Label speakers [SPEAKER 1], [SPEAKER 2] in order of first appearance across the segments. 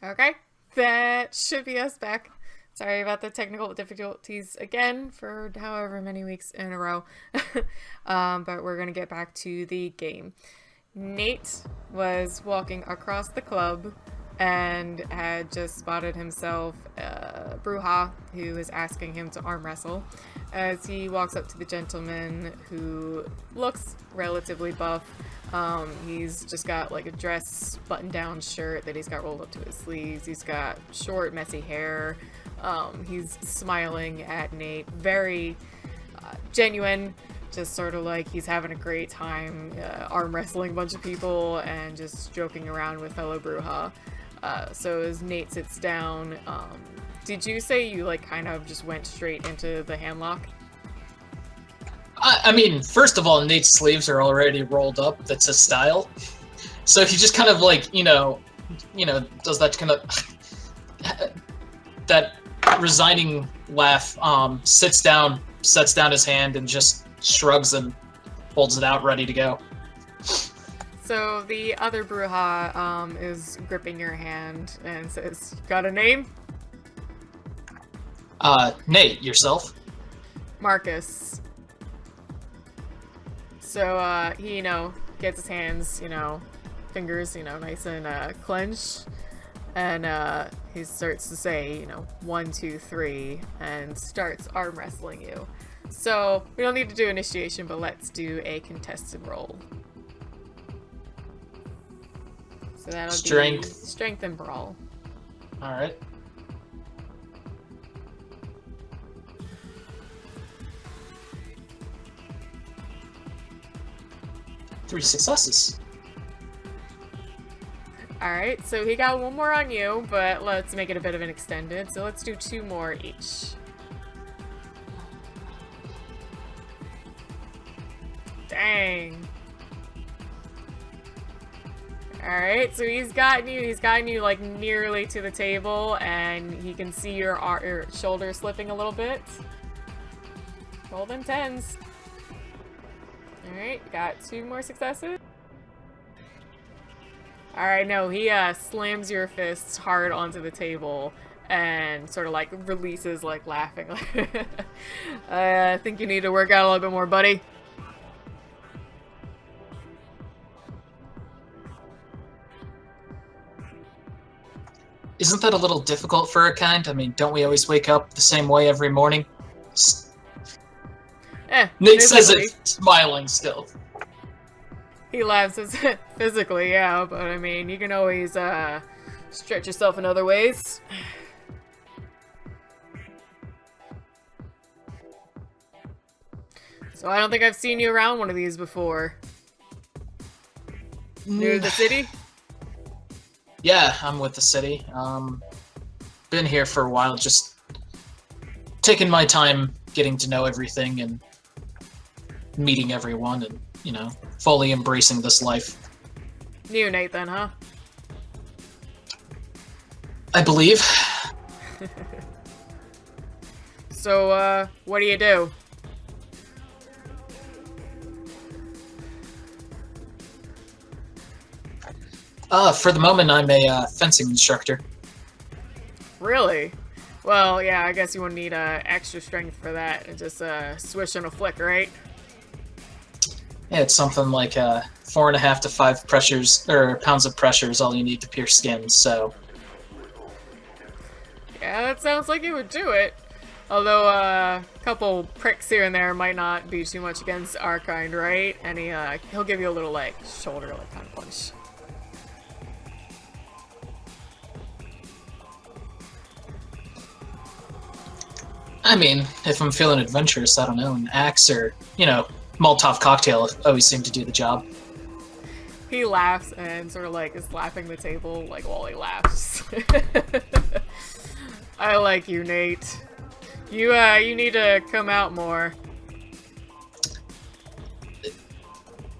[SPEAKER 1] Okay, that should be us back. Sorry about the technical difficulties again for however many weeks in a row. But we're going to get back to the game. Nate was walking across the club and had just spotted himself Brujah, who is asking him to arm wrestle. As he walks up to the gentleman who looks relatively buff. He's just got like a dress button-down shirt that he's got rolled up to his sleeves. He's got short, messy hair. He's smiling at Nate, very genuine, just sort of like he's having a great time arm wrestling a bunch of people and just joking around with fellow Brujah. So as Nate sits down, did you say you like kind of just went straight into the handlock?
[SPEAKER 2] I mean, first of all, Nate's sleeves are already rolled up. That's his style. So he just kind of like, does that kind of that resigning laugh. Sits down, sets down his hand, and just shrugs and holds it out, ready to go.
[SPEAKER 1] So the other Brujah is gripping your hand and says, "Got a name?"
[SPEAKER 2] Nate, yourself?
[SPEAKER 1] Marcus. So, he, gets his hands, fingers, nice and, clenched. And, he starts to say, 1, 2, 3, and starts arm wrestling you. So, we don't need to do initiation, but let's do a contested roll. So that'll be strength and brawl.
[SPEAKER 2] Alright. 3 successes.
[SPEAKER 1] Alright, so he got one more on you, but let's make it a bit of an extended. So let's do 2 more each. Dang. Alright, so he's gotten you like nearly to the table, and he can see your shoulder slipping a little bit. Roll them 10s. Alright, got 2 more successes. Alright, no, he slams your fists hard onto the table and sort of like releases, like laughing. I think you need to work out a little bit more, buddy.
[SPEAKER 2] Isn't that a little difficult for a kind? I mean, don't we always wake up the same way every morning? Nate says it smiling still.
[SPEAKER 1] He laughs physically, yeah, but I mean, you can always stretch yourself in other ways. So I don't think I've seen you around one of these before. New to the city?
[SPEAKER 2] Yeah, I'm with the city. Been here for a while, just taking my time getting to know everything and meeting everyone and, fully embracing this life.
[SPEAKER 1] New Nate then, huh?
[SPEAKER 2] I believe.
[SPEAKER 1] So, what do you do?
[SPEAKER 2] For the moment, I'm a fencing instructor.
[SPEAKER 1] Really? Well, yeah, I guess you would need extra strength for that, and just swish and a flick, right?
[SPEAKER 2] Yeah, it's something like 4.5 to 5 pounds of pressure is all you need to pierce skin. So.
[SPEAKER 1] Yeah, that sounds like it would do it. Although a couple pricks here and there might not be too much against our kind, right? And he'll give you a little like shoulder like kind of punch.
[SPEAKER 2] I mean, if I'm feeling adventurous, I don't know, an axe or, Molotov cocktail always seem to do the job.
[SPEAKER 1] He laughs and sort of like is slapping the table like while he laughs. I like you, Nate. You need to come out more.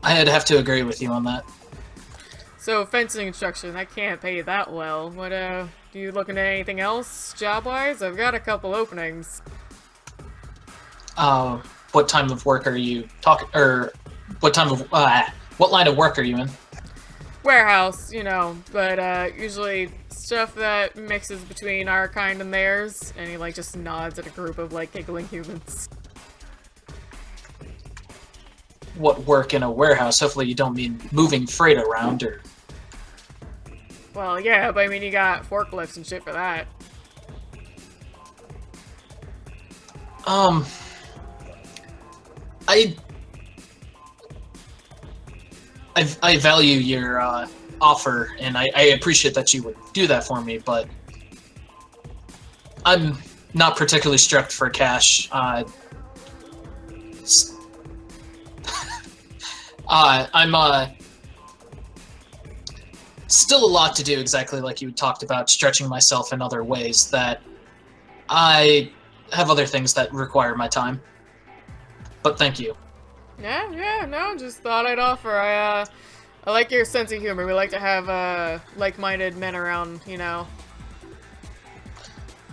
[SPEAKER 2] I'd have to agree with you on that.
[SPEAKER 1] So fencing instruction, I can't pay that well. What do you looking at anything else job-wise? I've got a couple openings.
[SPEAKER 2] What time of work are you talking, or what line of work are you in?
[SPEAKER 1] warehouse, but usually stuff that mixes between our kind and theirs. And he like just nods at a group of like giggling humans.
[SPEAKER 2] What work in a warehouse? Hopefully you don't mean moving freight around or...
[SPEAKER 1] Well, yeah, but I mean, you got forklifts and shit for that.
[SPEAKER 2] I value your offer, and I appreciate that you would do that for me, but I'm not particularly strapped for cash. I'm still a lot to do, exactly like you talked about, stretching myself in other ways that I have other things that require my time. But thank you.
[SPEAKER 1] Yeah, no, just thought I'd offer. I like your sense of humor. We like to have like-minded men around,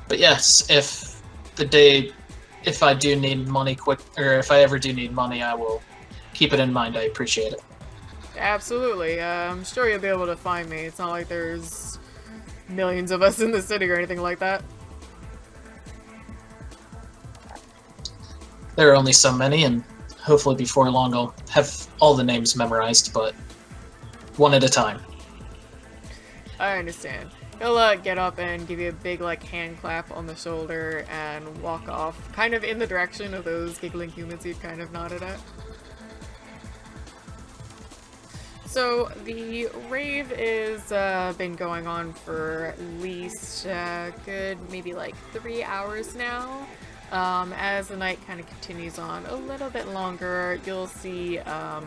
[SPEAKER 2] But yes, if I do need money quick, or if I ever do need money, I will keep it in mind. I appreciate it.
[SPEAKER 1] Absolutely. I'm sure you'll be able to find me. It's not like there's millions of us in the city or anything like that.
[SPEAKER 2] There are only so many, and hopefully before long I'll have all the names memorized, but one at a time.
[SPEAKER 1] I understand. He'll get up and give you a big hand clap on the shoulder and walk off, kind of in the direction of those giggling humans you'd kind of nodded at. So the rave is been going on for at least good maybe 3 hours now. As the night kind of continues on a little bit longer, you'll see a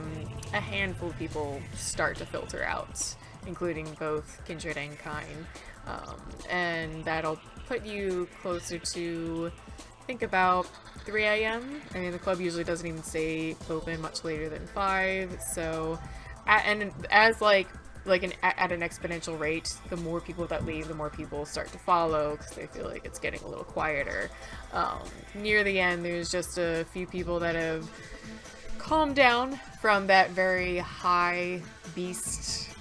[SPEAKER 1] handful of people start to filter out, including both kindred and kind. And that'll put you closer to, I think, about 3 a.m. I mean, the club usually doesn't even stay open much later than 5, so... at an exponential rate, the more people that leave, the more people start to follow because they feel like it's getting a little quieter. Near the end, there's just a few people that have calmed down from that very high beast,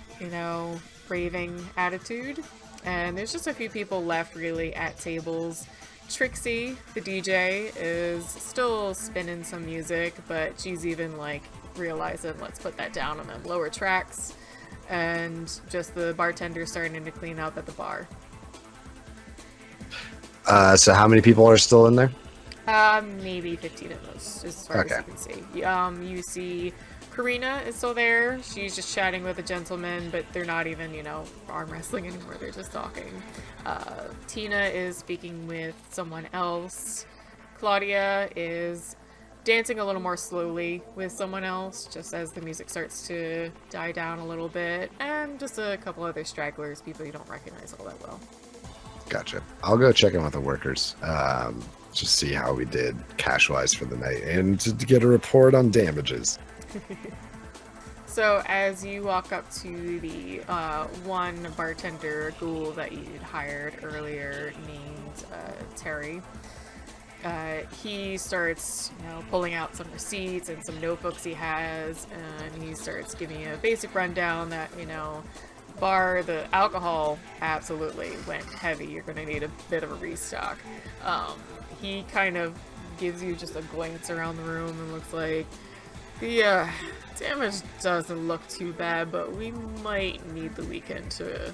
[SPEAKER 1] raving attitude. And there's just a few people left really at tables. Trixie, the DJ, is still spinning some music, but she's even realizing, let's put that down on them lower tracks. And just the bartender starting to clean up at the bar.
[SPEAKER 3] So how many people are still in there?
[SPEAKER 1] Maybe 15 at most, as far as you can see. You see Karina is still there. She's just chatting with a gentleman, but they're not even, arm wrestling anymore. They're just talking. Tina is speaking with someone else. Claudia is dancing a little more slowly with someone else, just as the music starts to die down a little bit, and just a couple other stragglers, people you don't recognize all that well.
[SPEAKER 3] Gotcha. I'll go check in with the workers, just see how we did cash-wise for the night, and to get a report on damages.
[SPEAKER 1] So as you walk up to the one bartender ghoul that you'd hired earlier named Terry, he starts, pulling out some receipts and some notebooks he has, and he starts giving you a basic rundown that, bar the alcohol absolutely went heavy. You're going to need a bit of a restock. He kind of gives you just a glance around the room and looks like the damage doesn't look too bad, but we might need the weekend to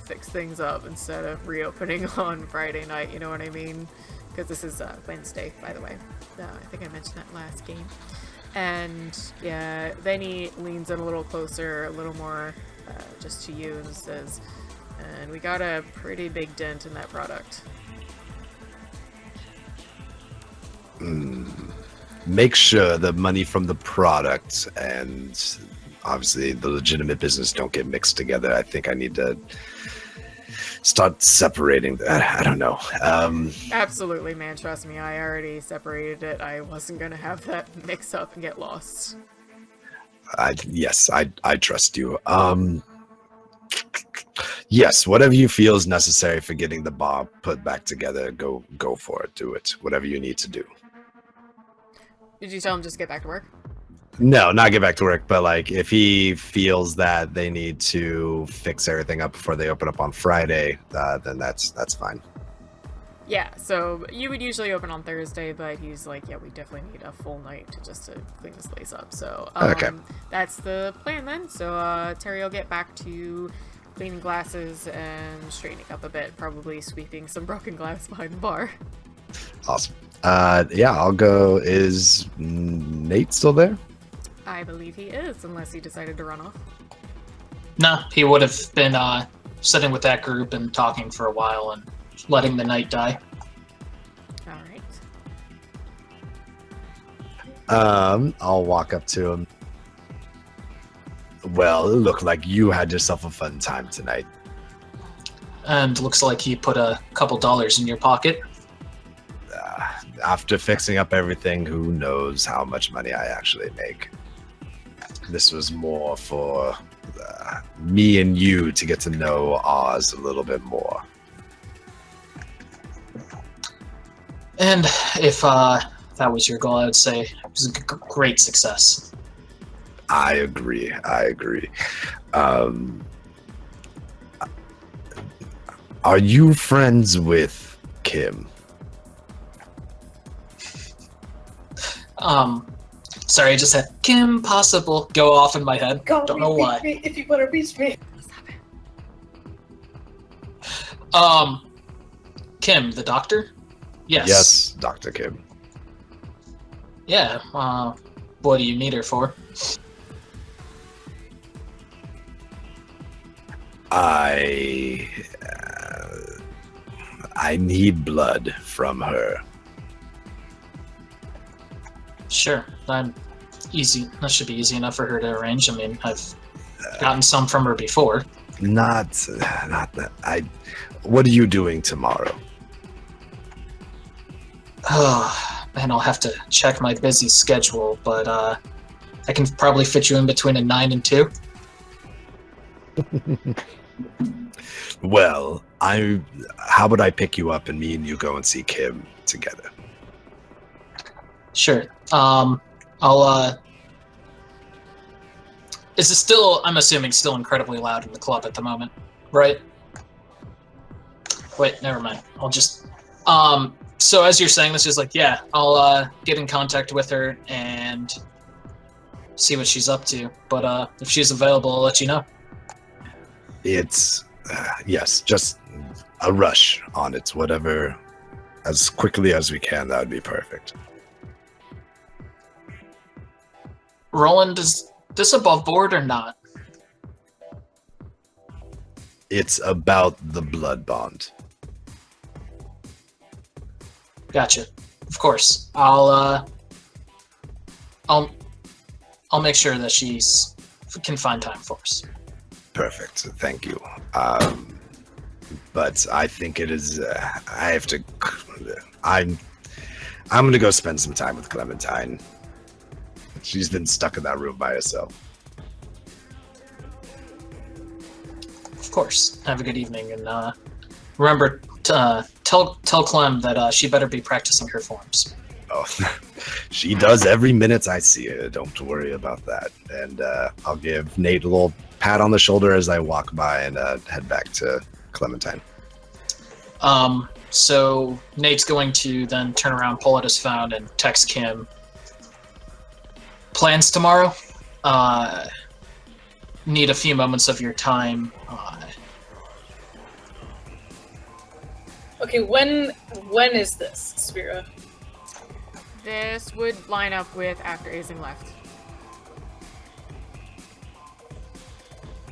[SPEAKER 1] fix things up instead of reopening on Friday night, you know what I mean? Because this is Wednesday, by the way. I think I mentioned that last game. And yeah, then he leans in a little closer, a little more just to you, and says, and we got a pretty big dent in that product.
[SPEAKER 3] Make sure the money from the product and obviously the legitimate business don't get mixed together. I think I need to start separating that. I don't know.
[SPEAKER 1] Absolutely, man. Trust me, I already separated it. I wasn't going to have that mix up and get lost.
[SPEAKER 3] Yes, I trust you. Yes, whatever you feel is necessary for getting the bar put back together, go for it. Do it. Whatever you need to do.
[SPEAKER 1] Did you tell him just get back to work?
[SPEAKER 3] No, not get back to work, but like if he feels that they need to fix everything up before they open up on Friday, then that's fine.
[SPEAKER 1] Yeah, so you would usually open on Thursday, but he's like, yeah, we definitely need a full night to clean this place up. So
[SPEAKER 3] Okay.
[SPEAKER 1] that's the plan then. So Terry will get back to cleaning glasses and straightening up a bit, probably sweeping some broken glass behind the bar.
[SPEAKER 3] Awesome. Yeah, I'll go. Is Nate still there?
[SPEAKER 1] I believe he is, unless he decided to run off.
[SPEAKER 2] No, he would have been sitting with that group and talking for a while and letting the night die.
[SPEAKER 1] All right.
[SPEAKER 3] I'll walk up to him. Well, it looked like you had yourself a fun time tonight.
[SPEAKER 2] And looks like he put a couple dollars in your pocket.
[SPEAKER 3] After fixing up everything, who knows how much money I actually make. This was more for me and you to get to know Oz a little bit more.
[SPEAKER 2] And if that was your goal, I would say it was a great success.
[SPEAKER 3] I agree. Are you friends with Kim?
[SPEAKER 2] Sorry, I just had Kim possible go off in my head.
[SPEAKER 4] God,
[SPEAKER 2] Don't know why.
[SPEAKER 4] Me if you want to reach me.
[SPEAKER 2] Kim, the doctor? Yes.
[SPEAKER 3] Yes, Dr. Kim.
[SPEAKER 2] Yeah, what do you need her for?
[SPEAKER 3] I need blood from her.
[SPEAKER 2] Sure, easy. That should be easy enough for her to arrange. I mean, I've gotten some from her before.
[SPEAKER 3] Not that. What are you doing tomorrow?
[SPEAKER 2] Oh, man, I'll have to check my busy schedule, but I can probably fit you in between a 9 and 2.
[SPEAKER 3] Well, how would I pick you up and me and you go and see Kim together?
[SPEAKER 2] Sure. Is it still, I'm assuming, still incredibly loud in the club at the moment, right? Wait, never mind. I'll just, so as you're saying this, just like, yeah, I'll get in contact with her and see what she's up to. But if she's available, I'll let you know.
[SPEAKER 3] It's, yes, just a rush on it. Whatever, as quickly as we can, that would be perfect.
[SPEAKER 2] Roland, is this above board or not?
[SPEAKER 3] It's about the blood bond.
[SPEAKER 2] Gotcha. Of course. I'll make sure that she's can find time for us.
[SPEAKER 3] Perfect. Thank you. But I think it is. I have to. I'm gonna go spend some time with Clementine. She's been stuck in that room by herself.
[SPEAKER 2] Of course. Have a good evening, and remember, tell Clem that she better be practicing her forms.
[SPEAKER 3] Oh, she does every minute I see her. Don't worry about that. And I'll give Nate a little pat on the shoulder as I walk by and head back to Clementine.
[SPEAKER 2] So Nate's going to then turn around, pull out his phone, and text Kim. Plans tomorrow? Need a few moments of your time.
[SPEAKER 4] Okay, when is this, Spira?
[SPEAKER 1] This would line up with after Azing left.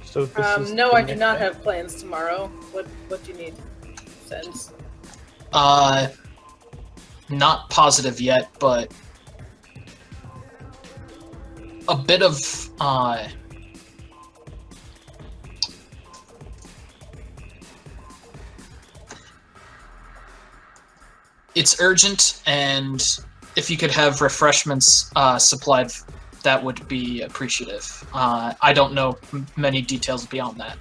[SPEAKER 5] So this is
[SPEAKER 4] No,
[SPEAKER 5] the
[SPEAKER 4] I do
[SPEAKER 5] next
[SPEAKER 4] not
[SPEAKER 5] day?
[SPEAKER 4] have plans tomorrow. What do you need? Sense.
[SPEAKER 2] Not positive yet, but a bit of it's urgent, and if you could have refreshments supplied, that would be appreciative. I don't know many details beyond that.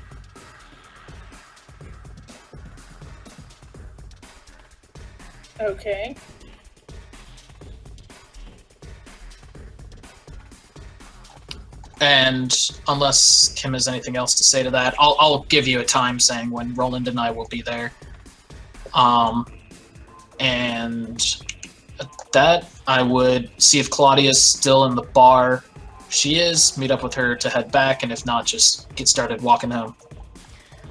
[SPEAKER 4] Okay.
[SPEAKER 2] And unless Kim has anything else to say to that, I'll give you a time saying when Roland and I will be there. And that I would see if Claudia's still in the bar. If she is, meet up with her to head back, and if not, just get started walking home.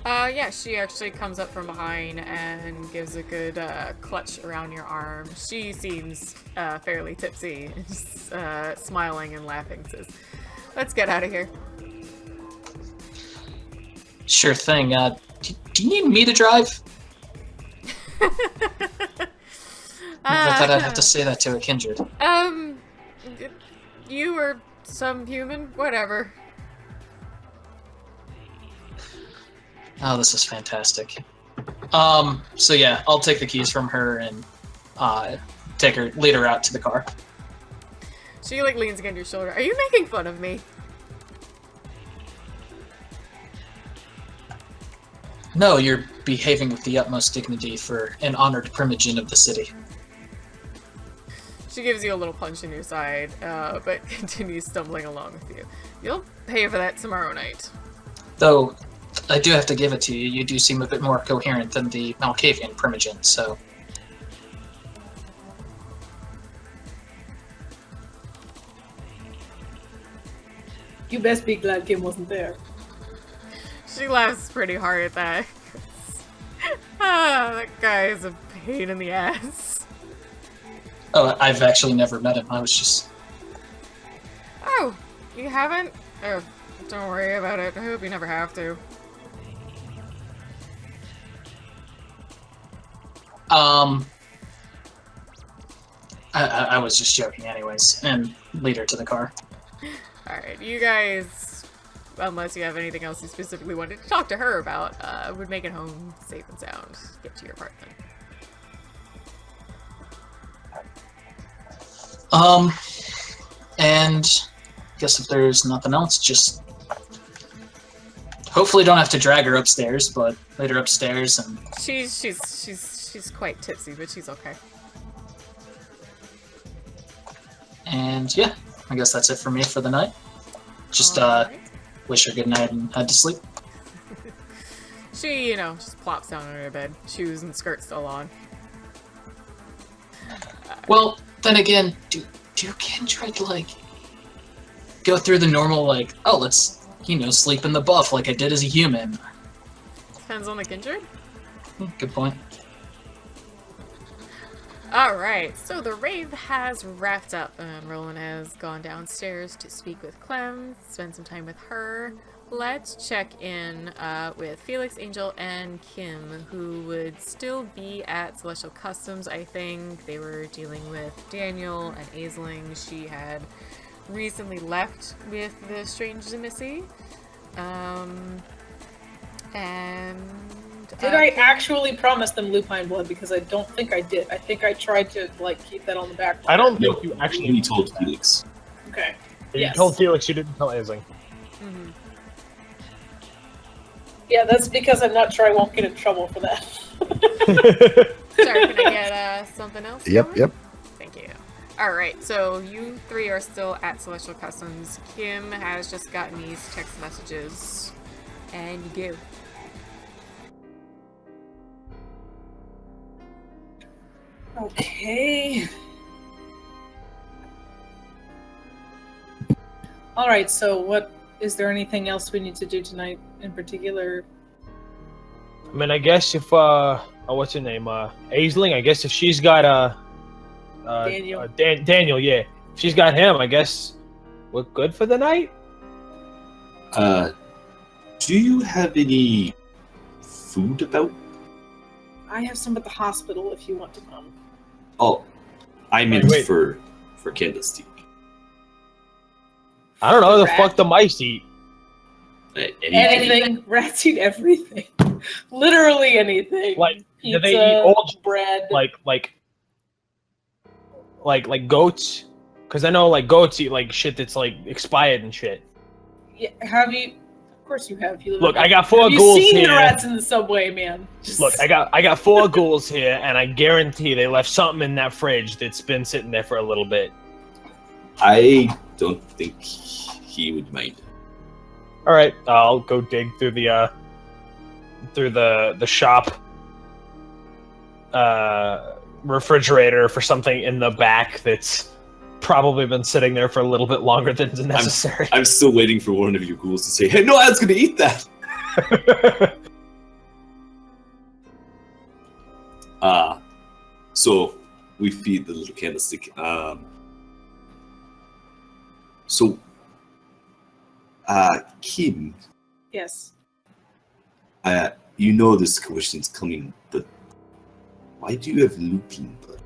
[SPEAKER 1] Yeah, she actually comes up from behind and gives a good clutch around your arm. She seems fairly tipsy, just smiling and laughing, says, "Let's get out of here."
[SPEAKER 2] Sure thing. Do you need me to drive? I thought I'd have to say that to a kindred.
[SPEAKER 1] You or some human, whatever.
[SPEAKER 2] Oh, this is fantastic. So yeah, I'll take the keys from her and lead her out to the car.
[SPEAKER 1] She like leans against your shoulder. Are you making fun of me?
[SPEAKER 2] No, you're behaving with the utmost dignity for an honored primogen of the city.
[SPEAKER 1] She gives you a little punch in your side, but continues stumbling along with you. You'll pay for that tomorrow night.
[SPEAKER 2] Though, I do have to give it to you, you do seem a bit more coherent than the Malkavian primogen, so...
[SPEAKER 4] You best be glad Kim wasn't there.
[SPEAKER 1] She laughs pretty hard at that. That guy is a pain in the ass.
[SPEAKER 2] Oh, I've actually never met him. I was just...
[SPEAKER 1] Oh, you haven't? Oh, don't worry about it. I hope you never have to.
[SPEAKER 2] I was just joking anyways, and lead her to the car.
[SPEAKER 1] Alright, you guys, unless you have anything else you specifically wanted to talk to her about, would make it home safe and sound. Get to your apartment.
[SPEAKER 2] And I guess if there's nothing else, just hopefully don't have to drag her upstairs, but lead her upstairs and...
[SPEAKER 1] She's quite tipsy, but she's okay.
[SPEAKER 2] And yeah, I guess that's it for me for the night. Just
[SPEAKER 1] Alright.
[SPEAKER 2] wish her good night and head to sleep.
[SPEAKER 1] She, just plops down on her bed, shoes and skirt still on.
[SPEAKER 2] Well, then again, do kindred, like, go through the normal, like, oh, let's, sleep in the buff like I did as a human?
[SPEAKER 1] Depends on the kindred.
[SPEAKER 2] Good point.
[SPEAKER 1] Alright, so the rave has wrapped up, and Roland has gone downstairs to speak with Clem, spend some time with her. Let's check in with Felix, Angel, and Kim, who would still be at Celestial Customs, I think. They were dealing with Daniel and Aisling. She had recently left with the Strange Embassy.
[SPEAKER 4] Did I actually promise them lupine blood? Because I don't think I did. I think I tried to keep that on the back burner.
[SPEAKER 5] I don't think you actually
[SPEAKER 6] You told Felix.
[SPEAKER 4] Okay.
[SPEAKER 5] You
[SPEAKER 4] Yes.
[SPEAKER 5] told Felix, you didn't tell Aisling.
[SPEAKER 1] Mm-hmm.
[SPEAKER 4] Yeah, that's because I'm not sure I won't get in trouble for that.
[SPEAKER 1] Sorry, can I get something else?
[SPEAKER 3] Yep.
[SPEAKER 1] Thank you. Alright, so you three are still at Celestial Customs. Kim has just gotten these text messages. And you go.
[SPEAKER 4] Okay. Alright, so is there anything else we need to do tonight in particular?
[SPEAKER 5] I mean, I guess if, what's her name? Aisling, I guess if she's got,
[SPEAKER 4] Daniel.
[SPEAKER 5] Daniel, yeah. If she's got him, I guess we're good for the night?
[SPEAKER 6] Do you have any food about?
[SPEAKER 4] I have some at the hospital if you want to come.
[SPEAKER 6] Oh, I meant
[SPEAKER 5] Wait.
[SPEAKER 6] for Candlestick.
[SPEAKER 5] I don't know, the
[SPEAKER 4] Rat.
[SPEAKER 5] fuck the mice eat.
[SPEAKER 4] Anything. Rats eat everything. Literally anything.
[SPEAKER 5] Like,
[SPEAKER 4] Pizza,
[SPEAKER 5] do they eat old
[SPEAKER 4] bread.
[SPEAKER 5] Like goats? Because I know, like, goats eat, like, shit that's, like, expired and shit.
[SPEAKER 4] Yeah, have you? Of course you have. You live
[SPEAKER 5] Look,
[SPEAKER 4] in-
[SPEAKER 5] I got 4
[SPEAKER 4] have you
[SPEAKER 5] ghouls
[SPEAKER 4] seen
[SPEAKER 5] here.
[SPEAKER 4] the rats in the subway, man? Just-
[SPEAKER 5] Look, I got 4 ghouls here, and I guarantee they left something in that fridge that's been sitting there for a little bit.
[SPEAKER 6] I don't think he would mind.
[SPEAKER 5] All right, I'll go dig through the shop refrigerator for something in the back that's probably been sitting there for a little bit longer than necessary.
[SPEAKER 6] I'm still waiting for one of you ghouls to say, "Hey, no, I was going to eat that." So we feed the little candlestick. Kim,
[SPEAKER 4] Yes.
[SPEAKER 6] you know this question's coming, but why do you have lupin blood?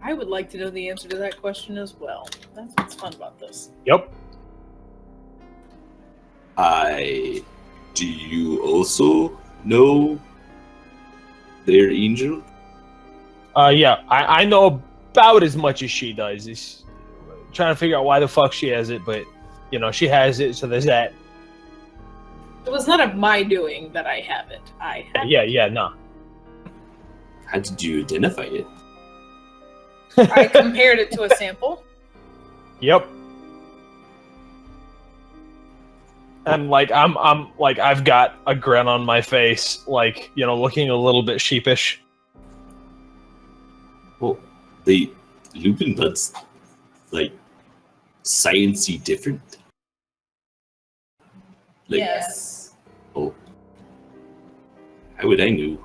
[SPEAKER 4] I would like to know the answer to that question as well. That's what's fun about this.
[SPEAKER 5] Yep.
[SPEAKER 6] Do you also know their angel?
[SPEAKER 5] Yeah, I know about as much as she does. It's trying to figure out why the fuck she has it, but, you know, she has it, so there's that.
[SPEAKER 4] It was none of my doing that I have it. I have
[SPEAKER 5] Yeah, no.
[SPEAKER 6] How did you identify it?
[SPEAKER 4] I compared it to a sample.
[SPEAKER 5] Yep. And like I'm like I've got a grin on my face, like, you know, looking a little bit sheepish.
[SPEAKER 6] Well, the lupin blood's like sciencey different. Like,
[SPEAKER 4] Yes.
[SPEAKER 6] oh, how would I know?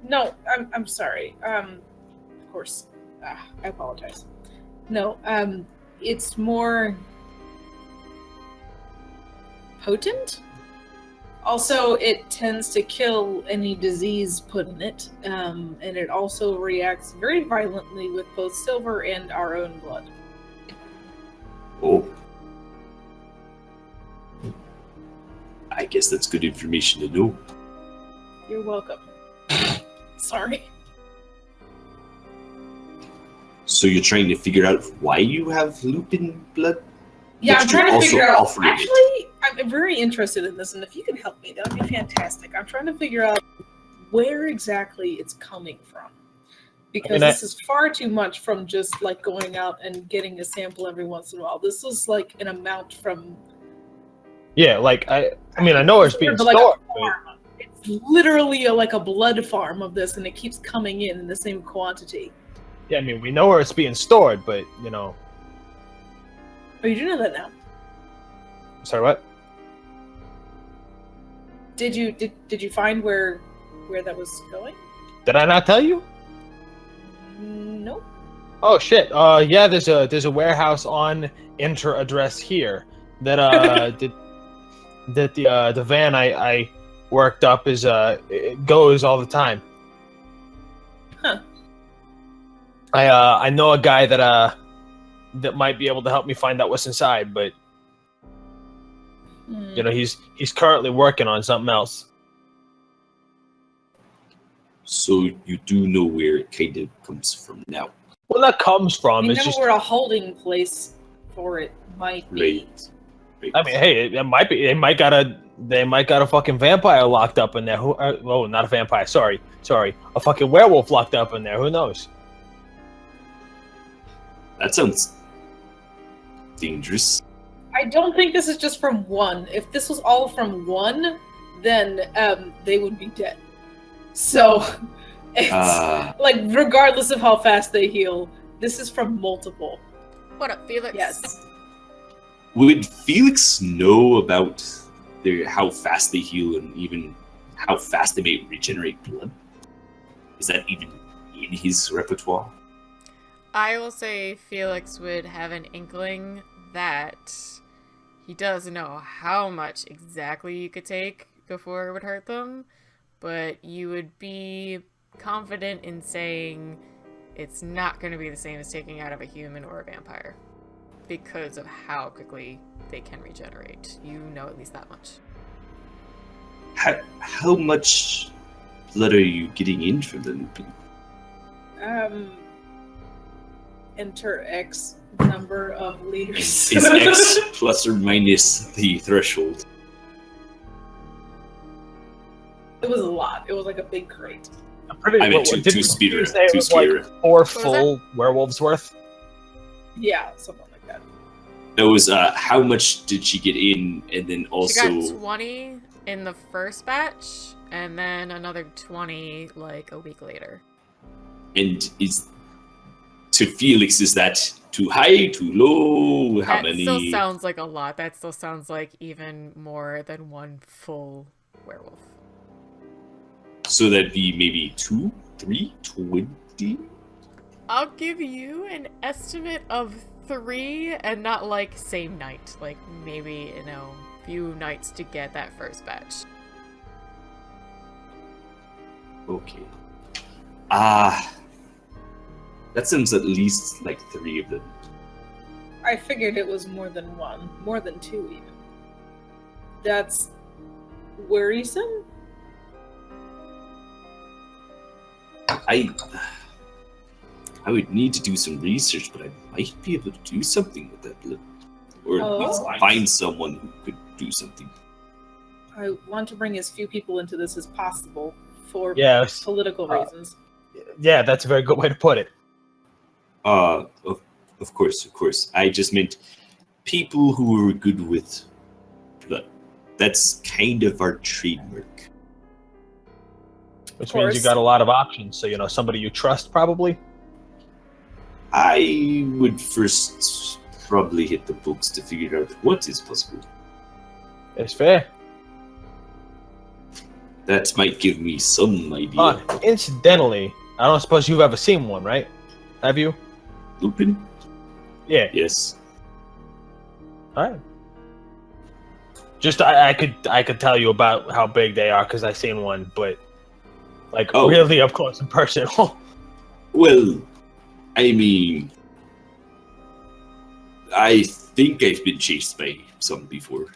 [SPEAKER 4] No, I'm sorry. Of course. I apologize. No, it's more potent. Also, it tends to kill any disease put in it, and it also reacts very violently with both silver and our own blood.
[SPEAKER 6] Oh, I guess that's good information to know.
[SPEAKER 4] You're welcome. Sorry.
[SPEAKER 6] So you're trying to figure out why you have lupin blood?
[SPEAKER 4] Yeah,
[SPEAKER 6] But
[SPEAKER 4] I'm trying
[SPEAKER 6] you're
[SPEAKER 4] to figure
[SPEAKER 6] also
[SPEAKER 4] out.
[SPEAKER 6] offering it.
[SPEAKER 4] Actually, I'm very interested in this, and if you can help me, that would be fantastic. I'm trying to figure out where exactly it's coming from, because this is far too much from just like going out and getting a sample every once in a while. This is like an amount from.
[SPEAKER 5] Yeah, like I mean I know where it's being
[SPEAKER 4] Like
[SPEAKER 5] stored.
[SPEAKER 4] a farm. It's literally like a blood farm of this, and it keeps coming in the same quantity.
[SPEAKER 5] Yeah, I mean we know where it's being stored, but you know.
[SPEAKER 4] Oh, you do know that now.
[SPEAKER 5] Sorry, what?
[SPEAKER 4] Did you find where that was going?
[SPEAKER 5] Did I not tell you?
[SPEAKER 4] Nope.
[SPEAKER 5] Oh shit. Yeah, there's a warehouse on enter address here that the van I worked up is it goes all the time.
[SPEAKER 4] Huh.
[SPEAKER 5] I know a guy that might be able to help me find out what's inside, but you know he's currently working on something else.
[SPEAKER 6] So you do know where it kind of comes from now.
[SPEAKER 5] Well, that comes from
[SPEAKER 4] We
[SPEAKER 5] it's
[SPEAKER 4] know
[SPEAKER 5] just.
[SPEAKER 4] where a holding place for it might be.
[SPEAKER 6] Right.
[SPEAKER 5] I mean, hey, it might be. They might got a fucking vampire locked up in there. Who? Oh, not a vampire. Sorry. A fucking werewolf locked up in there. Who knows?
[SPEAKER 6] That sounds dangerous.
[SPEAKER 4] I don't think this is just from one. If this was all from one, then they would be dead. So, it's like regardless of how fast they heal, this is from multiple.
[SPEAKER 1] What up, Felix?
[SPEAKER 4] Yes.
[SPEAKER 6] Would Felix know about how fast they heal and even how fast they may regenerate blood? Is that even in his repertoire?
[SPEAKER 1] I will say Felix would have an inkling that he does know how much exactly you could take before it would hurt them, but you would be confident in saying it's not going to be the same as taking out of a human or a vampire because of how quickly they can regenerate. You know at least that much.
[SPEAKER 6] How much blood are you getting in from the lupin?
[SPEAKER 4] Enter X number of liters.
[SPEAKER 6] Is X plus or minus the threshold?
[SPEAKER 4] It was a lot. It was like a big crate.
[SPEAKER 5] I'm pretty.
[SPEAKER 6] I mean,
[SPEAKER 5] didn't
[SPEAKER 6] two
[SPEAKER 5] you
[SPEAKER 6] speeder.
[SPEAKER 5] say it was like 4 full werewolves worth?
[SPEAKER 4] Yeah, something like that.
[SPEAKER 6] That was how much did she get in, and then also
[SPEAKER 1] She got 20 in the first batch, and then another 20 like a week later.
[SPEAKER 6] And is to Felix, is that too high, too low? How
[SPEAKER 1] That
[SPEAKER 6] many?
[SPEAKER 1] still sounds like a lot. That still sounds like even more than one full werewolf.
[SPEAKER 6] So that'd be maybe 2, 3, 20?
[SPEAKER 1] I'll give you an estimate of 3, and not like same night. Like maybe, few nights to get that first batch.
[SPEAKER 6] Okay. That seems at least like 3 of them.
[SPEAKER 4] I figured it was more than 1, more than 2 even. That's worrisome.
[SPEAKER 6] I would need to do some research, but I might be able to do something with that blood. Or at least find someone who could do something.
[SPEAKER 4] I want to bring as few people into this as possible for political reasons.
[SPEAKER 5] Yeah, that's a very good way to put it.
[SPEAKER 6] Of course. I just meant people who are good with blood. That's kind of our trademark.
[SPEAKER 5] Which means you got a lot of options. So, somebody you trust, probably?
[SPEAKER 6] I would first probably hit the books to figure out what is possible.
[SPEAKER 5] It's fair.
[SPEAKER 6] That might give me some idea.
[SPEAKER 5] Incidentally, I don't suppose you've ever seen one, right? Have you?
[SPEAKER 6] Lupin?
[SPEAKER 5] Yeah.
[SPEAKER 6] Yes.
[SPEAKER 5] All right. Just I could tell you about how big they are because I seen one, but really up close and personal.
[SPEAKER 6] Well, I mean, I think I've been chased by some before.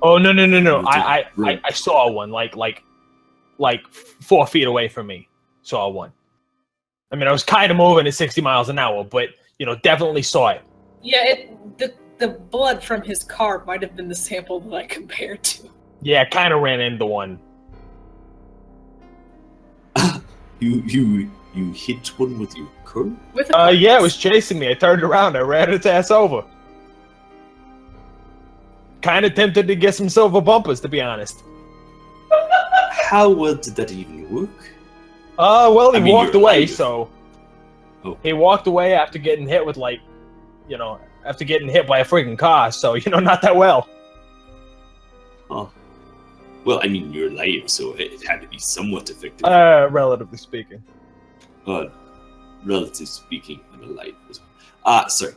[SPEAKER 5] Oh no! I saw one like 4 feet away from me. Saw one. I mean, I was kind of moving at 60 miles an hour, but definitely saw it.
[SPEAKER 4] Yeah, the blood from his car might have been the sample that I compared to.
[SPEAKER 5] Yeah, kind of ran into one.
[SPEAKER 6] You hit one with your car?
[SPEAKER 5] Yeah, it was chasing me. I turned around. I ran its ass over. Kind of tempted to get some silver bumpers, to be honest.
[SPEAKER 6] How well did that even work?
[SPEAKER 5] Well, he walked away,
[SPEAKER 6] alive.
[SPEAKER 5] so...
[SPEAKER 6] Oh.
[SPEAKER 5] He walked away after getting hit with, after getting hit by a freaking car, so, not that well.
[SPEAKER 6] Huh. Well, I mean, you're alive, so it had to be somewhat effective.
[SPEAKER 5] Relatively speaking.
[SPEAKER 6] Relatively speaking, I'm alive as well. Sorry.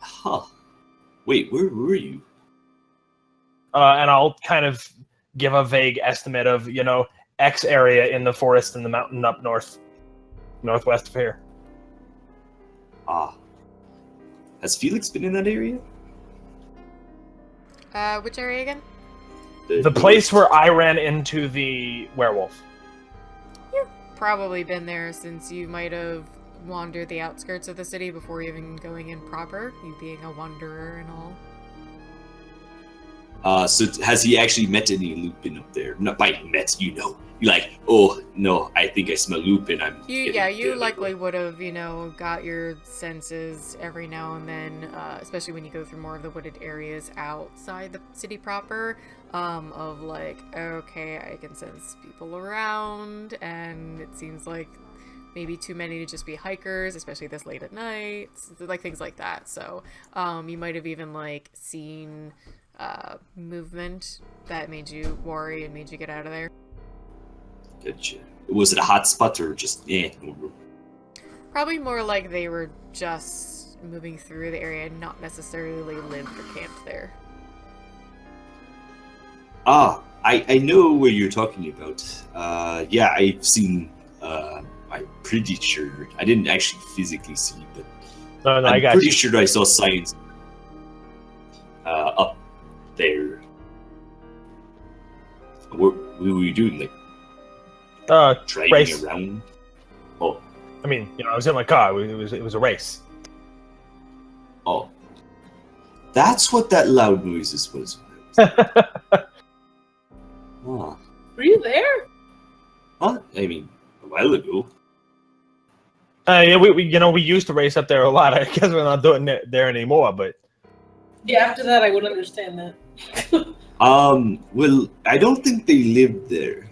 [SPEAKER 6] Huh. Wait, where were you?
[SPEAKER 5] And I'll kind of give a vague estimate of, X area in the forest and the mountain up northwest of here.
[SPEAKER 6] Has Felix been in that area?
[SPEAKER 1] Which area again?
[SPEAKER 5] The place where I ran into the werewolf.
[SPEAKER 1] You've probably been there since you might have wandered the outskirts of the city before even going in proper, you being a wanderer and all.
[SPEAKER 6] So has he actually met any Lupin up there? Not by met, You're like, oh no, I think I smell Lupin.
[SPEAKER 1] You likely would have, got your senses every now and then, especially when you go through more of the wooded areas outside the city proper, of like, okay, I can sense people around, and it seems like maybe too many to just be hikers, especially this late at night, like things like that. So, you might have even like seen movement that made you worry and made you get out of there.
[SPEAKER 6] Gotcha. Was it a hot spot or just
[SPEAKER 1] Probably more like they were just moving through the area and not necessarily lived or camped there.
[SPEAKER 6] I know where you're talking about. Yeah, I've seen. I'm pretty sure I didn't actually physically see, but I'm pretty sure I saw signs up there. What were you doing? Like driving
[SPEAKER 5] race
[SPEAKER 6] around? Oh,
[SPEAKER 5] I mean, I was in my car. It was a race.
[SPEAKER 6] Oh, that's what that loud noises was.
[SPEAKER 4] Were you there?
[SPEAKER 6] Huh? I mean, a while ago.
[SPEAKER 5] Yeah, we used to race up there a lot. I guess we're not doing it there anymore, but
[SPEAKER 4] Yeah, after that, I would understand that.
[SPEAKER 6] Well, I don't think they lived there.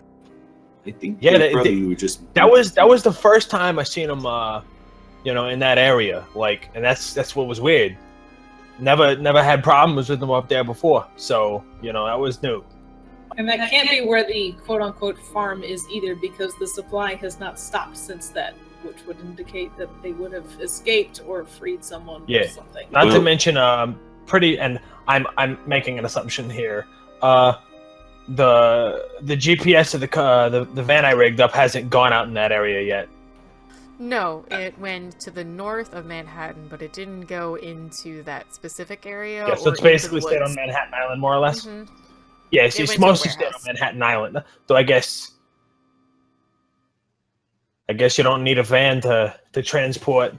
[SPEAKER 6] I think they probably were just.
[SPEAKER 5] That was the first time I seen them, in that area. Like, and that's what was weird. Never had problems with them up there before. So, that was new.
[SPEAKER 4] And that can't be where the quote-unquote farm is either, because the supply has not stopped since then, which would indicate that they would have escaped or freed someone or something.
[SPEAKER 5] Not to mention, and I'm making an assumption here. The GPS of the van I rigged up hasn't gone out in that area yet.
[SPEAKER 1] No, it went to the north of Manhattan, but it didn't go into that specific area.
[SPEAKER 5] Yeah, so it's basically stayed on Manhattan Island, more or less.
[SPEAKER 1] Mm-hmm.
[SPEAKER 5] Yeah, it's mostly stayed on Manhattan Island. So I guess you don't need a van to transport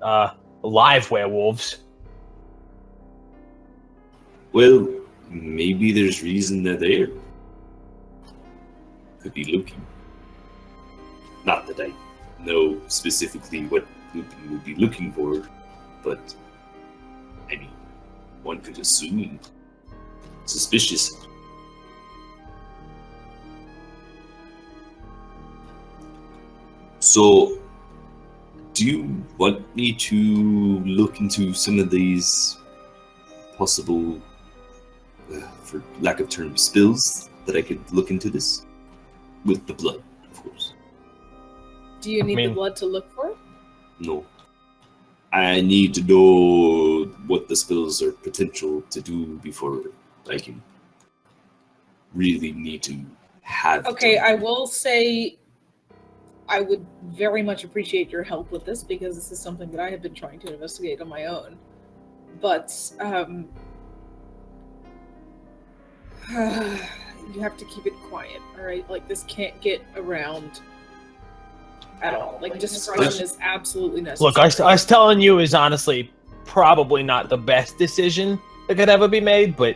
[SPEAKER 5] live werewolves.
[SPEAKER 6] Well, maybe there's reason they're there. Could be looking. Not that I know specifically what Lupin would be looking for, but I mean, one could assume. Suspicious. So, do you want me to look into some of these possible, for lack of term, spills that I could look into this? With the blood, of course.
[SPEAKER 4] Do you need the blood to look for it?
[SPEAKER 6] No. I need to know what the spills are potential to do before I can really need to have.
[SPEAKER 4] Okay, I will say I would very much appreciate your help with this, because this is something that I have been trying to investigate on my own. But you have to keep it quiet, alright? Like, this can't get around at all. Like, discretion is absolutely necessary.
[SPEAKER 5] Look, I was telling you is honestly probably not the best decision that could ever be made, but...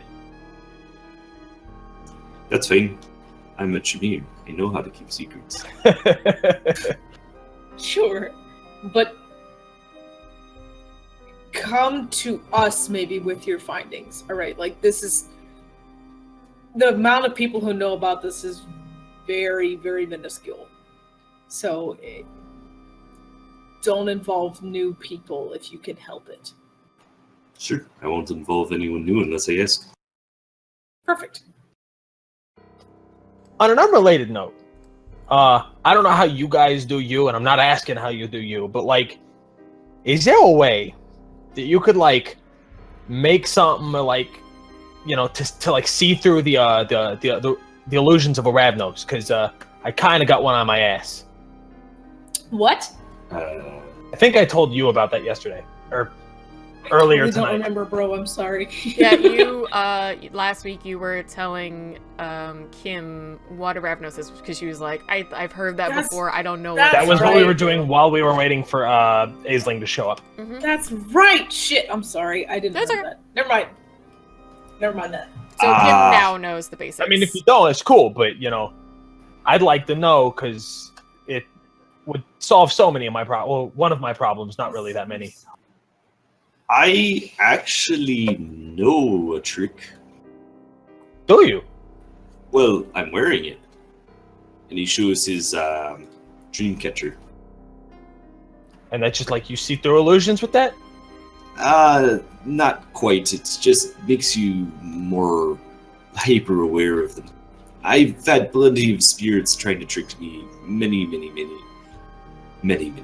[SPEAKER 6] That's fine. I'm a Chimere. I know how to keep secrets.
[SPEAKER 4] Sure, but come to us maybe with your findings, alright? Like, this is... The amount of people who know about this is very, very minuscule. So, don't involve new people if you can help it.
[SPEAKER 6] Sure, I won't involve anyone new unless I ask.
[SPEAKER 4] Perfect.
[SPEAKER 5] On an unrelated note, I don't know how you guys do you, and I'm not asking how you do you, but, like, is there a way that you could, like, make something, like, to like see through the illusions of a Ravnos, because I kind of got one on my ass.
[SPEAKER 4] What?
[SPEAKER 5] I think I told you about that yesterday, or earlier tonight.
[SPEAKER 4] I don't remember, bro. I'm sorry.
[SPEAKER 1] Yeah, you last week you were telling Kim what a Ravnos is, because she was like, I've heard that before. I don't know.
[SPEAKER 5] That was what we were doing while we were waiting for Aisling to show up.
[SPEAKER 1] Mm-hmm.
[SPEAKER 4] That's right. Shit. I'm sorry. I didn't know that. Never mind that.
[SPEAKER 1] So Kim now knows the basics.
[SPEAKER 5] I mean, if you don't, it's cool, but I'd like to know, because it would solve so many of my problems. Well, one of my problems, not really that many.
[SPEAKER 6] I actually know a trick.
[SPEAKER 5] Do you?
[SPEAKER 6] Well, I'm wearing it. And he shows his dream catcher.
[SPEAKER 5] And that's just like you see through illusions with that?
[SPEAKER 6] Not quite. It just makes you more hyper aware of them. I've had plenty of spirits trying to trick me many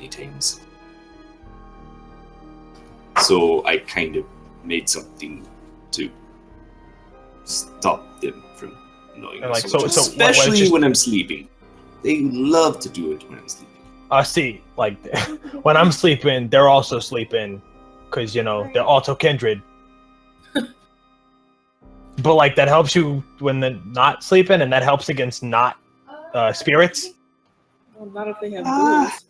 [SPEAKER 6] times. So I kind of made something to stop them from knowing me so much. Especially when I'm sleeping. They love to do it when I'm sleeping.
[SPEAKER 5] See, like, when I'm sleeping, they're also sleeping, because, they're also kindred. But, like, that helps you when they're not sleeping, and that helps against not spirits.
[SPEAKER 4] Well, not if they have booze.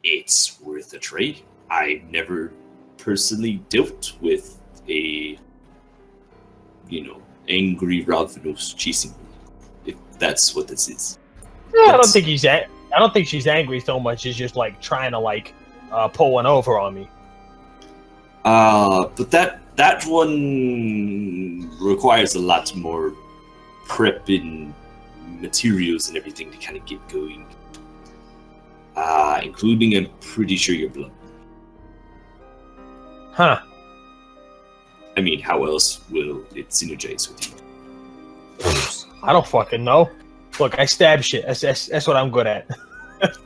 [SPEAKER 6] It's worth a try. I've never personally dealt with a, angry Ravnos chasing me, if that's what this is.
[SPEAKER 5] Yeah, I don't think he's I don't think she's angry so much as just like trying to like pull one over on me.
[SPEAKER 6] But that one requires a lot more prep and materials and everything to kind of get going. Including, I'm pretty sure, your blood.
[SPEAKER 5] Huh.
[SPEAKER 6] I mean, how else will it synergize with you?
[SPEAKER 5] I don't fucking know. Look, I stab shit. That's what I'm good at.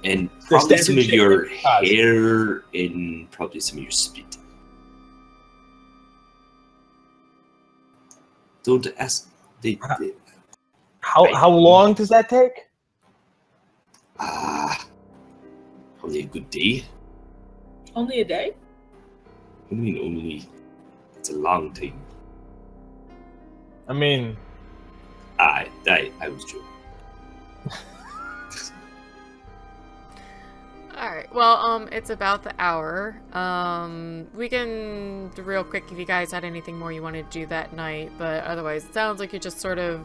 [SPEAKER 6] And probably some of
[SPEAKER 5] shit
[SPEAKER 6] your
[SPEAKER 5] with cause.
[SPEAKER 6] hair and probably some of your spit. Don't ask.
[SPEAKER 5] How long does that take?
[SPEAKER 6] Probably a good day.
[SPEAKER 4] Only a day?
[SPEAKER 6] What do you mean only? It's a long time.
[SPEAKER 5] I mean,
[SPEAKER 6] I was joking.
[SPEAKER 1] Alright, well, it's about the hour. We can, real quick, if you guys had anything more you wanted to do that night, but otherwise it sounds like you're just sort of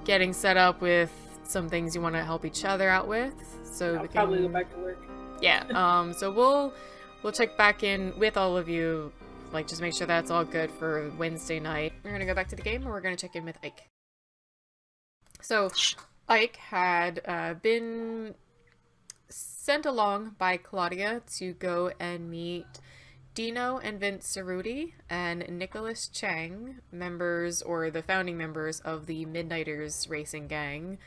[SPEAKER 1] getting set up with some things you want to help each other out with. So
[SPEAKER 4] I'll probably go back to work.
[SPEAKER 1] Yeah, so we'll check back in with all of you, like just make sure that's all good for Wednesday night. We're gonna go back to the game, and we're gonna check in with Ike. So, Ike had been sent along by Claudia to go and meet Dino and Vince Cerruti and Nicholas Chang, members or the founding members of the Midnighters racing gang.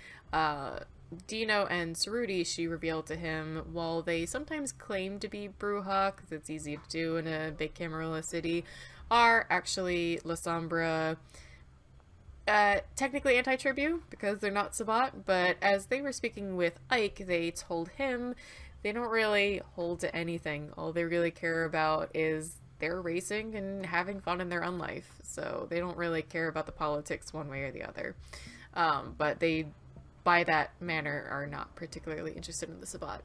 [SPEAKER 1] Dino and Cerruti, she revealed to him, while they sometimes claim to be Brujah, because it's easy to do in a big Camarilla city, are actually La Sombra, technically anti-tribu, because they're not Sabbat, but as they were speaking with Ike, they told him they don't really hold to anything. All they really care about is their racing and having fun in their own life, so they don't really care about the politics one way or the other. But they, by that manner, are not particularly interested in the Sabbat.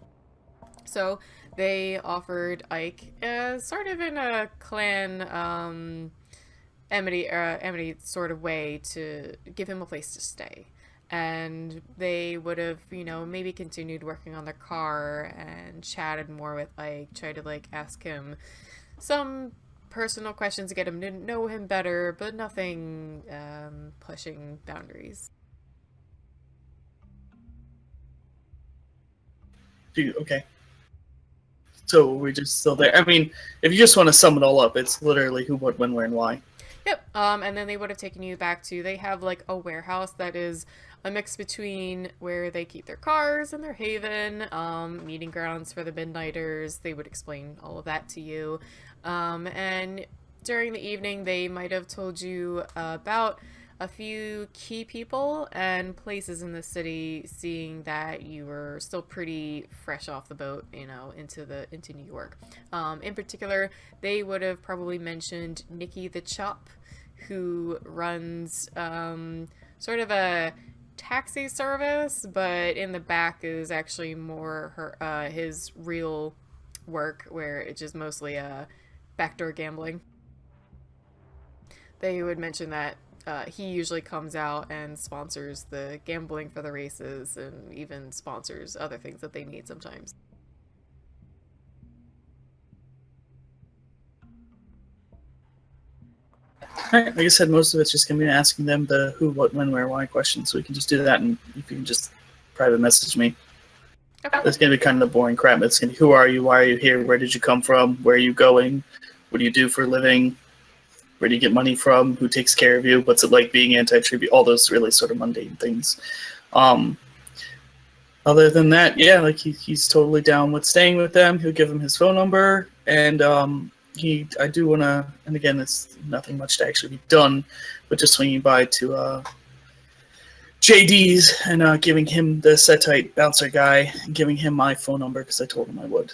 [SPEAKER 1] So they offered Ike, sort of in a clan amity sort of way, to give him a place to stay. And they would have, maybe continued working on their car and chatted more with Ike, tried to like ask him some personal questions to get him to know him better, but nothing pushing boundaries.
[SPEAKER 7] Okay. So we're just still there. I mean, if you just want to sum it all up, it's literally who, what, when, where, and why.
[SPEAKER 1] Yep. And then they would have taken you back to, they have like a warehouse that is a mix between where they keep their cars and their haven, meeting grounds for the Midnighters. They would explain all of that to you. And during the evening, they might have told you about a few key people and places in the city, seeing that you were still pretty fresh off the boat, into New York. In particular, they would have probably mentioned Nikki the Chop, who runs sort of a taxi service, but in the back is actually more his real work, where it's just mostly backdoor gambling. They would mention that he usually comes out and sponsors the gambling for the races, and even sponsors other things that they need sometimes.
[SPEAKER 7] Alright, like I said, most of it's just going to be asking them the who, what, when, where, why questions, so we can just do that, and if you can just private message me.
[SPEAKER 1] Okay.
[SPEAKER 7] That's going to be kind of the boring crap. It's going to be, who are you, why are you here, where did you come from, where are you going, what do you do for a living, where do you get money from, who takes care of you, what's it like being anti-tribute, all those really sort of mundane things. Other than that, yeah, like he's totally down with staying with them. He'll give them his phone number, and I do want to, and again, it's nothing much to actually be done, but just swinging by to JD's and giving him the Setite bouncer guy, and giving him my phone number because I told him I would.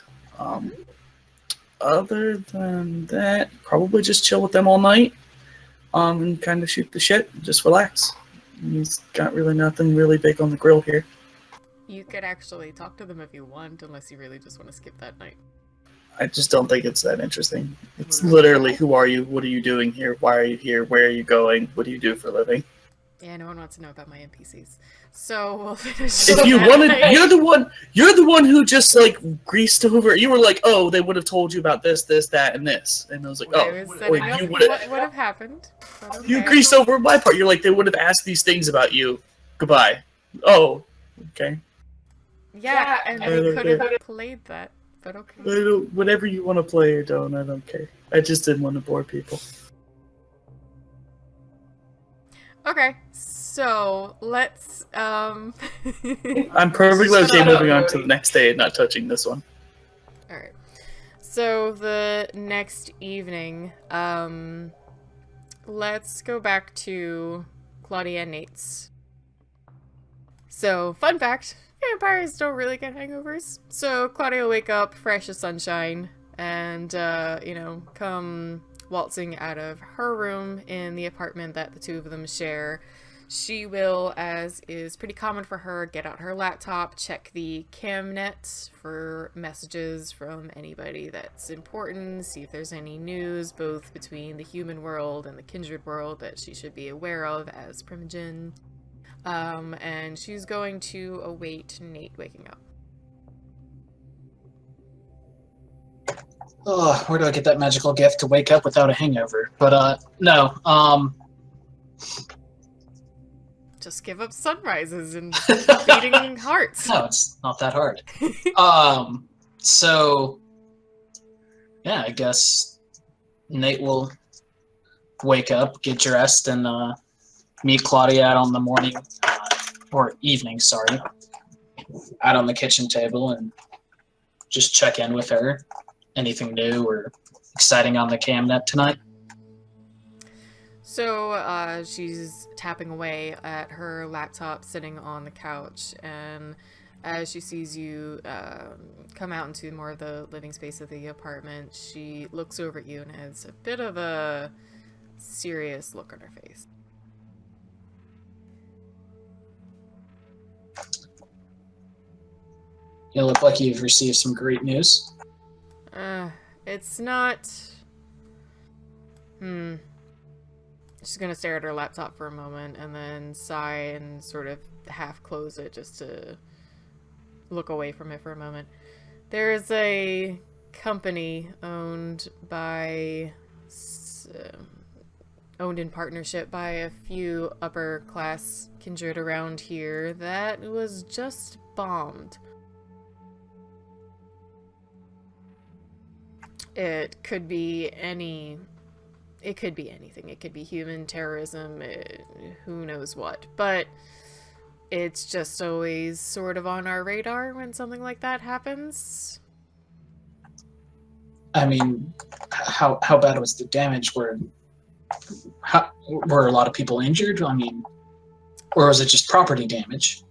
[SPEAKER 7] Other than that, probably just chill with them all night, and kind of shoot the shit, and just relax. He's got really nothing really big on the grill here.
[SPEAKER 1] You could actually talk to them if you want, unless you really just want to skip that night.
[SPEAKER 7] I just don't think it's that interesting. It's literally, who are you? What are you doing here? Why are you here? Where are you going? What do you do for a living?
[SPEAKER 1] Yeah, no one wants to know about my NPCs. So we'll finish.
[SPEAKER 7] If you wanted, you're the one who just like greased over. You were like, oh, they would have told you about this, this, that, and this, and I was like,
[SPEAKER 1] I
[SPEAKER 7] oh,
[SPEAKER 1] was
[SPEAKER 7] or
[SPEAKER 1] setting up
[SPEAKER 7] you
[SPEAKER 1] what would have happened. But
[SPEAKER 7] You
[SPEAKER 1] okay.
[SPEAKER 7] greased over my part. You're like, they would have asked these things about you. Goodbye. Oh, okay.
[SPEAKER 1] Yeah, and
[SPEAKER 7] I
[SPEAKER 1] they
[SPEAKER 7] don't
[SPEAKER 1] could
[SPEAKER 7] care.
[SPEAKER 1] have played that, but okay.
[SPEAKER 7] Whatever you want to play or don't, I don't care. I just didn't want to bore people.
[SPEAKER 1] Okay, so let's
[SPEAKER 7] I'm perfectly okay moving on to the next day and not touching this one.
[SPEAKER 1] Alright. So the next evening, let's go back to Claudia and Nate's. So, fun fact, vampires don't really get hangovers. So Claudia will wake up fresh as sunshine and, come waltzing out of her room in the apartment that the two of them share. She will, as is pretty common for her, get out her laptop, check the camnet for messages from anybody that's important, see if there's any news, both between the human world and the kindred world that she should be aware of as Primogen. And she's going to await Nate waking up.
[SPEAKER 2] Oh, where do I get that magical gift to wake up without a hangover? But, no,
[SPEAKER 1] Just give up sunrises and beating hearts.
[SPEAKER 2] No, it's not that hard. So, yeah, I guess Nate will wake up, get dressed, and, meet Claudia out on the morning, or evening, sorry, out on the kitchen table and just check in with her. Anything new or exciting on the camnet tonight?
[SPEAKER 1] So, she's tapping away at her laptop sitting on the couch, and as she sees you come out into more of the living space of the apartment, she looks over at you and has a bit of a serious look on her face.
[SPEAKER 2] You look like you've received some great news.
[SPEAKER 1] It's not... She's gonna stare at her laptop for a moment and then sigh and sort of half close it just to look away from it for a moment. There's a company owned in partnership by a few upper class kindred around here that was just bombed. It could be anything. It could be human terrorism, who knows what. But it's just always sort of on our radar when something like that happens.
[SPEAKER 2] I mean, how bad was the damage? Were a lot of people injured? I mean, or was it just property damage?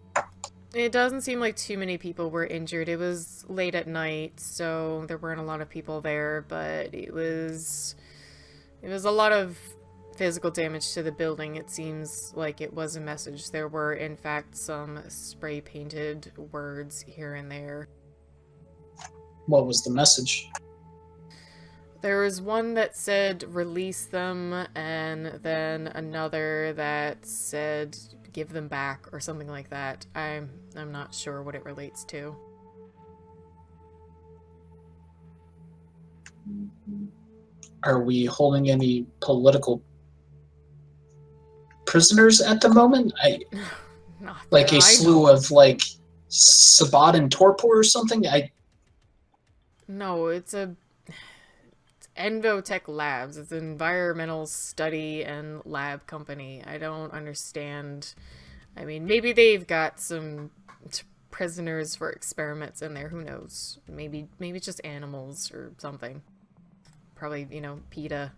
[SPEAKER 1] It doesn't seem like too many people were injured. It was late at night, so there weren't a lot of people there, but it was a lot of physical damage to the building. It seems like it was a message. There were, in fact, some spray-painted words here and there.
[SPEAKER 2] What was the message?
[SPEAKER 1] There was one that said, release them, and then another that said, give them back, or something like that. I'm not sure what it relates to.
[SPEAKER 2] Are we holding any political prisoners at the moment? Like a slew of, like, Sabat and Torpor or something?
[SPEAKER 1] No, it's Envotech Labs. It's an environmental study and lab company. I don't understand. I mean, maybe they've got some prisoners for experiments in there. Who knows? Maybe it's just animals or something. Probably, PETA.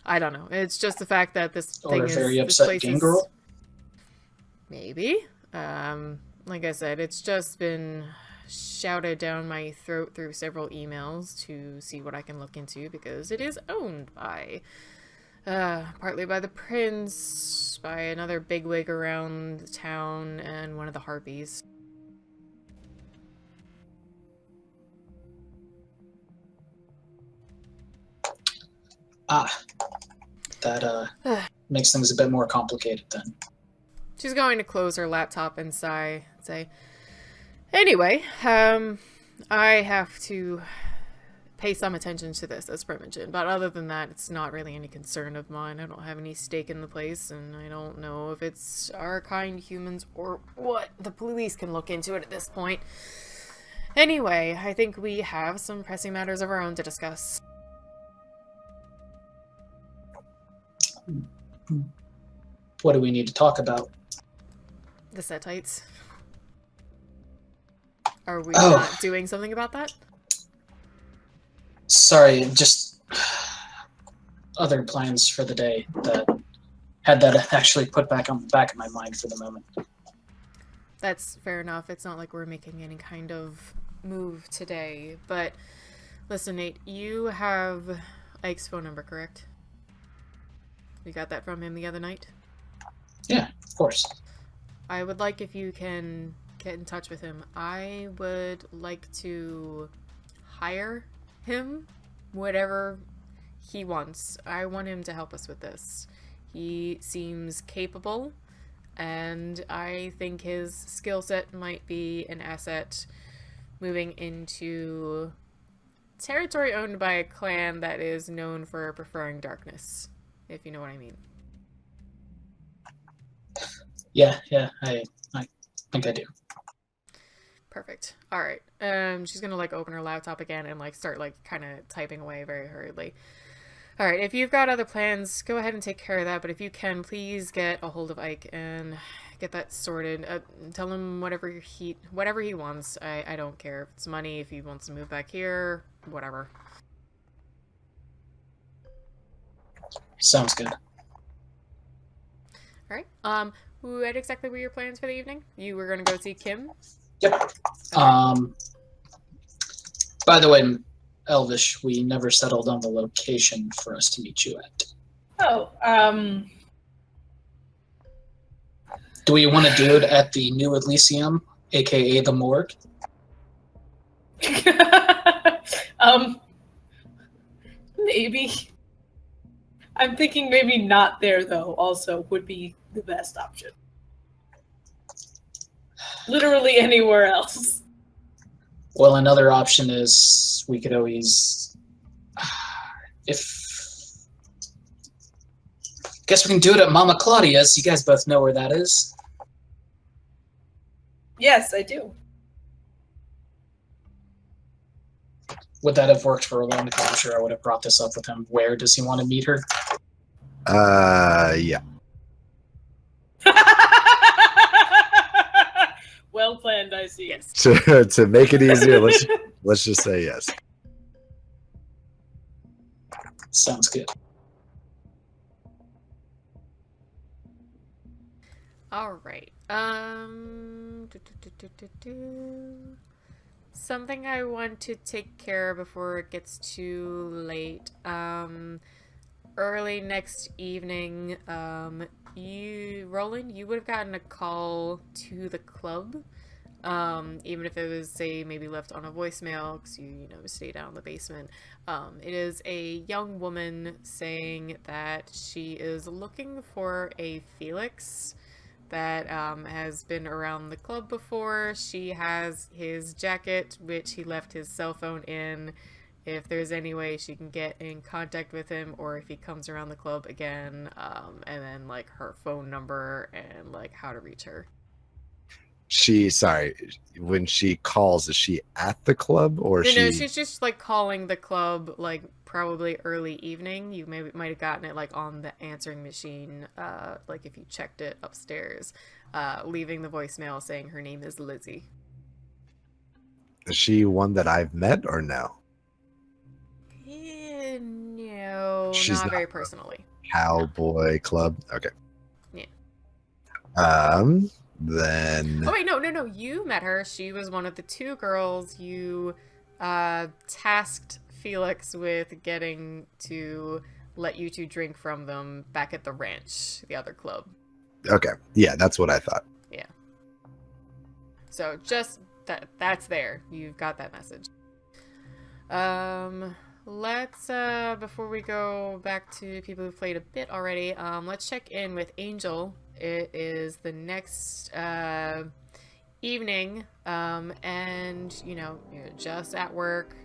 [SPEAKER 1] I don't know. It's just the fact that this thing is...
[SPEAKER 2] very upset game girl?
[SPEAKER 1] Maybe. Like I said, it's just been shouted down my throat through several emails to see what I can look into, because it is owned by... partly by the prince, by another bigwig around the town, and one of the harpies.
[SPEAKER 2] That makes things a bit more complicated then.
[SPEAKER 1] She's going to close her laptop and sigh and say, anyway, I have to pay some attention to this, as mentioned, but other than that, it's not really any concern of mine. I don't have any stake in the place, and I don't know if it's our kind humans or what. The police can look into it at this point. Anyway, I think we have some pressing matters of our own to discuss.
[SPEAKER 2] What do we need to talk about?
[SPEAKER 1] The Setites. Are we not doing something about that?
[SPEAKER 2] Sorry, just other plans for the day that had that actually put back on the back of my mind for the moment.
[SPEAKER 1] That's fair enough. It's not like we're making any kind of move today, but listen, Nate, you have Ike's phone number, correct? You got that from him the other night?
[SPEAKER 2] Yeah, of course.
[SPEAKER 1] I would like if you can get in touch with him. I would like to hire him, whatever he wants. I want him to help us with this. He seems capable, and I think his skill set might be an asset moving into territory owned by a clan that is known for preferring darkness, if you know what I mean.
[SPEAKER 2] Yeah, I think I do.
[SPEAKER 1] Perfect. All right. She's gonna like open her laptop again and like start like kind of typing away very hurriedly. All right. If you've got other plans, go ahead and take care of that. But if you can, please get a hold of Ike and get that sorted. Tell him whatever he wants. I don't care if it's money, if he wants to move back here, whatever.
[SPEAKER 2] Sounds good.
[SPEAKER 1] All right. What exactly were your plans for the evening? You were gonna go see Kim?
[SPEAKER 2] Yep.
[SPEAKER 1] Okay.
[SPEAKER 2] By the way, Elvish, we never settled on the location for us to meet you at.
[SPEAKER 4] Oh,
[SPEAKER 2] Do we want to do it at the New Elysium, aka the morgue?
[SPEAKER 4] Maybe. I'm thinking maybe not there, though, also would be the best option. Literally anywhere else.
[SPEAKER 2] Well, another option is we could always... Guess we can do it at Mama Claudia's. You guys both know where that is.
[SPEAKER 4] Yes, I do.
[SPEAKER 2] Would that have worked for Roland? Because I'm sure I would have brought this up with him. Where does he want to meet her?
[SPEAKER 3] Yeah.
[SPEAKER 4] Well planned, I see.
[SPEAKER 1] Yes.
[SPEAKER 3] To make it easier, let's just say yes.
[SPEAKER 2] Sounds good.
[SPEAKER 1] All right. Something I want to take care of before it gets too late. Early next evening, Roland, you would have gotten a call to the club, even if it was, say, maybe left on a voicemail because you stay down in the basement. It is a young woman saying that she is looking for a Felix that has been around the club before. She has his jacket, which he left his cell phone in. If there's any way she can get in contact with him, or if he comes around the club again, and then like her phone number and like how to reach her.
[SPEAKER 3] When she calls, is she at the club or
[SPEAKER 1] No, she's just like calling the club, like probably early evening. You might have gotten it like on the answering machine, like if you checked it upstairs, leaving the voicemail saying her name is Lizzie.
[SPEAKER 3] Is she one that I've met or no?
[SPEAKER 1] No,
[SPEAKER 3] She's
[SPEAKER 1] not very
[SPEAKER 3] not
[SPEAKER 1] personally.
[SPEAKER 3] Cowboy Club. Okay.
[SPEAKER 1] Yeah.
[SPEAKER 3] Then.
[SPEAKER 1] Oh wait, no. You met her. She was one of the two girls you tasked Felix with getting to let you two drink from them back at the ranch, the other club.
[SPEAKER 3] Okay. Yeah, that's what I thought.
[SPEAKER 1] Yeah. So just that's there. You've got that message. Let's before we go back to people who've played a bit already, let's check in with Angel it is the next evening, and you're just at work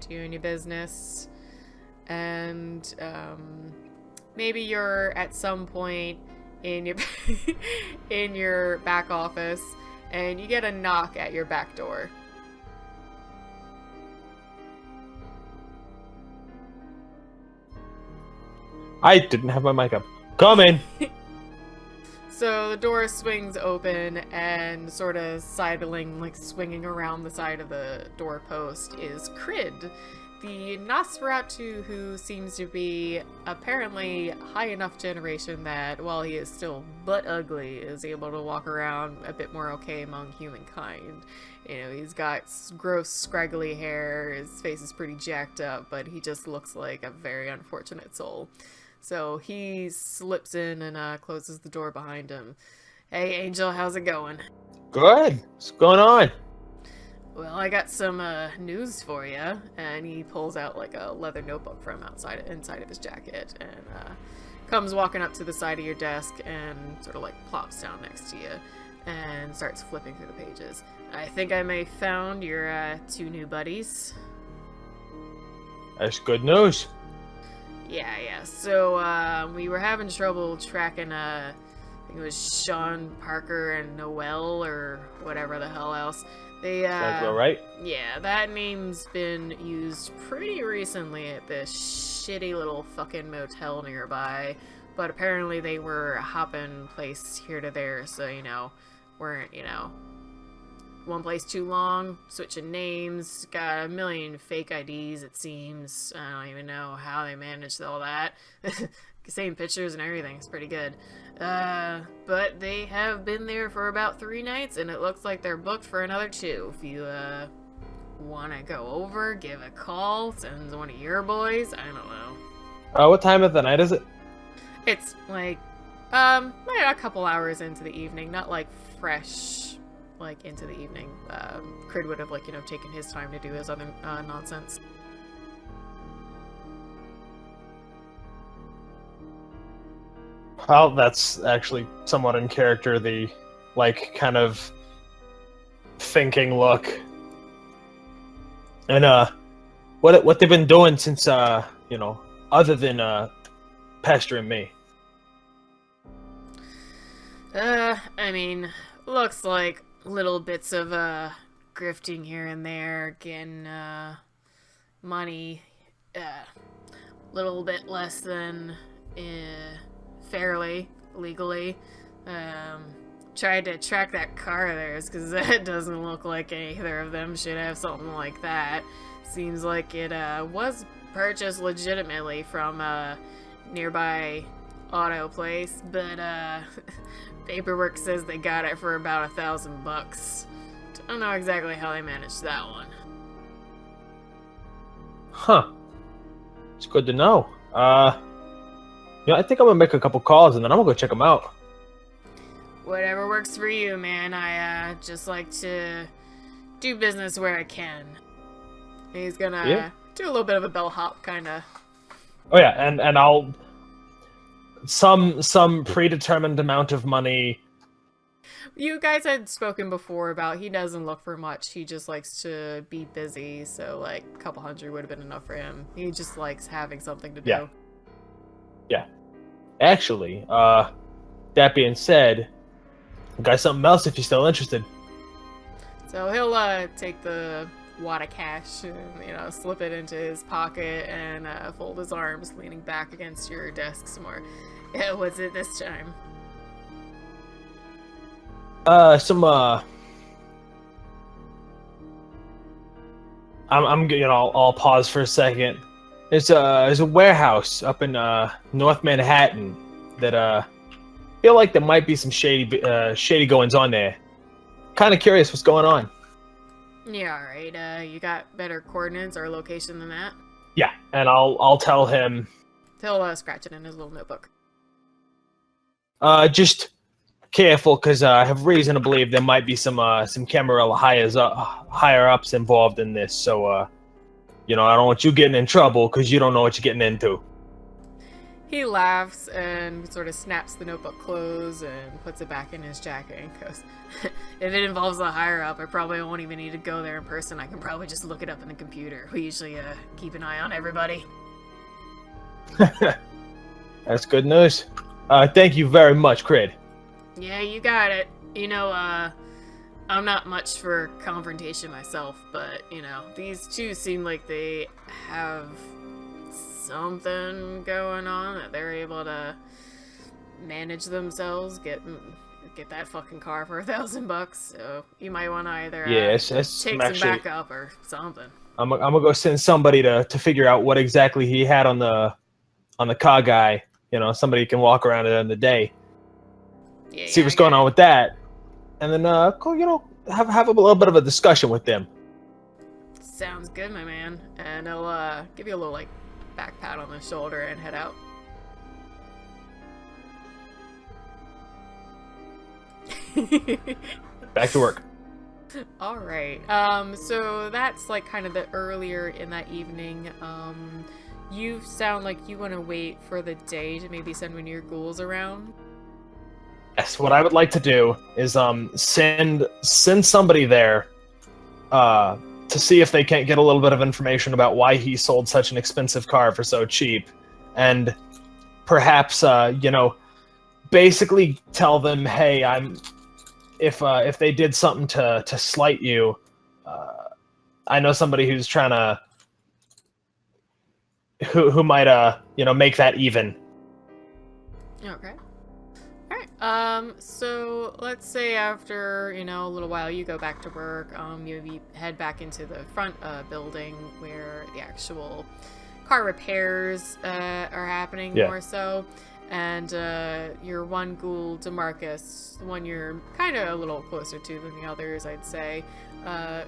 [SPEAKER 1] doing your business, and maybe you're at some point in your in your back office, and you get a knock at your back door.
[SPEAKER 5] I didn't have my mic up. Come in.
[SPEAKER 1] So the door swings open, and sort of swinging around the side of the doorpost is Crid, the Nosferatu who seems to be apparently high enough generation that, while he is still butt ugly, is able to walk around a bit more okay among humankind. He's got gross, scraggly hair, his face is pretty jacked up, but he just looks like a very unfortunate soul. So he slips in and closes the door behind him. Hey, Angel, how's it going?
[SPEAKER 5] Good. What's going on?
[SPEAKER 1] Well, I got some news for you. And he pulls out like a leather notebook from inside of his jacket, and comes walking up to the side of your desk and sort of like plops down next to you and starts flipping through the pages. I think I may found your 2 new buddies.
[SPEAKER 5] That's good news.
[SPEAKER 1] Yeah. So, we were having trouble tracking, I think it was Sean Parker and Noel, or whatever the hell else. They,
[SPEAKER 5] Sounds about right.
[SPEAKER 1] Yeah, that name's been used pretty recently at this shitty little fucking motel nearby. But apparently they were hopping place here to there, so, weren't, one place too long, switching names, got a million fake IDs, it seems. I don't even know how they managed all that. Same pictures and everything, it's pretty good. But they have been there for about 3 nights, and it looks like they're booked for another 2. If you, want to go over, give a call, send one of your boys, I don't know.
[SPEAKER 5] What time of the night is it?
[SPEAKER 1] It's, like, a couple hours into the evening, not, like, fresh, like, into the evening. Crid would have, like, taken his time to do his other nonsense.
[SPEAKER 5] Well, that's actually somewhat in character, the, like, kind of thinking look. And, what they've been doing since, other than, pestering me.
[SPEAKER 1] Looks like little bits of, grifting here and there, getting, money, little bit less than, fairly, legally. Tried to track that car of theirs, because that doesn't look like either of them should have something like that. Seems like it, was purchased legitimately from a nearby auto place, but, paperwork says they got it for about $1,000. Don't know exactly how they managed that one.
[SPEAKER 5] Huh. It's good to know. I think I'm gonna make a couple calls and then I'm gonna go check them out.
[SPEAKER 1] Whatever works for you, man. I, just like to do business where I can. He's gonna do a little bit of a bellhop, kinda.
[SPEAKER 5] Oh yeah, and I'll... Some predetermined amount of money.
[SPEAKER 1] You guys had spoken before about he doesn't look for much. He just likes to be busy, so like a couple hundred would have been enough for him. He just likes having something to do.
[SPEAKER 5] Yeah. Actually, that being said, I got something else if you're still interested.
[SPEAKER 1] So he'll take the wad of cash and, slip it into his pocket and fold his arms, leaning back against your desk some more. Yeah, what's it this time?
[SPEAKER 5] I'll pause for a second. There's a warehouse up in North Manhattan that feel like there might be some shady goings on there. Kind of curious what's going on.
[SPEAKER 1] Yeah, alright. You got better coordinates or location than that?
[SPEAKER 5] Yeah, and I'll tell him.
[SPEAKER 1] He'll scratch it in his little notebook.
[SPEAKER 5] Just careful, because I have reason to believe there might be some Camarilla higher ups involved in this. So, I don't want you getting in trouble because you don't know what you're getting into.
[SPEAKER 1] he laughs and sort of snaps the notebook closed and puts it back in his jacket and goes, if it involves a higher up, I probably won't even need to go there in person. I can probably just look it up in the computer. We usually keep an eye on everybody.
[SPEAKER 5] That's good news. Thank you very much, Crid.
[SPEAKER 1] Yeah, you got it. You know, I'm not much for confrontation myself, but, you know, these two seem like they have something going on, that they're able to manage themselves, get that fucking car for $1,000. So you might want to either take some backup or something. I'm
[SPEAKER 5] gonna go send somebody to figure out what exactly he had on the car guy. You know, somebody can walk around it in the day. Yeah, see what's going on with that, and then you know, have a little bit of a discussion with them.
[SPEAKER 1] Sounds good, my man. And I'll give you a little like back pat on the shoulder and head out.
[SPEAKER 5] Back to work.
[SPEAKER 1] All right. So that's like kind of the earlier in that evening. You sound like you want to wait for the day to maybe send one of your ghouls around.
[SPEAKER 5] Yes, what I would like to do is send somebody there to see if they can't get a little bit of information about why he sold such an expensive car for so cheap, and perhaps you know, basically tell them, hey, if they did something to slight you, I know somebody who's trying to who might you know, make that even.
[SPEAKER 1] Okay. So let's say after, you know, a little while you go back to work, you head back into the front building where the actual car repairs are happening more so, and your one ghoul, DeMarcus, the one you're kind of a little closer to than the others, I'd say,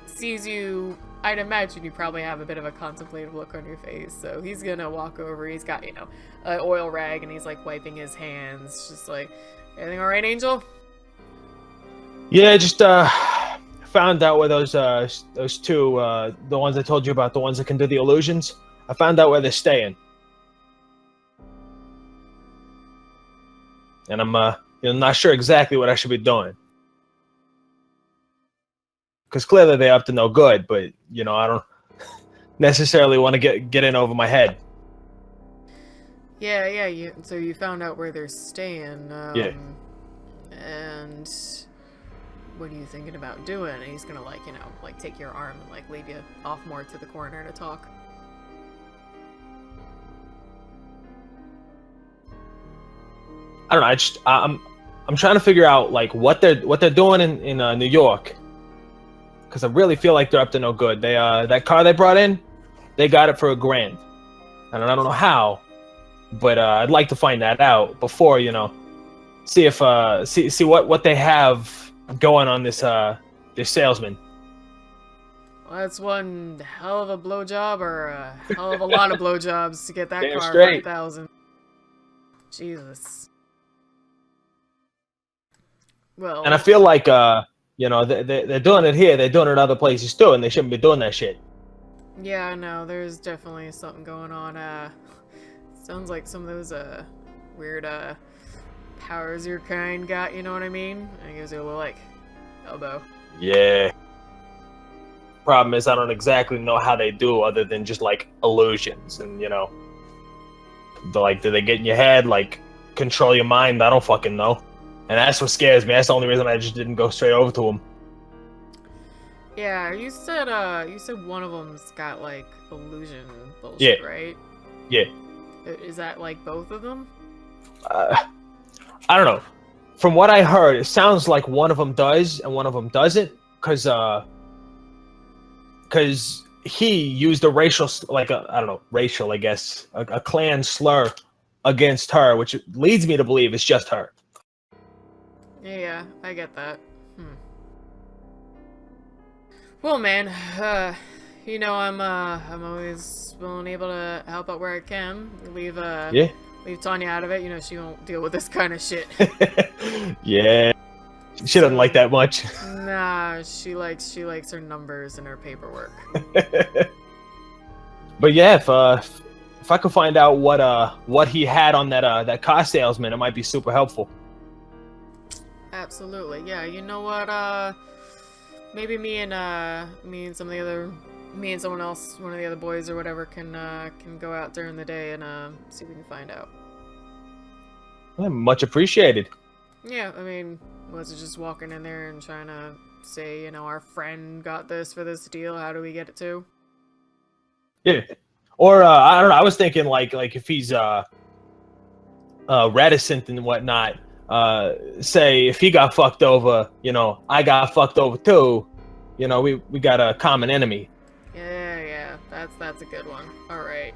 [SPEAKER 1] sees you. I'd imagine you probably have a bit of a contemplative look on your face, so he's gonna walk over. He's got, you know, an oil rag, and he's like wiping his hands, just like, everything all right, Angel?
[SPEAKER 5] Yeah, just found out where those two, the ones I told you about, the ones that can do the illusions, I found out where they're staying. And I'm you know, not sure exactly what I should be doing. Because clearly they're up to no good, but, you know, I don't necessarily want to get in over my head.
[SPEAKER 1] Yeah, so you found out where they're staying.
[SPEAKER 5] Yeah.
[SPEAKER 1] And what are you thinking about doing? And he's gonna, like, you know, like, take your arm and, like, leave you off more to the corner to talk.
[SPEAKER 5] I don't know. I'm trying to figure out, like, what they're doing in New York, because I really feel like they're up to no good. They that car they brought in, they got it for $1,000, and I don't know how, but I'd like to find that out before, you know, see if see what they have going on this salesman.
[SPEAKER 1] Well, that's one hell of a blowjob, or a hell of a lot of blowjobs to get that
[SPEAKER 5] Damn
[SPEAKER 1] car
[SPEAKER 5] straight.
[SPEAKER 1] for $1,000. Jesus. Well,
[SPEAKER 5] And I feel like you know, they're doing it here, they're doing it other places too, and they shouldn't be doing that shit.
[SPEAKER 1] yeah, I know. There's definitely something going on. Sounds like some of those weird powers your kind got. You know what I mean? And he gives you a little like elbow.
[SPEAKER 5] Yeah. Problem is, I don't exactly know how they do other than just like illusions, and you know, do they get in your head, like control your mind? I don't fucking know, and that's what scares me. That's the only reason I just didn't go straight over to him.
[SPEAKER 1] Yeah, you said one of them's got like illusion bullshit, right?
[SPEAKER 5] Yeah.
[SPEAKER 1] Is that like both of them?
[SPEAKER 5] I don't know. From what I heard, it sounds like one of them does and one of them doesn't, because he used a racial, like racial, I guess, a clan slur against her, which leads me to believe it's just her.
[SPEAKER 1] Yeah, I get that. Well, man, you know, I'm always willing and able to help out where I can. Leave Tanya out of it. You know, she won't deal with this kind of shit.
[SPEAKER 5] Yeah, she doesn't like that much.
[SPEAKER 1] Nah, she likes her numbers and her paperwork.
[SPEAKER 5] But yeah, if I could find out what he had on that car salesman, it might be super helpful.
[SPEAKER 1] Absolutely, yeah. You know what? Maybe me and someone else, one of the other boys or whatever, can go out during the day and see if we can find out.
[SPEAKER 5] Well, much appreciated.
[SPEAKER 1] Yeah, I mean, was it just walking in there and trying to say, you know, our friend got this for this deal? How do we get it to?
[SPEAKER 5] Yeah. Or I don't know. I was thinking like if he's reticent and whatnot. Say if he got fucked over, you know, I got fucked over too. You know, we got a common enemy.
[SPEAKER 1] Yeah, that's a good one. All right.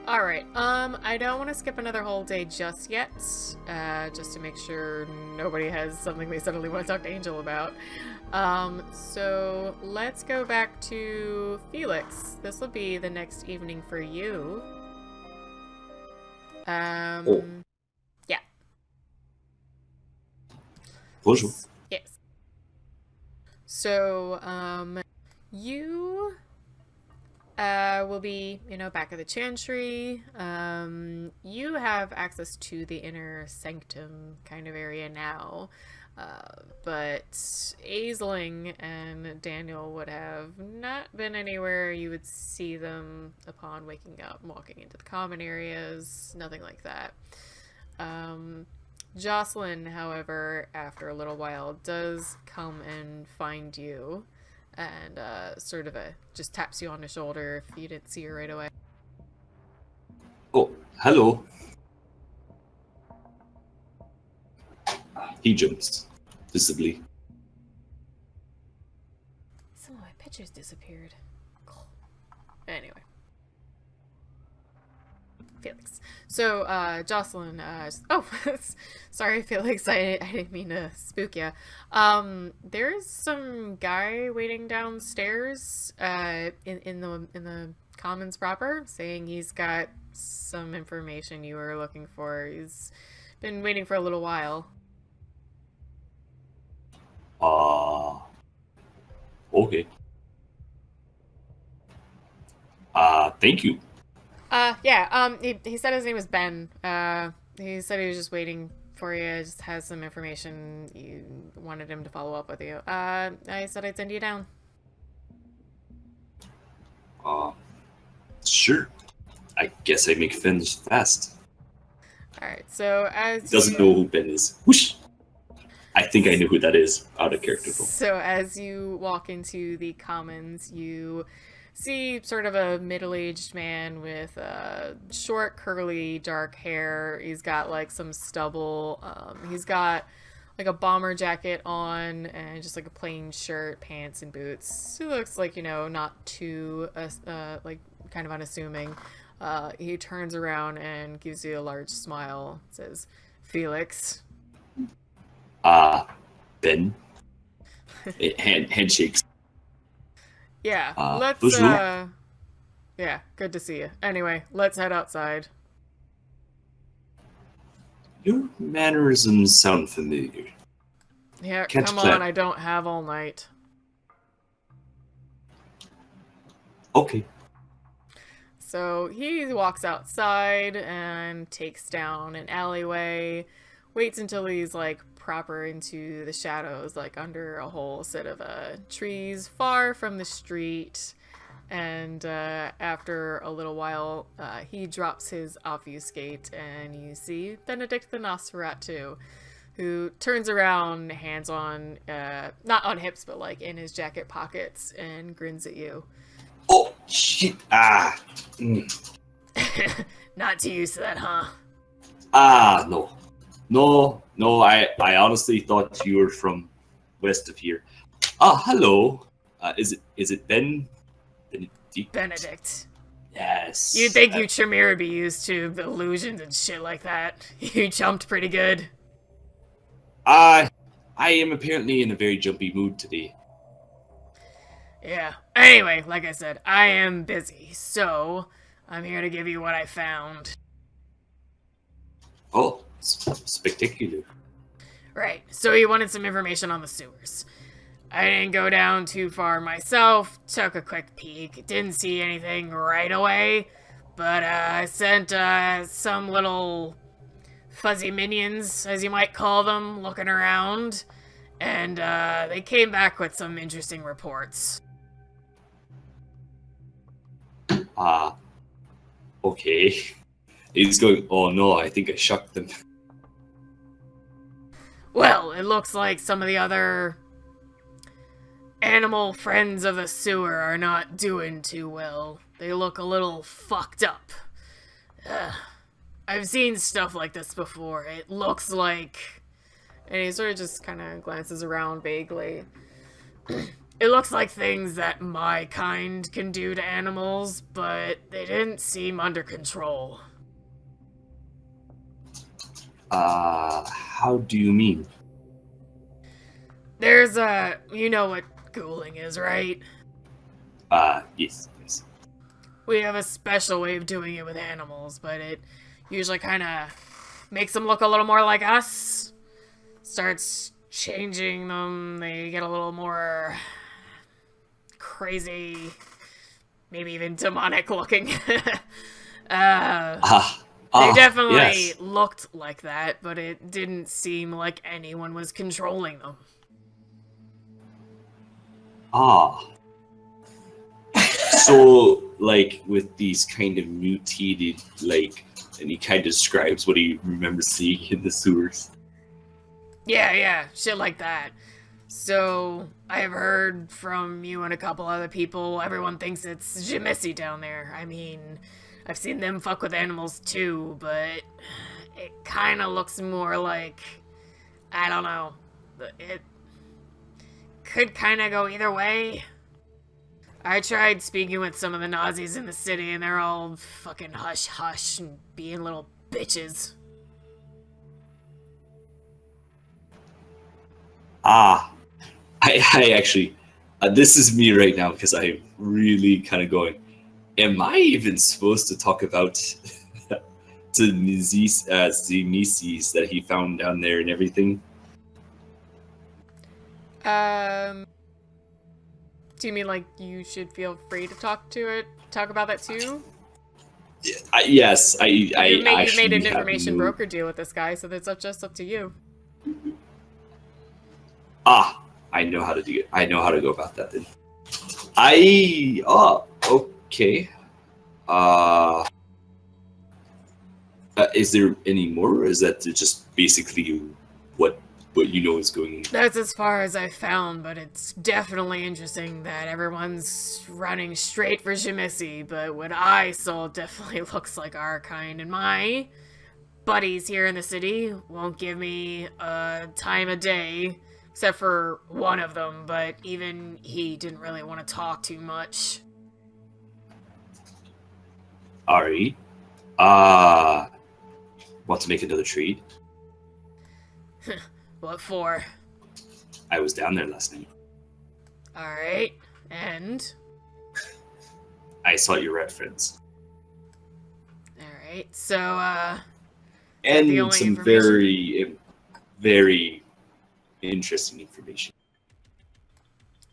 [SPEAKER 1] I don't want to skip another whole day just yet, just to make sure nobody has something they suddenly want to talk to Angel about. So let's go back to Felix. This will be the next evening for you. Yeah.
[SPEAKER 6] Bonjour.
[SPEAKER 1] Yes. So, you will be, you know, back at the chantry. You have access to the inner sanctum kind of area now. But Aisling and Daniel would have not been anywhere you would see them upon waking up, walking into the common areas, nothing like that. Jocelyn, however, after a little while, does come and find you and sort of just taps you on the shoulder if you didn't see her right away.
[SPEAKER 6] Oh, hello. He jumps, visibly.
[SPEAKER 1] Some of my pictures disappeared. Anyway. Felix. So, Jocelyn, sorry, Felix, I didn't mean to spook you. There's some guy waiting downstairs, in the commons proper, saying he's got some information you were looking for. He's been waiting for a little while.
[SPEAKER 6] Okay. Thank you.
[SPEAKER 1] He said his name was Ben. He said he was just waiting for you, just has some information you wanted him to follow up with you. I said I'd send you down.
[SPEAKER 6] Sure. I guess I make friends fast.
[SPEAKER 1] Alright, so as
[SPEAKER 6] Doesn't know who Ben is. Whoosh! I think I know who that is, out of character.
[SPEAKER 1] So as you walk into the commons, you see sort of a middle-aged man with short, curly, dark hair. He's got like some stubble. He's got like a bomber jacket on and just like a plain shirt, pants, and boots. He looks like, you know, not too like kind of unassuming. He turns around and gives you a large smile. Says, "Felix."
[SPEAKER 6] Ben. Handshakes.
[SPEAKER 1] Yeah, let's, yeah, good to see you. Anyway, let's head outside.
[SPEAKER 6] Your mannerisms sound familiar.
[SPEAKER 1] Yeah,
[SPEAKER 6] Catch
[SPEAKER 1] come
[SPEAKER 6] that.
[SPEAKER 1] on, I don't have all night.
[SPEAKER 6] Okay.
[SPEAKER 1] So he walks outside and takes down an alleyway, waits until he's like proper into the shadows, like under a whole set of trees far from the street, and after a little while he drops his obfuscate and you see Benedict the Nosferatu, who turns around, hands on not on hips but like in his jacket pockets, and grins at you.
[SPEAKER 6] Oh shit!
[SPEAKER 1] Not too used to that, huh?
[SPEAKER 6] No. I honestly thought you were from west of here. Hello. Is it Ben?
[SPEAKER 1] Benedict.
[SPEAKER 6] Yes.
[SPEAKER 1] You'd think you Tremere would be used to illusions and shit like that. You jumped pretty good.
[SPEAKER 6] I am apparently in a very jumpy mood today.
[SPEAKER 1] Yeah. Anyway, like I said, I am busy, so I'm here to give you what I found.
[SPEAKER 6] Oh, spectacular.
[SPEAKER 1] Right. So you wanted some information on the sewers. I didn't go down too far myself, took a quick peek, didn't see anything right away, but I sent some little fuzzy minions, as you might call them, looking around, and they came back with some interesting reports.
[SPEAKER 6] Okay. He's going, oh no, I think I shocked them.
[SPEAKER 1] Well, it looks like some of the other animal friends of the sewer are not doing too well. They look a little fucked up. I've seen stuff like this before. It looks like... And he sort of just kind of glances around vaguely. It looks like things that my kind can do to animals, but they didn't seem under control.
[SPEAKER 6] How do you mean?
[SPEAKER 1] There's you know what ghouling is, right?
[SPEAKER 6] Yes.
[SPEAKER 1] We have a special way of doing it with animals, but it usually kind of makes them look a little more like us. Starts changing them, they get a little more crazy, maybe even demonic looking. They definitely looked like that, but it didn't seem like anyone was controlling them.
[SPEAKER 6] So, like, with these kind of mutated, like, and he kind of describes what he remembers seeing in the sewers.
[SPEAKER 1] Yeah, shit like that. So, I've heard from you and a couple other people, everyone thinks it's Jimissy down there. I mean, I've seen them fuck with animals too, but it kind of looks more like, I don't know, it could kind of go either way. I tried speaking with some of the Nazis in the city, and they're all fucking hush-hush and being little bitches.
[SPEAKER 6] I actually, this is me right now, because I'm really kind of going, am I even supposed to talk about to Zimisis that he found down there and everything?
[SPEAKER 1] Do you mean like you should feel free to talk about that too?
[SPEAKER 6] Yes,
[SPEAKER 1] You've made an
[SPEAKER 6] have
[SPEAKER 1] information broker deal with this guy, so that's just up to you.
[SPEAKER 6] I know how to do it. I know how to go about that then. Okay. Is there any more, or is that just basically what you know is going on?
[SPEAKER 1] That's as far as I found, but it's definitely interesting that everyone's running straight for Jimissy, but what I saw definitely looks like our kind, and my buddies here in the city won't give me a time of day, except for one of them, but even he didn't really want to talk too much.
[SPEAKER 6] Ari, want to make another trade?
[SPEAKER 1] What for?
[SPEAKER 6] I was down there last night.
[SPEAKER 1] Alright, and?
[SPEAKER 6] I saw your red friends.
[SPEAKER 1] Alright, so,
[SPEAKER 6] and some very, very interesting information.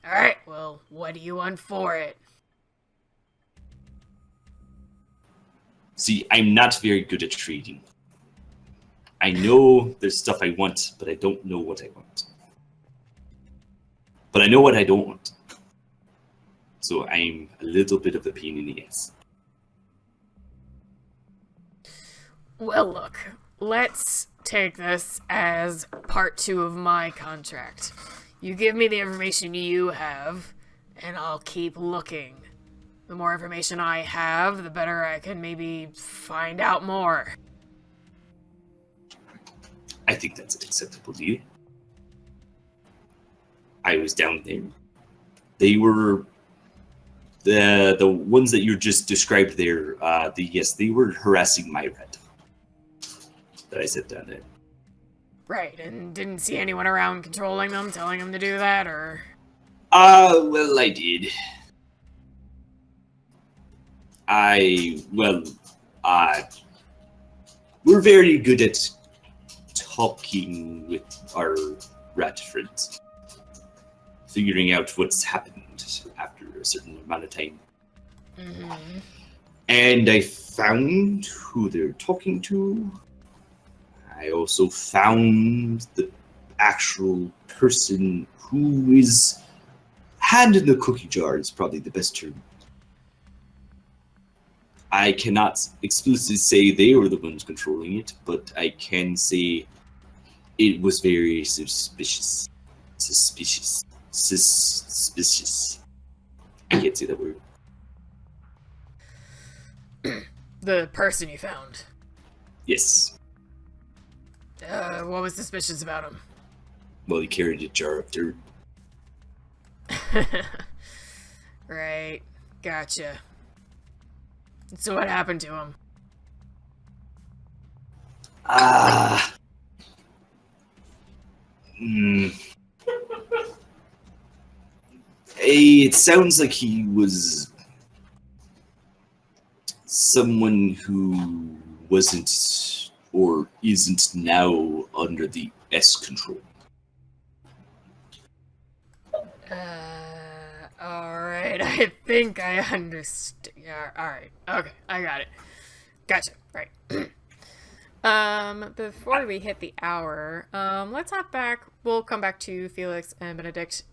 [SPEAKER 1] Alright, well, what do you want for it?
[SPEAKER 6] See, I'm not very good at trading. I know there's stuff I want, but I don't know what I want. But I know what I don't want. So I'm a little bit of a pain in the ass.
[SPEAKER 1] Well, look, let's take this as part 2 of my contract. You give me the information you have, and I'll keep looking. The more information I have, the better I can maybe find out more.
[SPEAKER 6] I think that's an acceptable deal. I was down there. They were the ones that you just described there. They were harassing my red. That I said down there.
[SPEAKER 1] Right, and didn't see anyone around controlling them, telling them to do that, or?
[SPEAKER 6] Well, I did. We're very good at talking with our rat friends. figuring out what's happened after a certain amount of time.
[SPEAKER 1] Mm-hmm.
[SPEAKER 6] And I found who they're talking to. I also found the actual person who is hand in the cookie jar is probably the best term. I cannot explicitly say they were the ones controlling it, but I can say it was very suspicious. Suspicious. I can't say that word.
[SPEAKER 1] The person you found.
[SPEAKER 6] Yes.
[SPEAKER 1] What was suspicious about him?
[SPEAKER 6] Well, he carried a jar of dirt.
[SPEAKER 1] Right. Gotcha. So what happened to him?
[SPEAKER 6] It sounds like he was someone who wasn't or isn't now under the S control.
[SPEAKER 1] Alright, I think I understand. Yeah, alright. Okay, I got it. Gotcha, right. Before we hit the hour, let's hop back. We'll come back to Felix and Benedict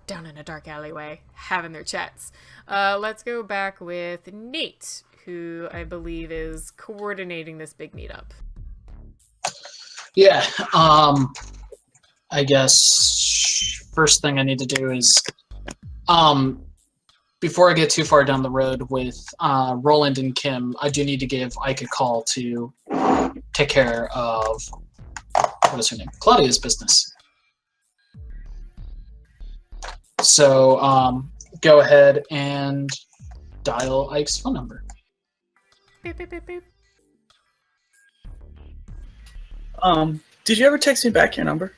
[SPEAKER 1] down in a dark alleyway, having their chats. Let's go back with Nate, who I believe is coordinating this big meetup.
[SPEAKER 2] Yeah, I guess first thing I need to do is, before I get too far down the road with Roland and Kim, I do need to give Ike a call to take care of, what is her name? Claudia's business. So go ahead and dial Ike's phone number.
[SPEAKER 1] Beep, beep, beep, beep.
[SPEAKER 7] Did you ever text me back your number?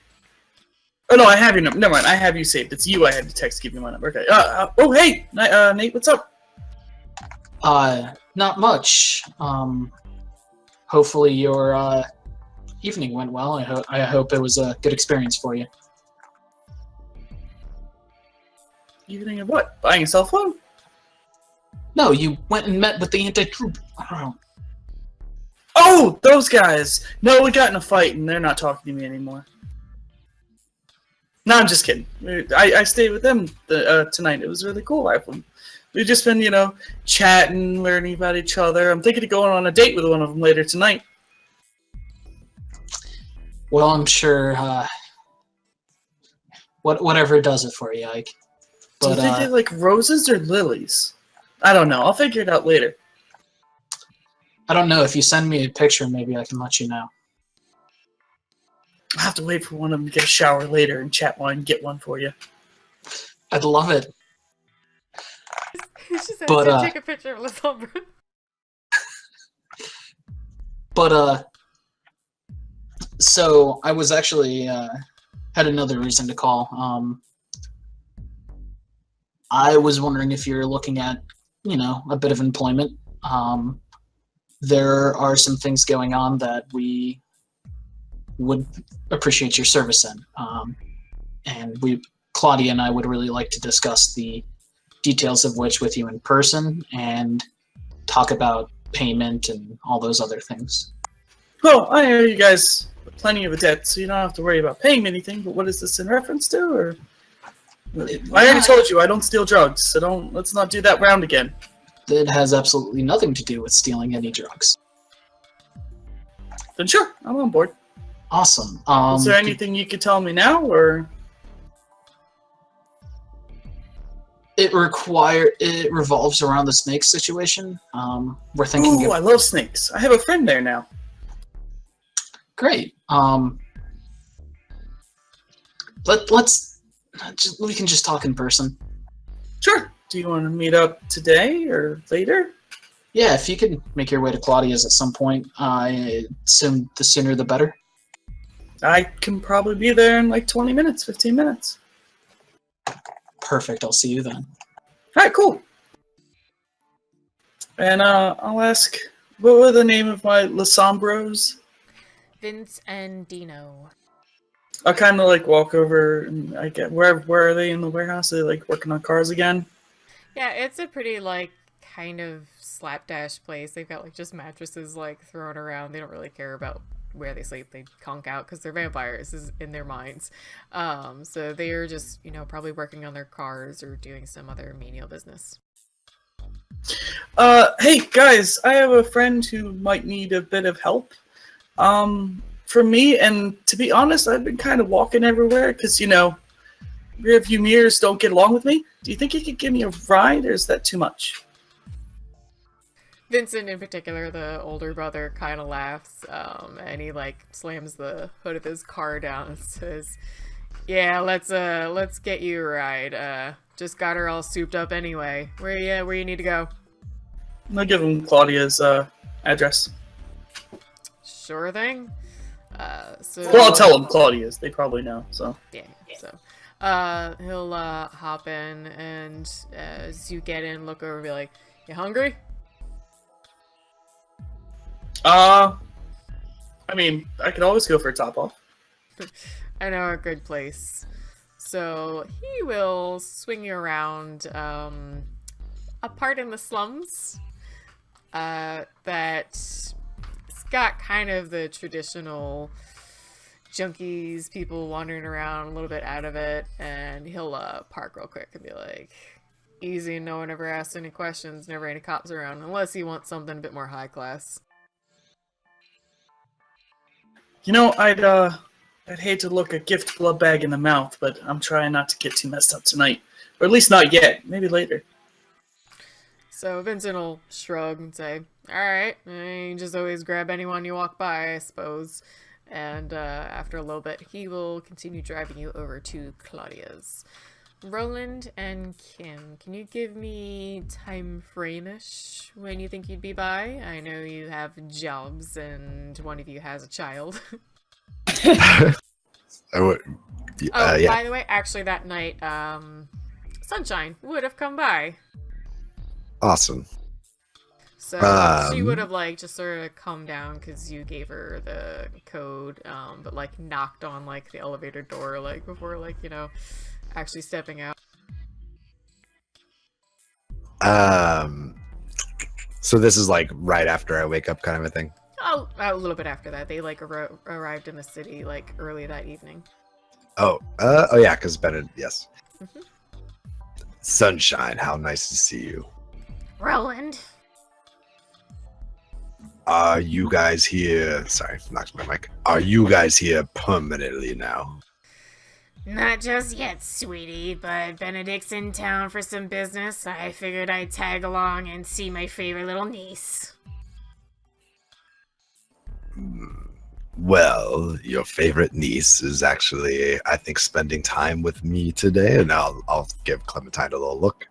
[SPEAKER 7] Oh no, I have your number. Never mind, I have you saved. It's you I had to text, give you my number. Okay. Oh hey, Nate, what's up?
[SPEAKER 2] Not much. Hopefully your evening went well. I hope it was a good experience for you.
[SPEAKER 7] Evening of what? Buying a cell phone?
[SPEAKER 2] No, you went and met with the anti-troop.
[SPEAKER 7] Oh, those guys! No, we got in a fight and they're not talking to me anymore. No, I'm just kidding. I stayed with them tonight. It was really cool. We've just been, chatting, learning about each other. I'm thinking of going on a date with one of them later tonight.
[SPEAKER 2] Well, I'm sure whatever does it for you, Ike. But,
[SPEAKER 7] Do you think they like roses or lilies? I don't know. I'll figure it out later.
[SPEAKER 2] I don't know. If you send me a picture, maybe I can let you know.
[SPEAKER 7] I'll have to wait for one of them to get a shower later and chat one and get one for you.
[SPEAKER 2] I'd love it.
[SPEAKER 1] He just has
[SPEAKER 2] But,
[SPEAKER 1] to take a picture of Lisandra.
[SPEAKER 2] But, so I was actually, had another reason to call. I was wondering if you're looking at, a bit of employment. There are some things going on that we would appreciate your service in. And Claudia and I would really like to discuss the details of which with you in person and talk about payment and all those other things.
[SPEAKER 7] Well, I know you guys have plenty of a debt, so you don't have to worry about paying me anything, but what is this in reference to? Or I already told you I don't steal drugs, so let's not do that round again.
[SPEAKER 2] It has absolutely nothing to do with stealing any drugs.
[SPEAKER 7] Then sure, I'm on board.
[SPEAKER 2] Awesome.
[SPEAKER 7] Is there anything you could tell me now, or?
[SPEAKER 2] It revolves around the snake situation. We're thinking.
[SPEAKER 7] Ooh, I love snakes. I have a friend there now.
[SPEAKER 2] Great. We can just talk in person.
[SPEAKER 7] Sure. Do you want to meet up today or later?
[SPEAKER 2] Yeah, if you could make your way to Claudia's at some point, I assume the sooner the better.
[SPEAKER 7] I can probably be there in like 20 minutes, 15 minutes.
[SPEAKER 2] Perfect. I'll see you then.
[SPEAKER 7] All right, cool. And I'll ask, what were the name of my Lasombros?
[SPEAKER 1] Vince and Dino.
[SPEAKER 7] I'll kind of like walk over and I get where are they in the warehouse? Are they like working on cars again?
[SPEAKER 1] Yeah, it's a pretty like kind of slapdash place. They've got like just mattresses like thrown around. They don't really care about where they sleep. They conk out because they're vampires is in their minds. So they are just, you know, probably working on their cars or doing some other menial business.
[SPEAKER 7] Hey guys, I have a friend who might need a bit of help. For me, and to be honest, I've been kind of walking everywhere because, you know, rearview mirrors don't get along with me. Do you think you could give me a ride, or is that too much?
[SPEAKER 1] Vincent, in particular, the older brother, kind of laughs, and he like slams the hood of his car down and says, "Yeah, let's get you a ride. Just got her all souped up anyway. Where you need to go?"
[SPEAKER 7] I'll give him Claudia's address.
[SPEAKER 1] Sure thing.
[SPEAKER 7] Well, I'll tell him Claudia's. They probably know. So
[SPEAKER 1] yeah. So he'll hop in, and as you get in, look over and be like, "You hungry?"
[SPEAKER 7] I mean, I could always go for a top off.
[SPEAKER 1] I know a good place. So he will swing you around a part in the slums that's got kind of the traditional junkies, people wandering around a little bit out of it, and he'll park real quick and be like, "Easy, no one ever asks any questions, never any cops around, unless you want something a bit more high class."
[SPEAKER 7] You know, I'd hate to look a gift blood bag in the mouth, but I'm trying not to get too messed up tonight. Or at least not yet. Maybe later.
[SPEAKER 1] So Vincent will shrug and say, "Alright, you just always grab anyone you walk by, I suppose." And after a little bit, he will continue driving you over to Claudia's. Roland and Kim, can you give me time frame-ish when you think you'd be by? I know you have jobs and one of you has a child.
[SPEAKER 3] Yeah.
[SPEAKER 1] By the way, actually that night, Sunshine would have come by.
[SPEAKER 3] Awesome.
[SPEAKER 1] So she would have like just sort of come down because you gave her the code, but like knocked on like the elevator door like before like, you know, actually stepping out.
[SPEAKER 3] So this is like right after I wake up kind of a thing?
[SPEAKER 1] Oh, a little bit after that. They like arrived in the city like early that evening.
[SPEAKER 3] Oh yeah, because Bennett, yes.
[SPEAKER 1] Mm-hmm.
[SPEAKER 3] Sunshine, how nice to see you.
[SPEAKER 1] Roland.
[SPEAKER 3] Are you guys here? Sorry, knocked my mic. Are you guys here permanently now?
[SPEAKER 1] Not just yet, sweetie, but Benedict's in town for some business. I figured I'd tag along and see my favorite little niece.
[SPEAKER 3] Well, your favorite niece is actually, I think, spending time with me today, and I'll give Clementine a little look.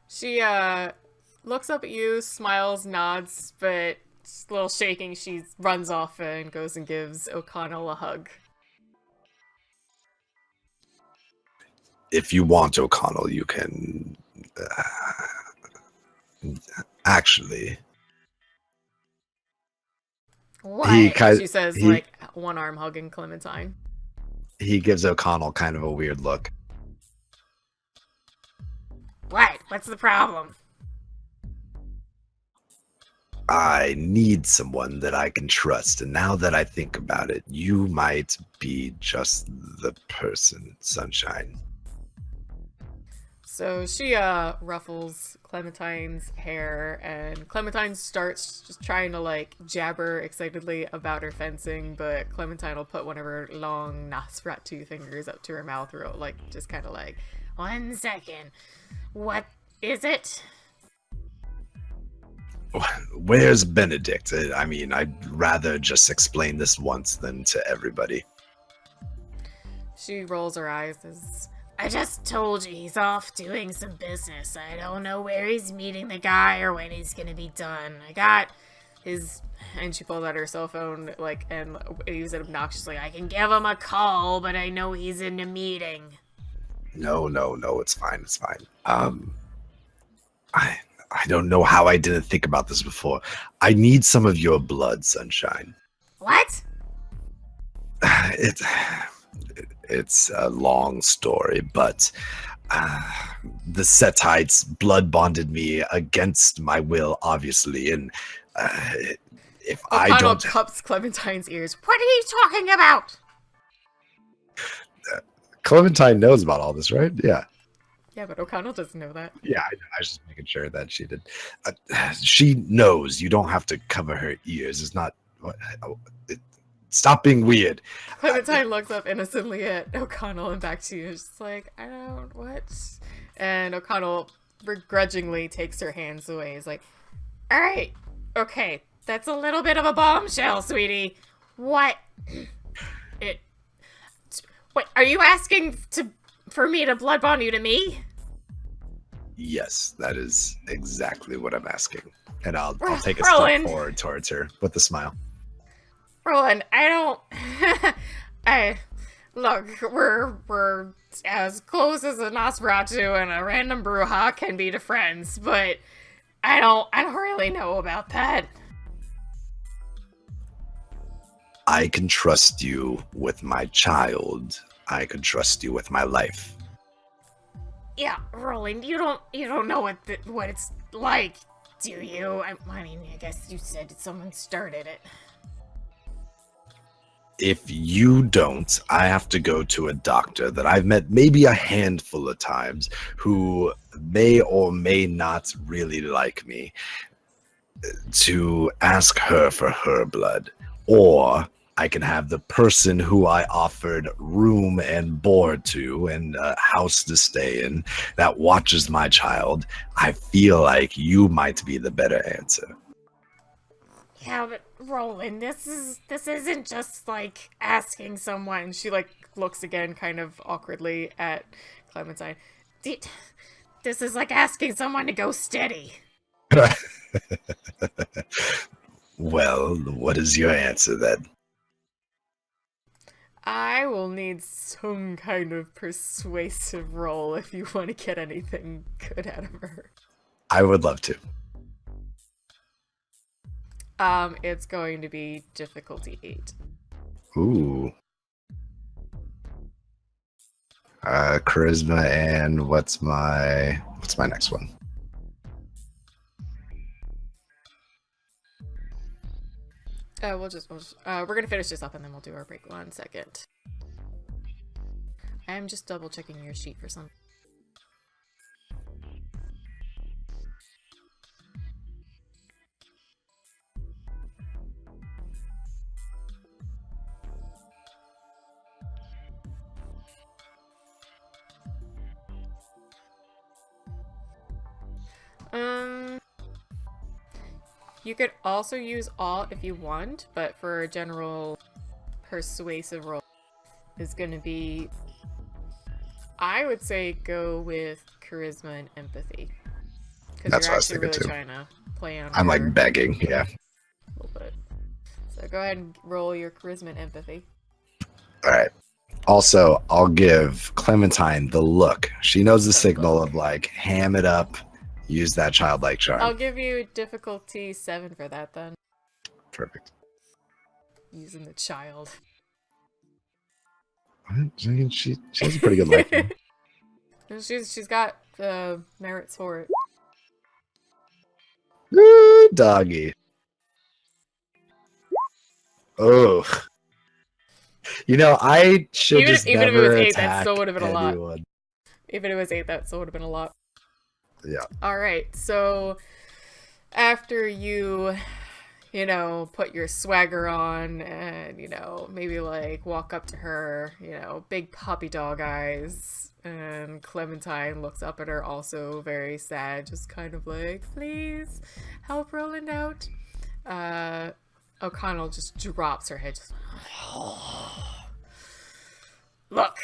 [SPEAKER 1] She looks up at you, smiles, nods, but a little shaking. She runs off and goes and gives O'Connell a hug.
[SPEAKER 3] If you want O'Connell, you can actually.
[SPEAKER 1] What? She says, like, one arm hugging Clementine.
[SPEAKER 3] He gives O'Connell kind of a weird look.
[SPEAKER 1] What? What's the problem?
[SPEAKER 3] I need someone that I can trust, and now that I think about it, you might be just the person, Sunshine.
[SPEAKER 1] So she ruffles Clementine's hair, and Clementine starts just trying to like jabber excitedly about her fencing, but Clementine will put one of her long Nosferatu fingers up to her mouth, like just kind of like, 1 second, what is it?
[SPEAKER 3] Where's Benedict? I mean, I'd rather just explain this once than to everybody.
[SPEAKER 1] She rolls her eyes as, I just told you he's off doing some business. I don't know where he's meeting the guy or when he's gonna be done. I got his, and she pulled out her cell phone, like, and used it obnoxiously. I can give him a call, but I know he's in a meeting.
[SPEAKER 3] No, it's fine. I don't know how I didn't think about this before. I need some of your blood, Sunshine.
[SPEAKER 1] What?
[SPEAKER 3] It's a long story, but the Setites blood bonded me against my will, obviously, and if I
[SPEAKER 1] O'Connell
[SPEAKER 3] don't...
[SPEAKER 1] cups Clementine's ears. What are you talking about?
[SPEAKER 3] Clementine knows about all this, right? Yeah.
[SPEAKER 1] Yeah, but O'Connell doesn't know that.
[SPEAKER 3] Yeah, I was just making sure that she did. She knows you don't have to cover her ears. It's not... Stop being weird.
[SPEAKER 1] Clementine looks up innocently at O'Connell and back to you. Just like, I don't... What? And O'Connell begrudgingly takes her hands away. He's like, alright, okay, that's a little bit of a bombshell, sweetie. What? Wait, are you asking for me to blood bond you to me?
[SPEAKER 3] Yes, that is exactly what I'm asking. And I'll take a
[SPEAKER 1] Roland.
[SPEAKER 3] step forward towards her with a smile.
[SPEAKER 1] Roland, I don't... Look, we're as close as a Nosferatu and a random Brujah can be to friends, but I don't really know about that.
[SPEAKER 3] I can trust you with my child. I can trust you with my life.
[SPEAKER 1] Yeah, Roland, you don't know what it's like, do you? I mean, I guess you said someone started it.
[SPEAKER 3] If you don't, I have to go to a doctor that I've met maybe a handful of times who may or may not really like me to ask her for her blood. Or I can have the person who I offered room and board to and a house to stay in that watches my child. I feel like you might be the better answer.
[SPEAKER 1] Yeah, but Roland, this isn't just like asking someone. She like looks again kind of awkwardly at Clementine. This is like asking someone to go steady.
[SPEAKER 3] Well, what is your answer then?
[SPEAKER 1] I will need some kind of persuasive roll if you want to get anything good out of her.
[SPEAKER 3] I would love to.
[SPEAKER 1] It's going to be difficulty 8.
[SPEAKER 3] Ooh. Charisma, and what's my next one?
[SPEAKER 1] We're gonna finish this up and then we'll do our break. 1 second. I'm just double checking your sheet for something. You could also use all if you want, but for a general persuasive roll is going to be, I would say go with charisma and empathy. Because
[SPEAKER 3] That's
[SPEAKER 1] you're
[SPEAKER 3] what I was
[SPEAKER 1] actually
[SPEAKER 3] thinking
[SPEAKER 1] really
[SPEAKER 3] too.
[SPEAKER 1] trying to play on
[SPEAKER 3] I'm
[SPEAKER 1] her
[SPEAKER 3] like begging, yeah.
[SPEAKER 1] a little bit. So go ahead and roll your charisma and empathy.
[SPEAKER 3] All right. Also, I'll give Clementine the look. She knows the signal of like, ham it up, use that childlike charm.
[SPEAKER 1] I'll give you difficulty 7 for that then.
[SPEAKER 3] Perfect.
[SPEAKER 1] Using the child.
[SPEAKER 3] I mean, she has a pretty good life.
[SPEAKER 1] She's got the merits for it.
[SPEAKER 3] Ooh, doggy. Oh. You know, I should
[SPEAKER 1] Even
[SPEAKER 3] just
[SPEAKER 1] if it
[SPEAKER 3] never
[SPEAKER 1] was 8, that
[SPEAKER 3] attack
[SPEAKER 1] still would have been a lot.
[SPEAKER 3] anyone.
[SPEAKER 1] Even if it was 8, that still would have been a lot.
[SPEAKER 3] Yeah.
[SPEAKER 1] Alright, so after you put your swagger on and, maybe like walk up to her, big puppy dog eyes, and Clementine looks up at her also very sad, just kind of like, please help Roland out. O'Connell just drops her head, just look.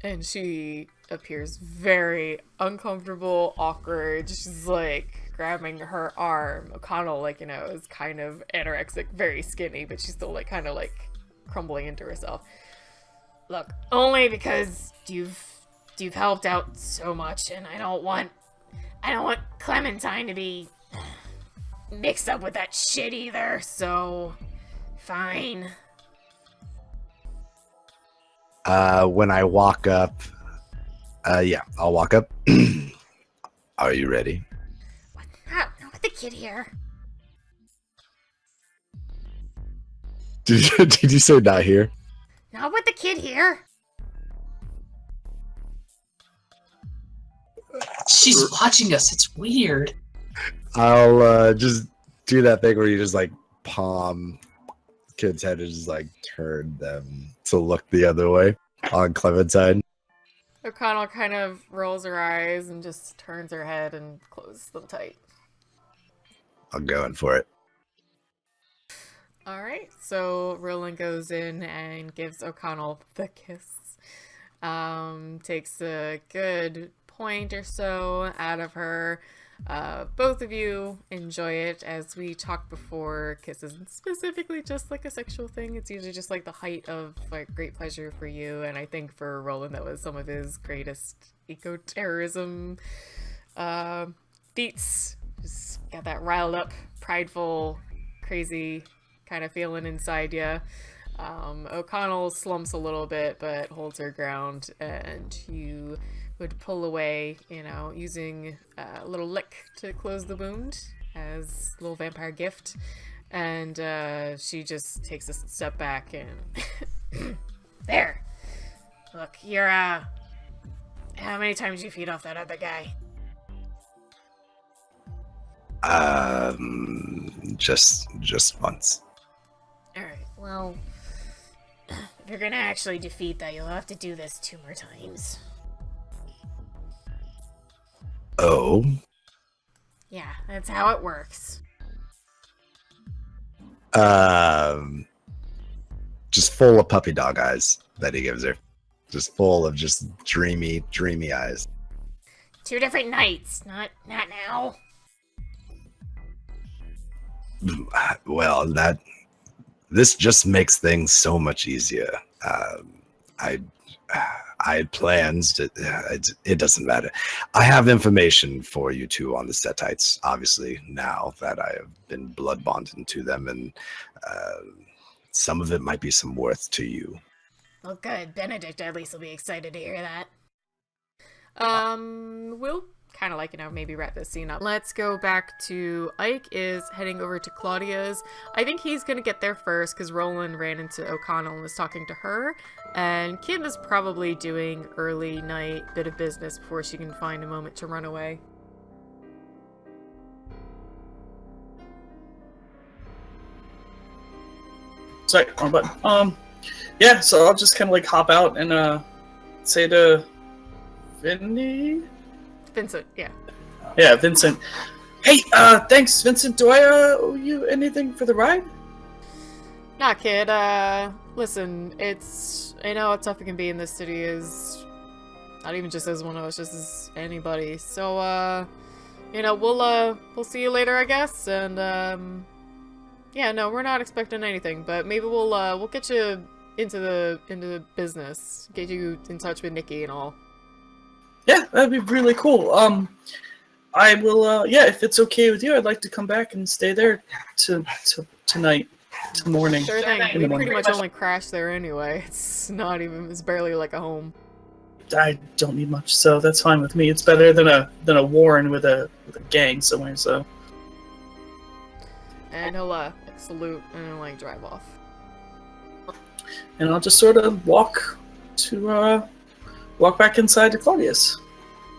[SPEAKER 1] And she appears very uncomfortable, awkward. She's like grabbing her arm. O'Connell, is kind of anorexic, very skinny, but she's still kind of crumbling into herself. Look, only because you've helped out so much, and I don't want Clementine to be mixed up with that shit either. So, fine.
[SPEAKER 3] When I walk up, yeah, I'll walk up. Are you ready?
[SPEAKER 1] What? Not with the kid here.
[SPEAKER 3] Did you say not here?
[SPEAKER 1] Not with the kid here.
[SPEAKER 2] She's watching us. It's weird.
[SPEAKER 3] I'll just do that thing where you just like palm kid's head and just like turn them to look the other way on Clementine.
[SPEAKER 1] O'Connell kind of rolls her eyes and just turns her head and closes them tight.
[SPEAKER 3] I'm going for it.
[SPEAKER 1] Alright, so Roland goes in and gives O'Connell the kiss. Takes a good point or so out of her. Both of you enjoy it. As we talked before, kiss isn't specifically just like a sexual thing. It's usually just like the height of like great pleasure for you, and I think for Roland that was some of his greatest eco-terrorism feats. Just got that riled up, prideful, crazy kind of feeling inside you. O'Connell slumps a little bit but holds her ground, and you would pull away, you know, using a little lick to close the wound as a little vampire gift. And she just takes a step back and there. Look, you're how many times did you feed off that other guy?
[SPEAKER 3] Just once.
[SPEAKER 1] Alright, well, if you're gonna actually defeat that, you'll have to do this 2 more times.
[SPEAKER 3] Oh?
[SPEAKER 1] Yeah, that's how it works.
[SPEAKER 3] Just full of puppy dog eyes that he gives her. Just full of just dreamy eyes.
[SPEAKER 1] 2 different nights, not now.
[SPEAKER 3] Well, this just makes things so much easier. I had plans. It doesn't matter. I have information for you two on the Setites, obviously, now that I have been blood bonded to them, and some of it might be some worth to you.
[SPEAKER 1] Well, good. Benedict at least will be excited to hear that. We'll kind of like, you know, maybe wrap this scene up. Let's go back to Ike is heading over to Claudia's. I think he's gonna get there first because Roland ran into O'Connell and was talking to her. And Kim is probably doing early night bit of business before she can find a moment to run away.
[SPEAKER 7] Sorry, wrong button. Yeah, so I'll just kind of like hop out and say to
[SPEAKER 1] Vincent, yeah.
[SPEAKER 7] Yeah, Vincent. Hey, thanks, Vincent. Do I owe you anything for the ride?
[SPEAKER 1] Nah, kid. Listen, I know how tough it can be in this city as not even just as one of us, just as anybody. So, you know, we'll see you later, I guess. And, yeah, no, we're not expecting anything, but maybe we'll get you into the business, get you in touch with Nikki and all.
[SPEAKER 7] Yeah, that'd be really cool. I will, yeah, if it's okay with you, I'd like to come back and stay there tonight, to morning.
[SPEAKER 1] Sure thing. We pretty much only crash there anyway. It's barely like a home.
[SPEAKER 7] I don't need much, so that's fine with me. It's better than a warren with a gang somewhere, so.
[SPEAKER 1] And he'll salute and he'll like drive off.
[SPEAKER 7] And I'll just sort of walk back inside to Claudia's.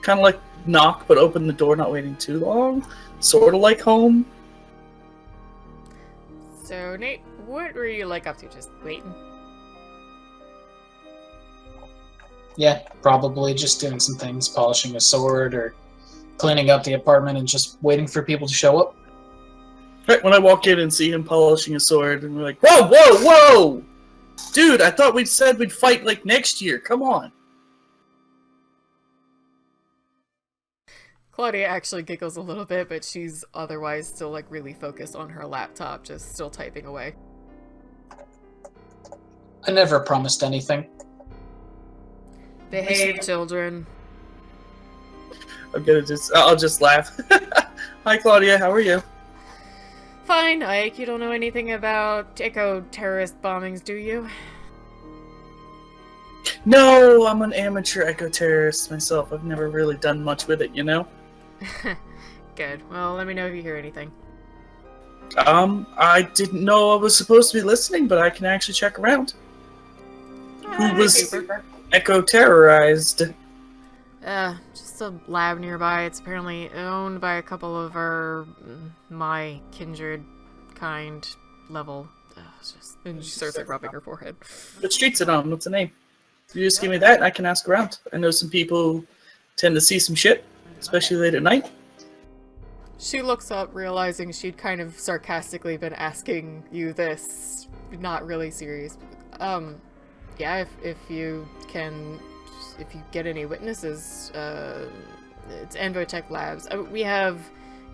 [SPEAKER 7] Kind of like knock, but open the door, not waiting too long. Sort of like home.
[SPEAKER 1] So, Nate, what were you like up to? Just waiting?
[SPEAKER 2] Yeah, probably just doing some things, polishing a sword or cleaning up the apartment and just waiting for people to show up.
[SPEAKER 7] Right, when I walk in and see him polishing a sword, and we're like, whoa! Dude, I thought we said we'd fight like next year. Come on.
[SPEAKER 1] Claudia actually giggles a little bit, but she's otherwise still like really focused on her laptop, just still typing away.
[SPEAKER 2] I never promised anything.
[SPEAKER 1] Behave, children.
[SPEAKER 7] I'll just laugh. Hi, Claudia, how are you?
[SPEAKER 1] Fine, Ike, you don't know anything about eco-terrorist bombings, do you?
[SPEAKER 7] No, I'm an amateur eco-terrorist myself. I've never really done much with it, you know?
[SPEAKER 1] Good. Well, let me know if you hear anything.
[SPEAKER 7] I didn't know I was supposed to be listening, but I can actually check around. Who was eco-terrorized?
[SPEAKER 1] Just a lab nearby. It's apparently owned by a couple of my kindred kind level. And she starts like rubbing her forehead.
[SPEAKER 7] What street's it on? What's the name? If you just give me that, I can ask around. I know some people who tend to see some shit, especially late at night.
[SPEAKER 1] She looks up, realizing she'd kind of sarcastically been asking you this, not really serious. Yeah, if you get any witnesses, it's Envotech Labs. We have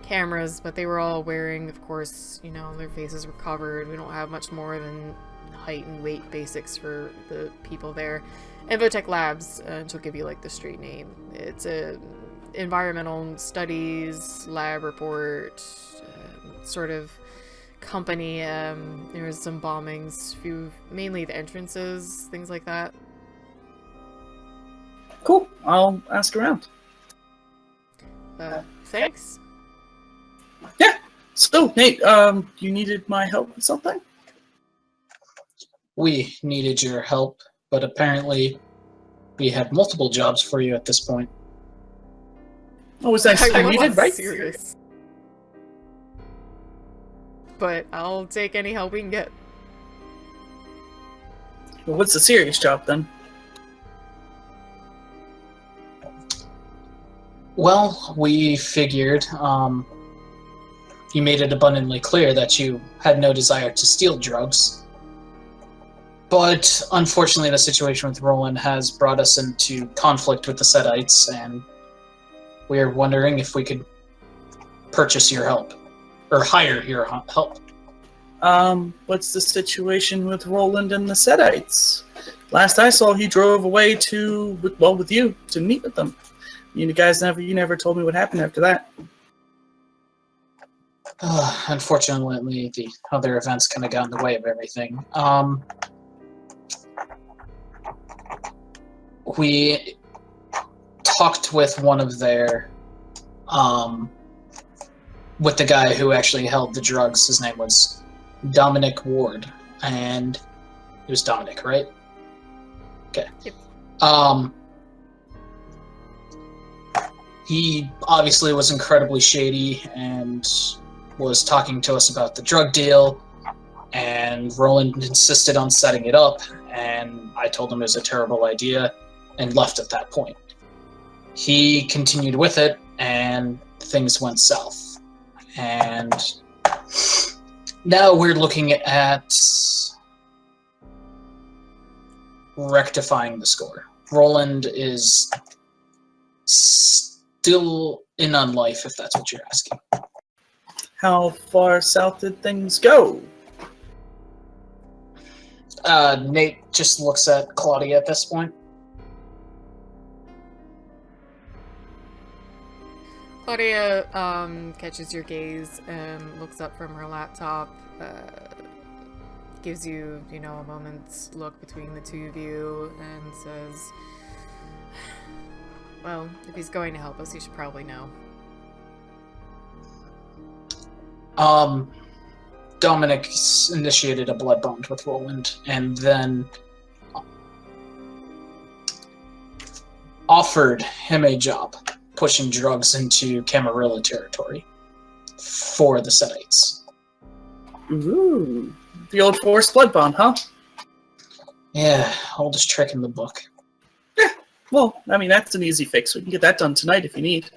[SPEAKER 1] cameras, but they were all wearing, of course, their faces were covered. We don't have much more than height and weight basics for the people there. Envotech Labs, she'll give you like the street name. It's a environmental studies lab report sort of company. There was some bombings, mainly the entrances, things like that.
[SPEAKER 7] Cool. I'll ask around.
[SPEAKER 1] Thanks.
[SPEAKER 7] Yeah. So, Nate, you needed my help with something?
[SPEAKER 2] We needed your help, but apparently we had multiple jobs for you at this point.
[SPEAKER 7] Oh, was that I needed, right?
[SPEAKER 1] Serious. But I'll take any help we can get.
[SPEAKER 7] Well, what's the serious job, then?
[SPEAKER 2] Well, we figured, you made it abundantly clear that you had no desire to steal drugs. But unfortunately, the situation with Roland has brought us into conflict with the Setites, and we're wondering if we could purchase your help, or hire your help.
[SPEAKER 7] What's the situation with Roland and the Setites? Last I saw, he drove away with you, to meet with them. You guys never told me what happened after that.
[SPEAKER 2] Unfortunately, the other events kind of got in the way of everything. We talked with one of their, with the guy who actually held the drugs. His name was Dominic Ward, and it was Dominic, right? Okay.
[SPEAKER 1] Yep.
[SPEAKER 2] He obviously was incredibly shady and was talking to us about the drug deal, and Roland insisted on setting it up, and I told him it was a terrible idea and left at that point. He continued with it, and things went south. And now we're looking at rectifying the score. Roland is still in on life, if that's what you're asking.
[SPEAKER 7] How far south did things go?
[SPEAKER 2] Nate just looks at Claudia at this point.
[SPEAKER 1] Claudia catches your gaze and looks up from her laptop, gives you, a moment's look between the two of you, and says, well, if he's going to help us, he should probably know.
[SPEAKER 2] Dominic initiated a blood bond with Roland, and then offered him a job pushing drugs into Camarilla territory for the Setites.
[SPEAKER 7] Ooh, the old forced blood bond, huh?
[SPEAKER 2] Yeah, oldest trick in the book.
[SPEAKER 7] Yeah, well, I mean, that's an easy fix. We can get that done tonight if you need.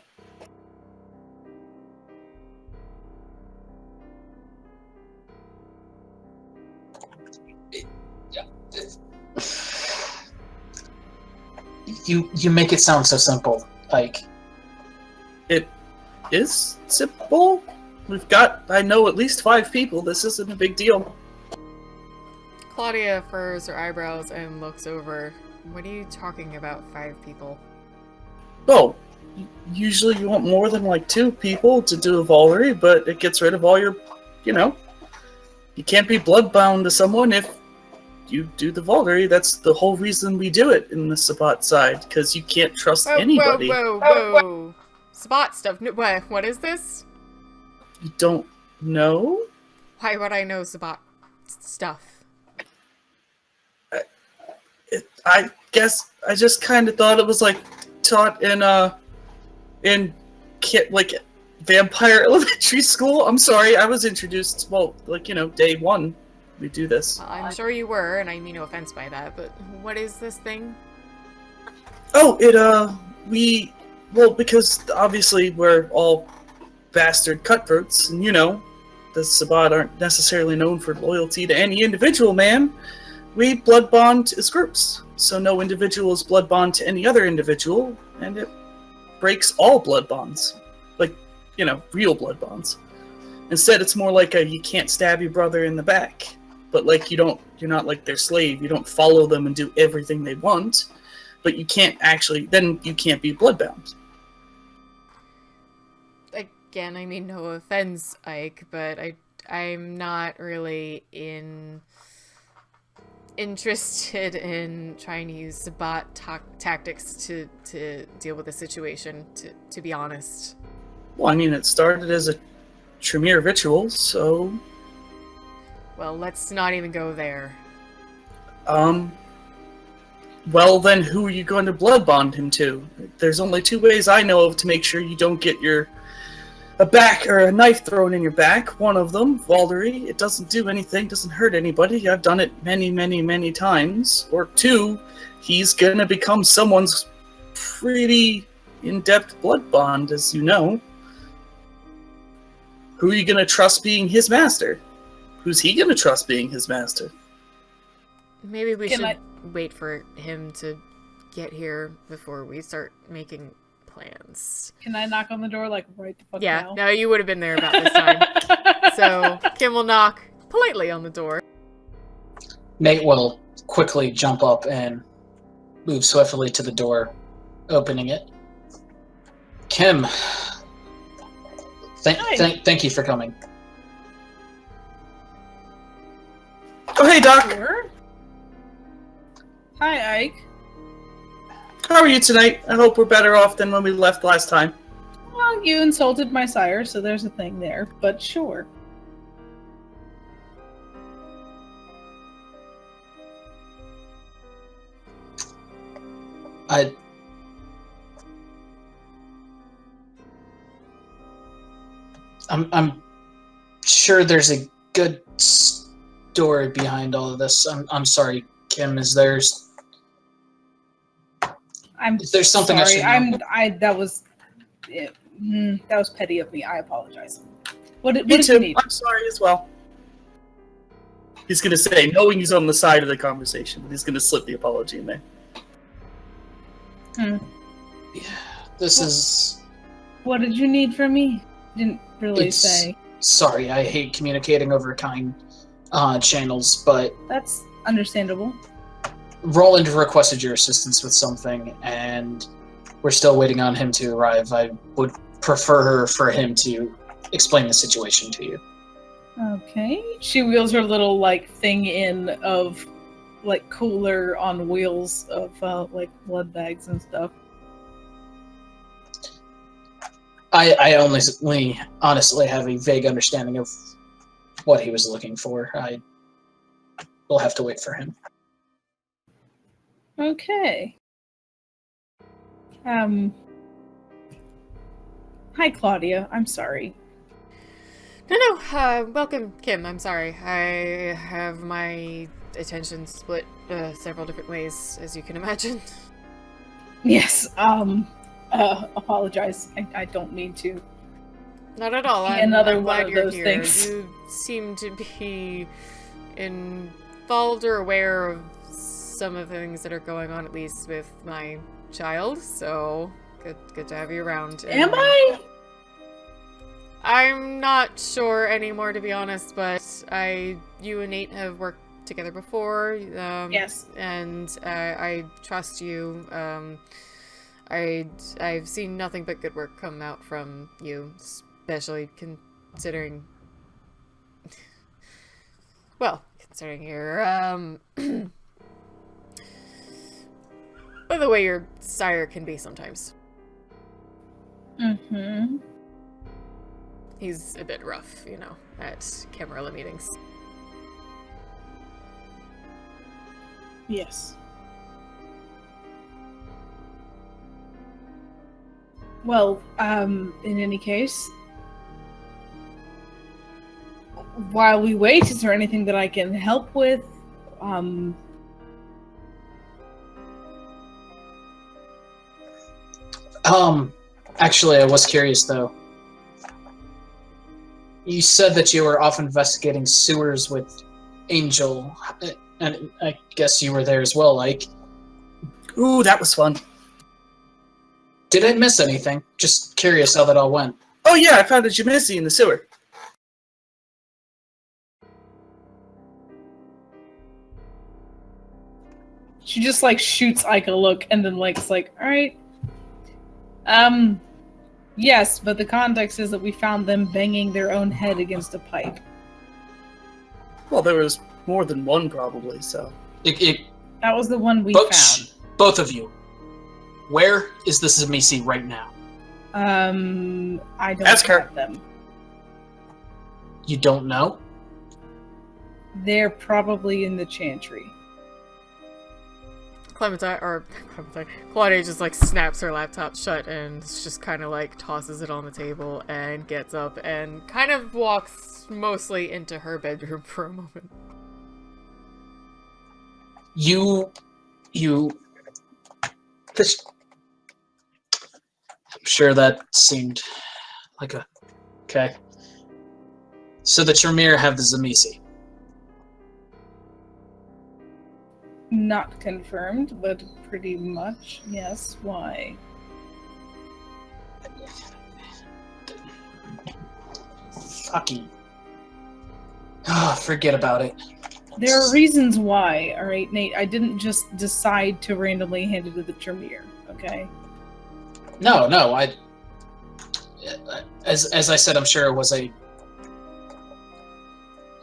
[SPEAKER 2] You make it sound so simple, like...
[SPEAKER 7] It is simple. I know at least 5 people. This isn't a big deal.
[SPEAKER 1] Claudia furrows her eyebrows and looks over. What are you talking about, 5 people?
[SPEAKER 7] Oh, usually you want more than 2 people to do a Volley, but it gets rid of all your, you can't be bloodbound to someone if you do the Valkyrie. That's the whole reason we do it in the Sabat side, because you can't trust anybody.
[SPEAKER 1] Whoa. Spot stuff. What is this?
[SPEAKER 7] You don't know?
[SPEAKER 1] Why would I know Sabat stuff?
[SPEAKER 7] I guess I just kind of thought it was like taught in like vampire elementary school. I'm sorry, I was introduced. Well, like day one, we do this.
[SPEAKER 1] I'm sure you were, and I mean no offense by that. But what is this thing?
[SPEAKER 7] Oh, because obviously we're all bastard cutthroats, and the Sabbat aren't necessarily known for loyalty to any individual man. We blood bond as groups, so no individual is blood bond to any other individual, and it breaks all blood bonds, like real blood bonds. Instead, it's more like you can't stab your brother in the back, but like you're not like their slave. You don't follow them and do everything they want, but you can't then you can't be bloodbound.
[SPEAKER 1] Again, I mean no offense, Ike, but I'm not really interested in trying to use Sabat tactics to deal with the situation, to be honest.
[SPEAKER 7] Well, I mean, it started as a Tremere ritual, so...
[SPEAKER 1] Well, let's not even go there.
[SPEAKER 7] Well, then who are you going to blood bond him to? There's only two ways I know of to make sure you don't get a knife thrown in your back. One of them, Valkyrie, it doesn't do anything, doesn't hurt anybody. I've done it many, many, many times. Or two, he's gonna become someone's pretty in-depth blood bond, as you know. Who are you gonna trust being his master? Who's he gonna trust being his master?
[SPEAKER 1] Maybe we should wait for him to get here before we start making plans.
[SPEAKER 4] Can I knock on the door right the fuck now?
[SPEAKER 1] No, you would have been there about this time. So Kim will knock politely on the door.
[SPEAKER 2] Nate will quickly jump up and move swiftly to the door, opening it. Kim, thank you for coming.
[SPEAKER 7] Oh, hey, Doc.
[SPEAKER 4] Sure. Hi, Ike.
[SPEAKER 7] How are you tonight? I hope we're better off than when we left last time.
[SPEAKER 4] Well, you insulted my sire, so there's a thing there, but sure.
[SPEAKER 2] I'm sure there's a good story behind all of this. I'm sorry, Kim. Is there something
[SPEAKER 4] sorry.
[SPEAKER 2] I should know?
[SPEAKER 4] That was petty of me. I apologize. What
[SPEAKER 7] Me
[SPEAKER 4] did
[SPEAKER 7] too.
[SPEAKER 4] you need?
[SPEAKER 7] I'm sorry as well. He's gonna say, knowing he's on the side of the conversation, he's gonna slip the apology in there.
[SPEAKER 2] Yeah, this is...
[SPEAKER 4] What did you need from me? Didn't really say.
[SPEAKER 2] Sorry, I hate communicating over kind channels, but...
[SPEAKER 4] That's understandable.
[SPEAKER 2] Roland requested your assistance with something, and we're still waiting on him to arrive. I would prefer for him to explain the situation to you.
[SPEAKER 4] Okay. She wheels her little thing in of cooler on wheels of blood bags and stuff.
[SPEAKER 2] I only honestly have a vague understanding of what he was looking for. I will have to wait for him.
[SPEAKER 4] Okay. Hi, Claudia. I'm sorry.
[SPEAKER 1] No, welcome, Kim. I'm sorry. I have my attention split several different ways, as you can imagine.
[SPEAKER 4] Yes, apologize. I don't mean to.
[SPEAKER 1] Not at all.
[SPEAKER 4] I'm glad
[SPEAKER 1] you're
[SPEAKER 4] those
[SPEAKER 1] here.
[SPEAKER 4] things.
[SPEAKER 1] You seem to be involved or aware of some of the things that are going on, at least with my child, so good to have you around.
[SPEAKER 4] Am I?
[SPEAKER 1] I'm not sure anymore, to be honest, but you and Nate have worked together before.
[SPEAKER 4] Yes.
[SPEAKER 1] And I trust you. I've seen nothing but good work come out from you, especially considering... Well, concerning your, by the way your sire can be sometimes.
[SPEAKER 4] Mm-hmm.
[SPEAKER 1] He's a bit rough, you know, at Camarilla meetings.
[SPEAKER 4] Yes. Well, in any case, while we wait, is there anything that I can help with?
[SPEAKER 2] Actually, I was curious, though. You said that you were off investigating sewers with Angel, and I guess you were there as well, like.
[SPEAKER 7] Ooh, that was fun.
[SPEAKER 2] Did I miss anything? Just curious how that all went.
[SPEAKER 7] Oh yeah, I found a Jimisi in the sewer.
[SPEAKER 4] She just like shoots Ike a look and then like it's like, alright. Yes, but the context is that we found them banging their own head against a pipe.
[SPEAKER 7] Well, there was more than one probably, so.
[SPEAKER 4] That was the one we found.
[SPEAKER 2] Both of you. Where is the Zamisi right now?
[SPEAKER 4] I don't
[SPEAKER 7] Ask her.
[SPEAKER 4] have them.
[SPEAKER 2] You don't know?
[SPEAKER 4] They're probably in the chantry.
[SPEAKER 1] Claudia just like snaps her laptop shut and just kind of like tosses it on the table and gets up and kind of walks mostly into her bedroom for a moment.
[SPEAKER 2] I'm sure that seemed like a... Okay. So the Tremere have the Zamisi.
[SPEAKER 4] Not confirmed, but pretty much, yes. Why?
[SPEAKER 2] Fucking... forget about it.
[SPEAKER 4] There are reasons why, alright, Nate? I didn't just decide to randomly hand it to the Tremere, okay?
[SPEAKER 2] No, as I said, I'm sure it was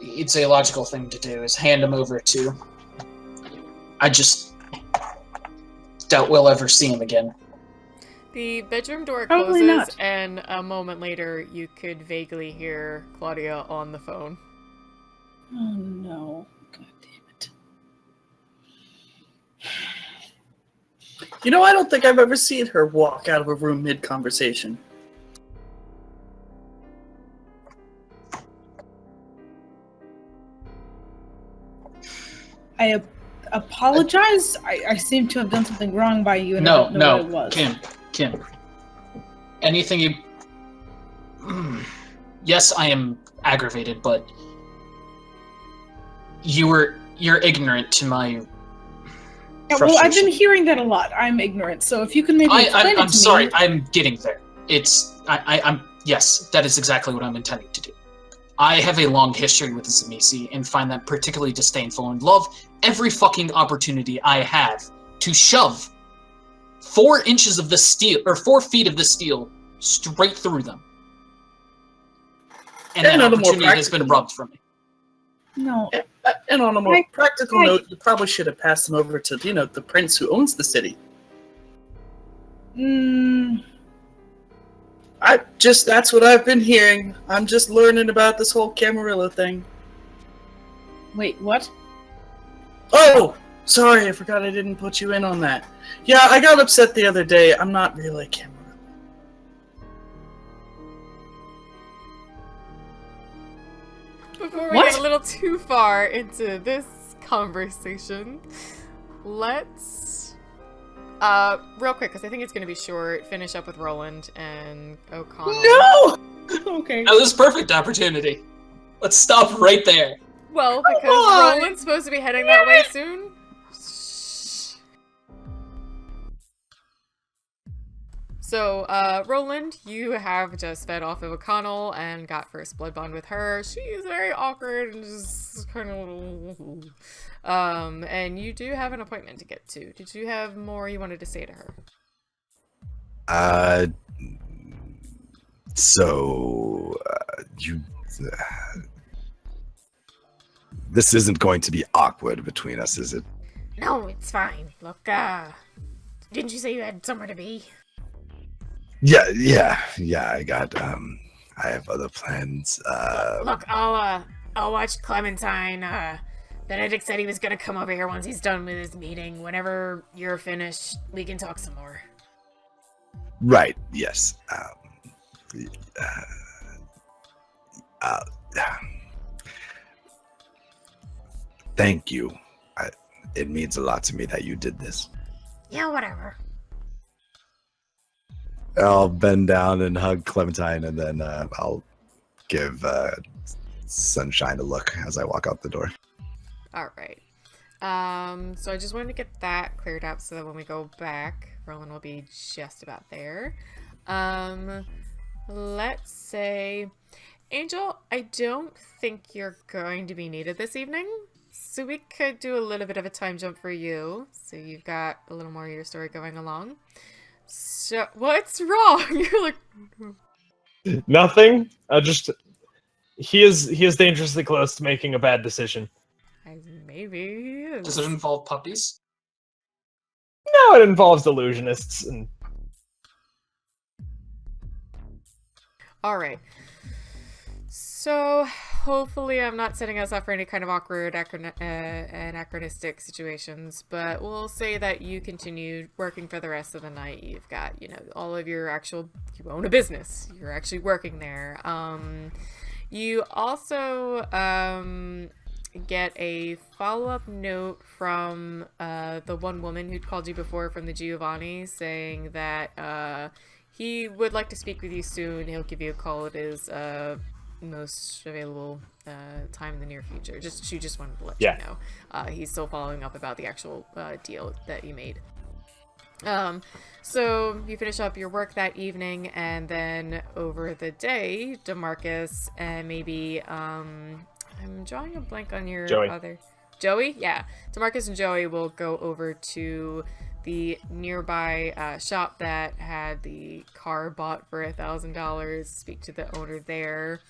[SPEAKER 2] it's a logical thing to do, is hand him over to... I just doubt we'll ever see him again.
[SPEAKER 1] The bedroom door
[SPEAKER 4] Probably
[SPEAKER 1] closes,
[SPEAKER 4] not.
[SPEAKER 1] and a moment later, you could vaguely hear Claudia on the phone.
[SPEAKER 4] Oh no. God damn it.
[SPEAKER 7] You know, I don't think I've ever seen her walk out of a room mid-conversation.
[SPEAKER 4] I apologize. I seem to have done something wrong by you, and I don't know what it was.
[SPEAKER 2] Kim. Anything you... Yes, I am aggravated, but... You're ignorant to my...
[SPEAKER 4] Yeah, well, I've been hearing that a lot. I'm ignorant, so if you can maybe explain it to me...
[SPEAKER 2] I'm sorry, I'm getting there. Yes, that is exactly what I'm intending to do. I have a long history with the Zamisi and find that particularly disdainful and love every fucking opportunity I have to shove 4 inches of the steel, or 4 feet of the steel, straight through them. And that opportunity has been robbed from me.
[SPEAKER 4] No.
[SPEAKER 7] And on a more practical note, you probably should have passed them over to, the prince who owns the city. That's what I've been hearing. I'm just learning about this whole Camarilla thing.
[SPEAKER 4] Wait, what?
[SPEAKER 7] Oh! Sorry, I forgot I didn't put you in on that. Yeah, I got upset the other day. I'm not really Camarilla.
[SPEAKER 1] Before we get a little too far into this conversation, let's, real quick, because I think it's going to be short, finish up with Roland and O'Connell.
[SPEAKER 7] No!
[SPEAKER 4] Okay.
[SPEAKER 2] That was a perfect opportunity. Let's stop right there.
[SPEAKER 1] Well, because Roland's supposed to be heading that way soon. So, Roland, you have just fed off of O'Connell and got first blood bond with her. She's very awkward and just kind of... and you do have an appointment to get to. Did you have more you wanted to say to her?
[SPEAKER 3] This isn't going to be awkward between us, is it?
[SPEAKER 1] No, it's fine. Look, didn't you say you had somewhere to be?
[SPEAKER 3] Yeah. I got. I have other plans.
[SPEAKER 1] Look, I'll watch Clementine. Benedict said he was gonna come over here once he's done with his meeting. Whenever you're finished, we can talk some more.
[SPEAKER 3] Right. Yes. Thank you. It means a lot to me that you did this.
[SPEAKER 1] Yeah, whatever.
[SPEAKER 3] I'll bend down and hug Clementine, and then I'll give Sunshine a look as I walk out the door.
[SPEAKER 1] All right. So I just wanted to get that cleared up so that when we go back, Roland will be just about there. Let's say, Angel, I don't think you're going to be needed this evening. So we could do a little bit of a time jump for you. So you've got a little more of your story going along. So, what's wrong? You're like...
[SPEAKER 5] Nothing. He is dangerously close to making a bad decision.
[SPEAKER 1] Maybe he is.
[SPEAKER 2] Does it involve puppies?
[SPEAKER 5] No, it involves illusionists and...
[SPEAKER 1] Alright. So, hopefully I'm not setting us up for any kind of awkward anachronistic situations, but we'll say that you continued working for the rest of the night. You've got, all of your you own a business. You're actually working there. You also, get a follow-up note from, the one woman who'd called you before from the Giovanni saying that, he would like to speak with you soon. He'll give you a call at his, most available time in the near future. She just wanted to let you know. He's still following up about the actual deal that you made. So you finish up your work that evening, and then over the day, DeMarcus and maybe I'm drawing a blank on your other Joey. Yeah, DeMarcus and Joey will go over to the nearby shop that had the car bought for $1,000, speak to the owner there,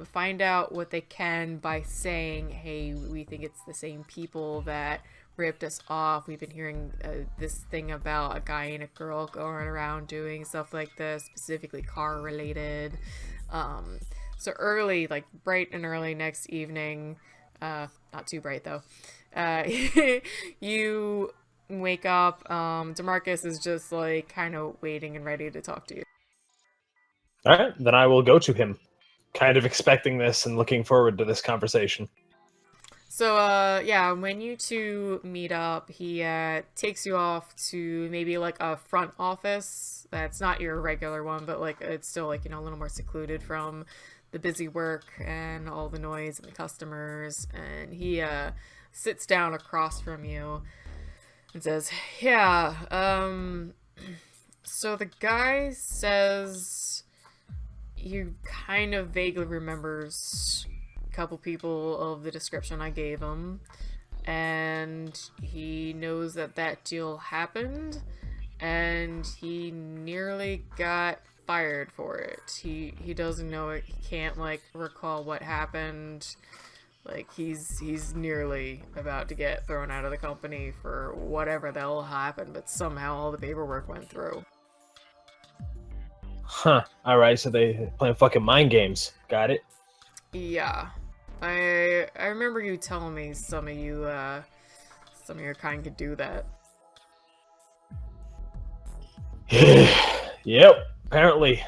[SPEAKER 1] find out what they can by saying, hey, we think it's the same people that ripped us off. We've been hearing this thing about a guy and a girl going around doing stuff like this, specifically car related. So early, like bright and early next evening, not too bright though, you wake up. DeMarcus is just like kind of waiting and ready to talk to you.
[SPEAKER 5] All right, then I will go to him, kind of expecting this and looking forward to this conversation.
[SPEAKER 1] So yeah, when you two meet up, he takes you off to maybe like a front office that's not your regular one, but like it's still like, a little more secluded from the busy work and all the noise and the customers, and he sits down across from you and says, yeah, so the guy says he kind of vaguely remembers a couple people of the description I gave him, and he knows that deal happened, and he nearly got fired for it. He doesn't know it. He can't, recall what happened. He's nearly about to get thrown out of the company for whatever the hell happened, but somehow all the paperwork went through.
[SPEAKER 5] Huh. Alright, so they playing fucking mind games. Got it?
[SPEAKER 1] Yeah. I remember you telling me some of your kind could do that.
[SPEAKER 5] Yep, apparently.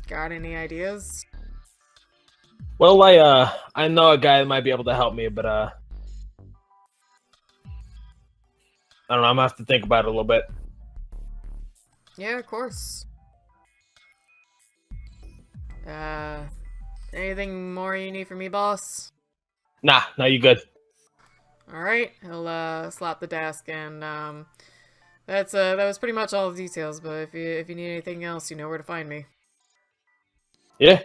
[SPEAKER 1] Got any ideas?
[SPEAKER 5] Well, I know a guy that might be able to help me, but I don't know, I'm gonna have to think about it a little bit.
[SPEAKER 1] Yeah, of course. Anything more you need from me, boss?
[SPEAKER 5] Nah, no, you good.
[SPEAKER 1] Alright, he'll slap the desk, and that was pretty much all the details, but if you need anything else, you know where to find me.
[SPEAKER 5] Yeah.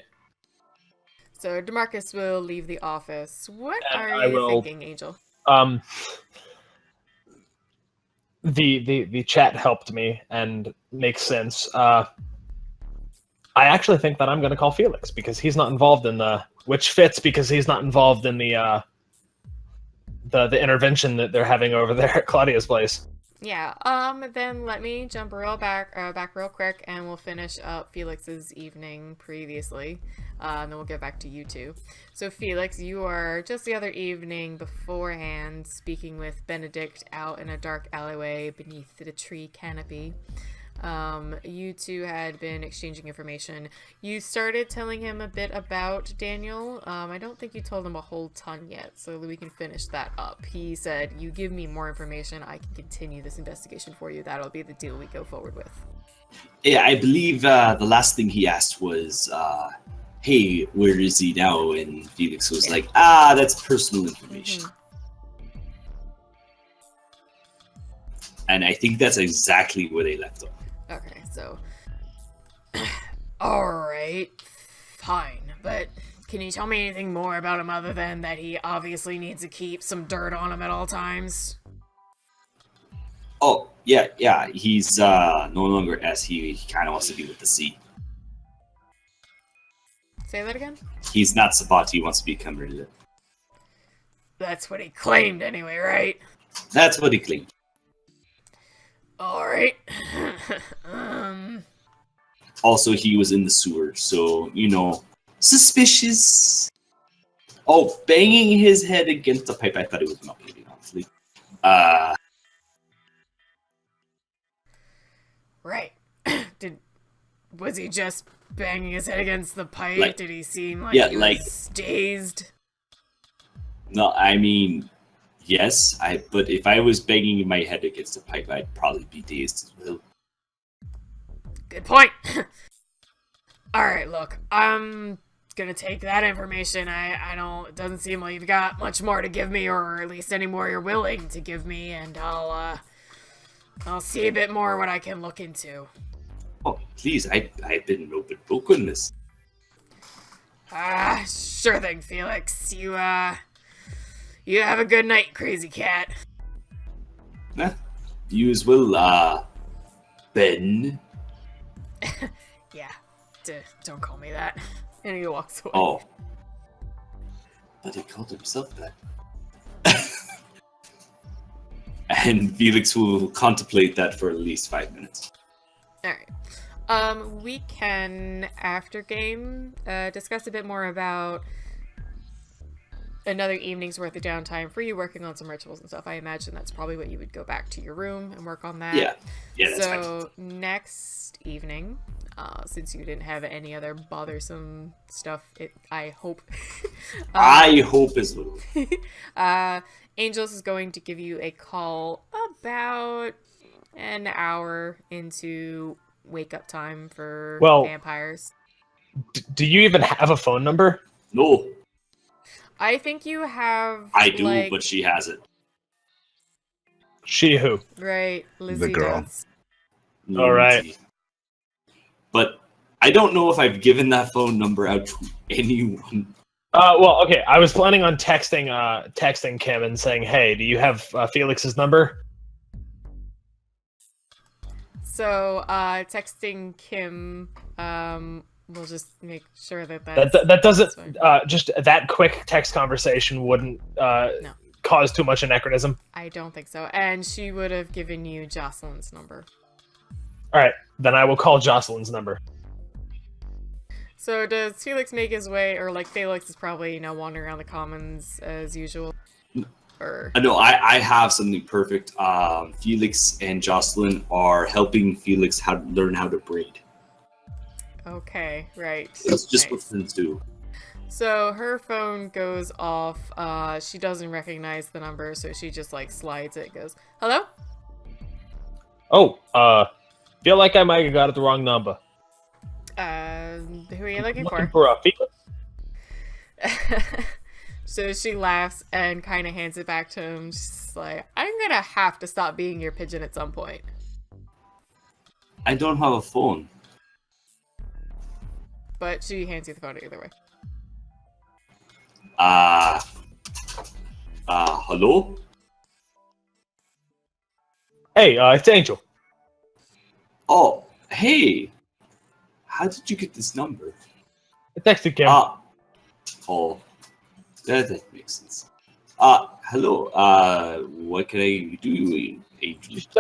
[SPEAKER 1] So DeMarcus will leave the office. What
[SPEAKER 5] And
[SPEAKER 1] are you thinking, Angel?
[SPEAKER 5] The chat helped me and makes sense. I actually think that I'm going to call Felix because he's not involved in which fits because he's not involved in the intervention that they're having over there at Claudia's place.
[SPEAKER 1] Yeah, then let me jump back real quick, and we'll finish up Felix's evening previously, and then we'll get back to you two. So Felix, you are just the other evening beforehand speaking with Benedict out in a dark alleyway beneath the tree canopy. You two had been exchanging information. You started telling him a bit about Daniel. I don't think you told him a whole ton yet, so we can finish that up. He said, you give me more information, I can continue this investigation for you. That'll be the deal we go forward with.
[SPEAKER 6] Yeah, I believe the last thing he asked was, hey, where is he now? And Felix was like, that's personal information.
[SPEAKER 1] Mm-hmm.
[SPEAKER 6] And I think that's exactly where they left off.
[SPEAKER 1] Okay, so... Alright, fine, but can you tell me anything more about him other than that he obviously needs to keep some dirt on him at all times?
[SPEAKER 6] Oh, yeah, he's no longer S. He kind of wants to be with the sea.
[SPEAKER 1] Say that again?
[SPEAKER 6] He's not Sabati, he wants to become Merlin.
[SPEAKER 1] That's what he claimed anyway, right?
[SPEAKER 6] That's what he claimed.
[SPEAKER 1] Alright.
[SPEAKER 6] Also, he was in the sewer, so, suspicious. Oh, banging his head against the pipe. I thought it was not bleeding, honestly.
[SPEAKER 1] Right. Was he just banging his head against the pipe? Did he seem like he was dazed?
[SPEAKER 6] No, I mean, yes, but if I was banging my head against the pipe, I'd probably be dazed as well.
[SPEAKER 1] Good point. Alright, look, I'm gonna take that information. It doesn't seem like you've got much more to give me, or at least any more you're willing to give me, and I'll see a bit more what I can look into.
[SPEAKER 6] Oh, please, I've been an open book on this.
[SPEAKER 1] Sure thing, Felix. You have a good night, crazy cat.
[SPEAKER 6] Nah, you as well, Ben.
[SPEAKER 1] Yeah, don't call me that. And he walks away.
[SPEAKER 6] Oh. But he called himself that. And Felix will contemplate that for at least 5 minutes.
[SPEAKER 1] Alright. We can, after game, discuss a bit more about another evening's worth of downtime for you working on some rituals and stuff. I imagine that's probably what you would go back to your room and work on that.
[SPEAKER 6] Yeah, that's
[SPEAKER 1] so fine. Next evening, since you didn't have any other bothersome stuff, I hope.
[SPEAKER 6] I hope as well.
[SPEAKER 1] Angels is going to give you a call about an hour into wake up time for vampires.
[SPEAKER 5] Do you even have a phone number?
[SPEAKER 6] No.
[SPEAKER 1] I think you have.
[SPEAKER 6] I do, but she has it.
[SPEAKER 5] She who?
[SPEAKER 1] Right, Lizzie
[SPEAKER 3] The girl.
[SPEAKER 1] does.
[SPEAKER 5] All right.
[SPEAKER 6] But I don't know if I've given that phone number out to anyone.
[SPEAKER 5] Well, okay. I was planning on texting Kim and saying, "Hey, do you have Felix's number?"
[SPEAKER 1] So, texting Kim, we'll just make sure that
[SPEAKER 5] doesn't just that quick text conversation wouldn't cause too much anachronism.
[SPEAKER 1] I don't think so. And she would have given you Jocelyn's number.
[SPEAKER 5] All right, then I will call Jocelyn's number.
[SPEAKER 1] So does Felix make his way, or Felix is probably wandering around the commons as usual? Or
[SPEAKER 6] no, I have something perfect. Felix and Jocelyn are helping Felix learn how to braid.
[SPEAKER 1] Okay, right.
[SPEAKER 6] That's just what friends do.
[SPEAKER 1] So her phone goes off. She doesn't recognize the number, so she just slides it. Goes, hello?
[SPEAKER 5] Oh, feel like I might have got it the wrong number.
[SPEAKER 1] Who are you looking for?
[SPEAKER 5] For Felix?
[SPEAKER 1] So she laughs and kind of hands it back to him. She's like, I'm gonna have to stop being your pigeon at some point.
[SPEAKER 6] I don't have a phone.
[SPEAKER 1] But she hands you the phone either way.
[SPEAKER 6] Hello?
[SPEAKER 5] Hey, it's Angel.
[SPEAKER 6] Oh, hey. How did you get this number?
[SPEAKER 5] I texted Kim.
[SPEAKER 6] call. That makes sense. Hello. What can I do, Agent?
[SPEAKER 5] Just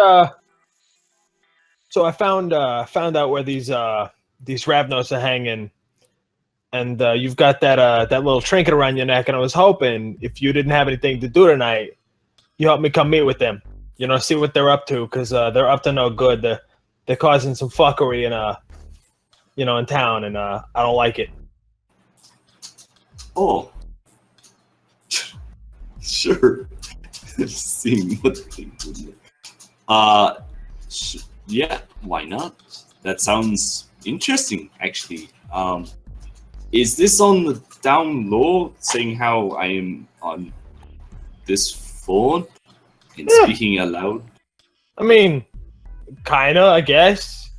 [SPEAKER 5] so I found out where these Ravnos are hanging, and you've got that little trinket around your neck, and I was hoping if you didn't have anything to do tonight, you help me come meet with them. You know, see what they're up to, because they're up to no good. They're causing some fuckery in town, and I don't like it.
[SPEAKER 6] Oh, sure. Seeing what they do. Yeah, why not? That sounds interesting, actually. Is this on the down low, saying how I am on this phone and speaking aloud?
[SPEAKER 5] I mean, kinda, I guess.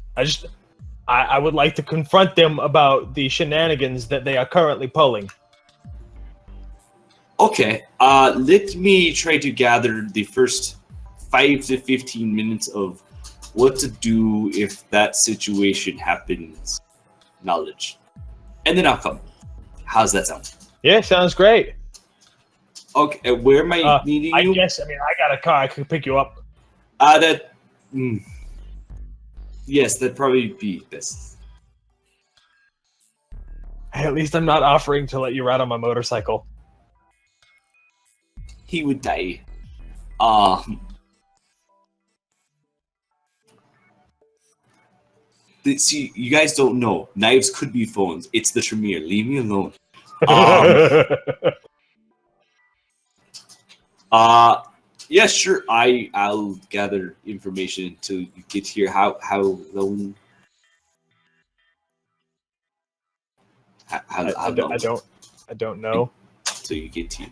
[SPEAKER 5] I would like to confront them about the shenanigans that they are currently pulling.
[SPEAKER 6] Okay, let me try to gather the first 5 to 15 minutes of what to do if that situation happens knowledge. And then I'll come. How's that sound?
[SPEAKER 5] Yeah, sounds great.
[SPEAKER 6] Okay, where am I needing you?
[SPEAKER 5] I got a car. I can pick you up.
[SPEAKER 6] Yes, that'd probably be best.
[SPEAKER 5] At least I'm not offering to let you ride on my motorcycle.
[SPEAKER 6] He would die. See, you guys don't know. Knives could be phones. It's the Tremere. Leave me alone. Yeah, sure. I'll gather information until you get here. How long?
[SPEAKER 5] I don't know.
[SPEAKER 6] Until you get here.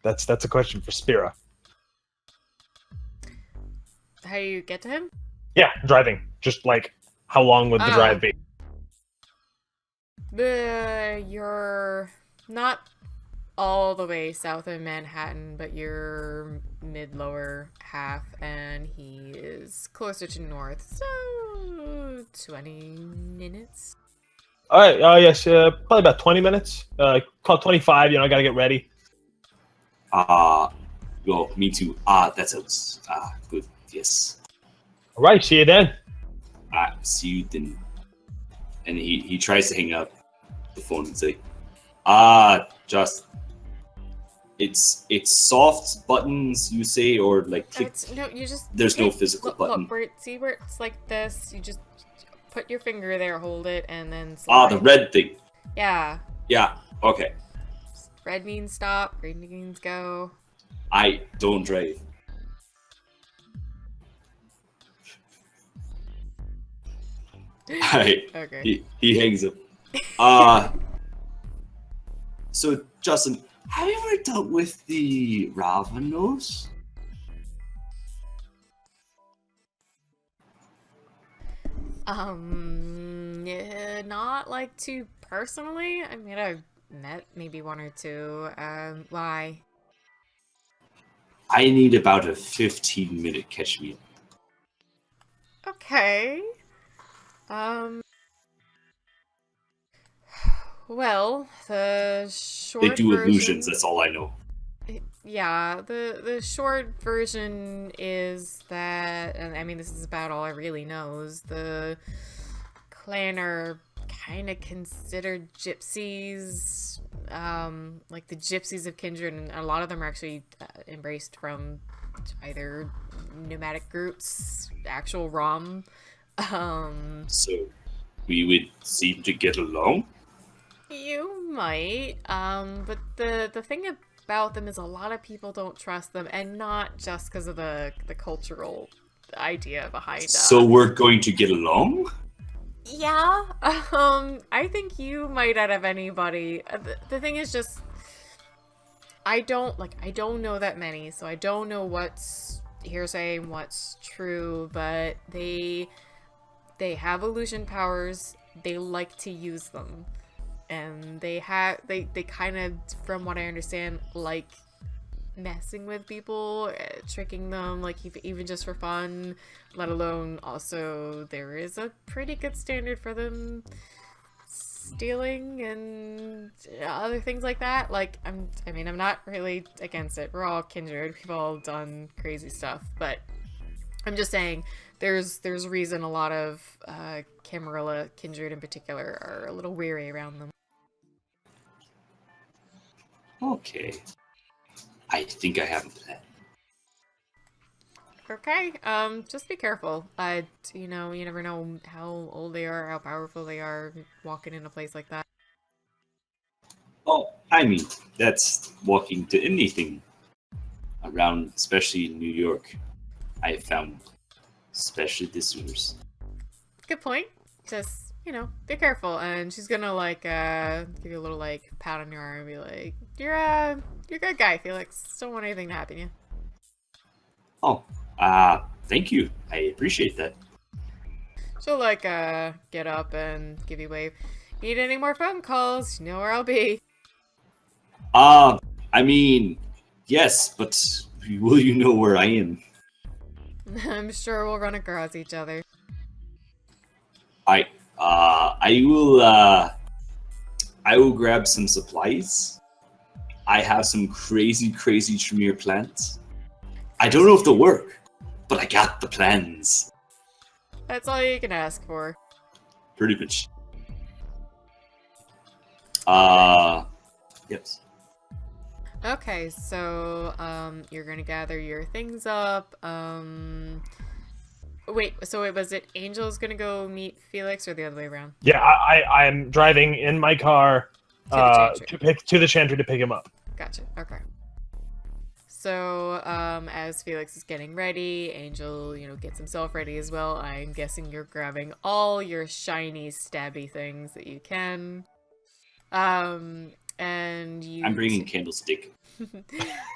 [SPEAKER 5] That's a question for Spira.
[SPEAKER 1] How do you get to him?
[SPEAKER 5] Yeah, driving. Just like, how long would the drive be?
[SPEAKER 1] You're not all the way south of Manhattan, but you're mid-lower half, and he is closer to north, so 20 minutes.
[SPEAKER 5] All right. Yes. Probably about 20 minutes. Call 25. You know, I gotta get ready.
[SPEAKER 6] Well, me too. That sounds good. Yes.
[SPEAKER 5] All right. See you then.
[SPEAKER 6] See you then. And he tries to hang up the phone and say, just it's soft buttons, you say, or like click. There's no physical button.
[SPEAKER 1] Look, see where it's like this? You just put your finger there, hold it, and then slide.
[SPEAKER 6] The red thing.
[SPEAKER 1] Yeah.
[SPEAKER 6] Yeah. Okay.
[SPEAKER 1] Red means stop. Green means go.
[SPEAKER 6] I don't drive.
[SPEAKER 1] Okay.
[SPEAKER 6] He hangs up. So Justin, have you ever dealt with the Ravnos?
[SPEAKER 1] Yeah, not like too personally. I mean, I've met maybe one or two. Why?
[SPEAKER 6] I need about a 15-minute catch me up.
[SPEAKER 1] Okay. Well, the short
[SPEAKER 6] They do
[SPEAKER 1] version,
[SPEAKER 6] illusions, that's all I know.
[SPEAKER 1] Yeah, the short version is that, and I mean, this is about all I really knows, the clan are kind of considered gypsies, like the gypsies of Kindred, and a lot of them are actually embraced from either nomadic groups, actual ROM.
[SPEAKER 6] So we would seem to get along?
[SPEAKER 1] You might, but the thing about them is a lot of people don't trust them, and not just because of the cultural idea behind it.
[SPEAKER 6] So we're going to get along?
[SPEAKER 1] Yeah, I think you might out of anybody. The thing is just, I don't know that many, so I don't know what's hearsay and what's true, but they have illusion powers, they like to use them. And they kind of, from what I understand, like messing with people, tricking them, like even just for fun, let alone also there is a pretty good standard for them stealing and other things like that. Like, I'm not really against it. We're all kindred. We've all done crazy stuff, but I'm just saying there's a reason a lot of Camarilla kindred in particular are a little weary around them.
[SPEAKER 6] Okay. I think I have a plan.
[SPEAKER 1] Okay, just be careful. You never know how old they are, how powerful they are walking in a place like that.
[SPEAKER 6] Oh, I mean, that's walking to anything around, especially in New York. I have found, especially this year's.
[SPEAKER 1] Good point. Just, be careful. And she's gonna, like, give you a little, like, pat on your arm and be like, you're a good guy, Felix. Don't want anything to happen to you.
[SPEAKER 6] Oh, thank you. I appreciate that.
[SPEAKER 1] She'll, like, get up and give you a wave. Need any more phone calls? You know where I'll be.
[SPEAKER 6] I mean, yes, but will you know where I am?
[SPEAKER 1] I'm sure we'll run across each other.
[SPEAKER 6] I will grab some supplies. I have some crazy Tremere plans. I don't know if they'll work, but I got the plans.
[SPEAKER 1] That's all you can ask for.
[SPEAKER 6] Pretty much. Yes.
[SPEAKER 1] Okay, so, you're gonna gather your things up, Wait, was it Angel's gonna go meet Felix or the other way around?
[SPEAKER 5] Yeah, I'm driving in my car to the Chantry to pick him up.
[SPEAKER 1] Gotcha, okay. So, as Felix is getting ready, Angel, gets himself ready as well. I'm guessing you're grabbing all your shiny, stabby things that you can. And you...
[SPEAKER 6] I'm bringing Candlestick.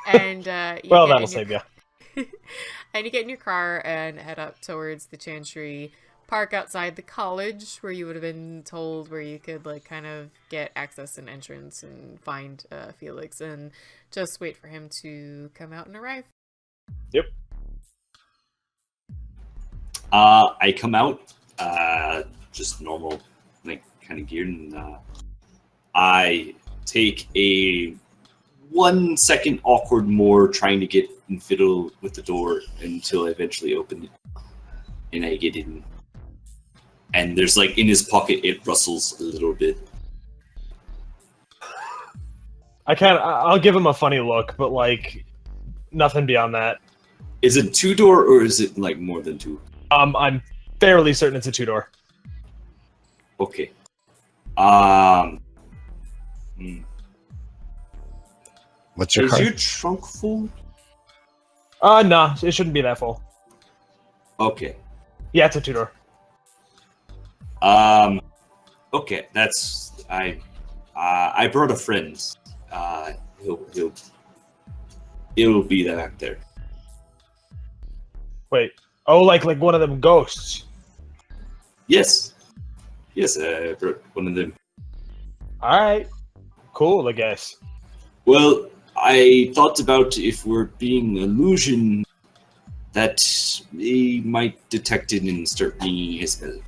[SPEAKER 1] And,
[SPEAKER 5] well, that'll save you.
[SPEAKER 1] And you get in your car and head up towards the Chantry, park outside the college where you would have been told where you could, like, kind of get access and entrance and find Felix, and just wait for him to come out and arrive.
[SPEAKER 5] Yep.
[SPEAKER 6] I come out, just normal, like, kind of geared, and I take a 1 second awkward more trying to get and fiddle with the door until I eventually open it, and I get in. And there's, like, in his pocket, it rustles a little bit.
[SPEAKER 5] I'll give him a funny look, but, like, nothing beyond that.
[SPEAKER 6] Is it 2-door, or is it, like, more than 2?
[SPEAKER 5] I'm fairly certain it's a 2-door.
[SPEAKER 6] Okay.
[SPEAKER 3] What's your
[SPEAKER 6] Is
[SPEAKER 3] car?
[SPEAKER 6] your trunk full?
[SPEAKER 5] No, it shouldn't be that full.
[SPEAKER 6] Okay.
[SPEAKER 5] Yeah, it's a 2-door.
[SPEAKER 6] Okay, that's I brought a friend. It'll be back there.
[SPEAKER 5] Wait. Oh, like one of them ghosts.
[SPEAKER 6] Yes. Yes, I brought one of them.
[SPEAKER 5] Alright. Cool, I guess.
[SPEAKER 6] Well, I thought about if we're being illusion, that they might detect it and start being his help.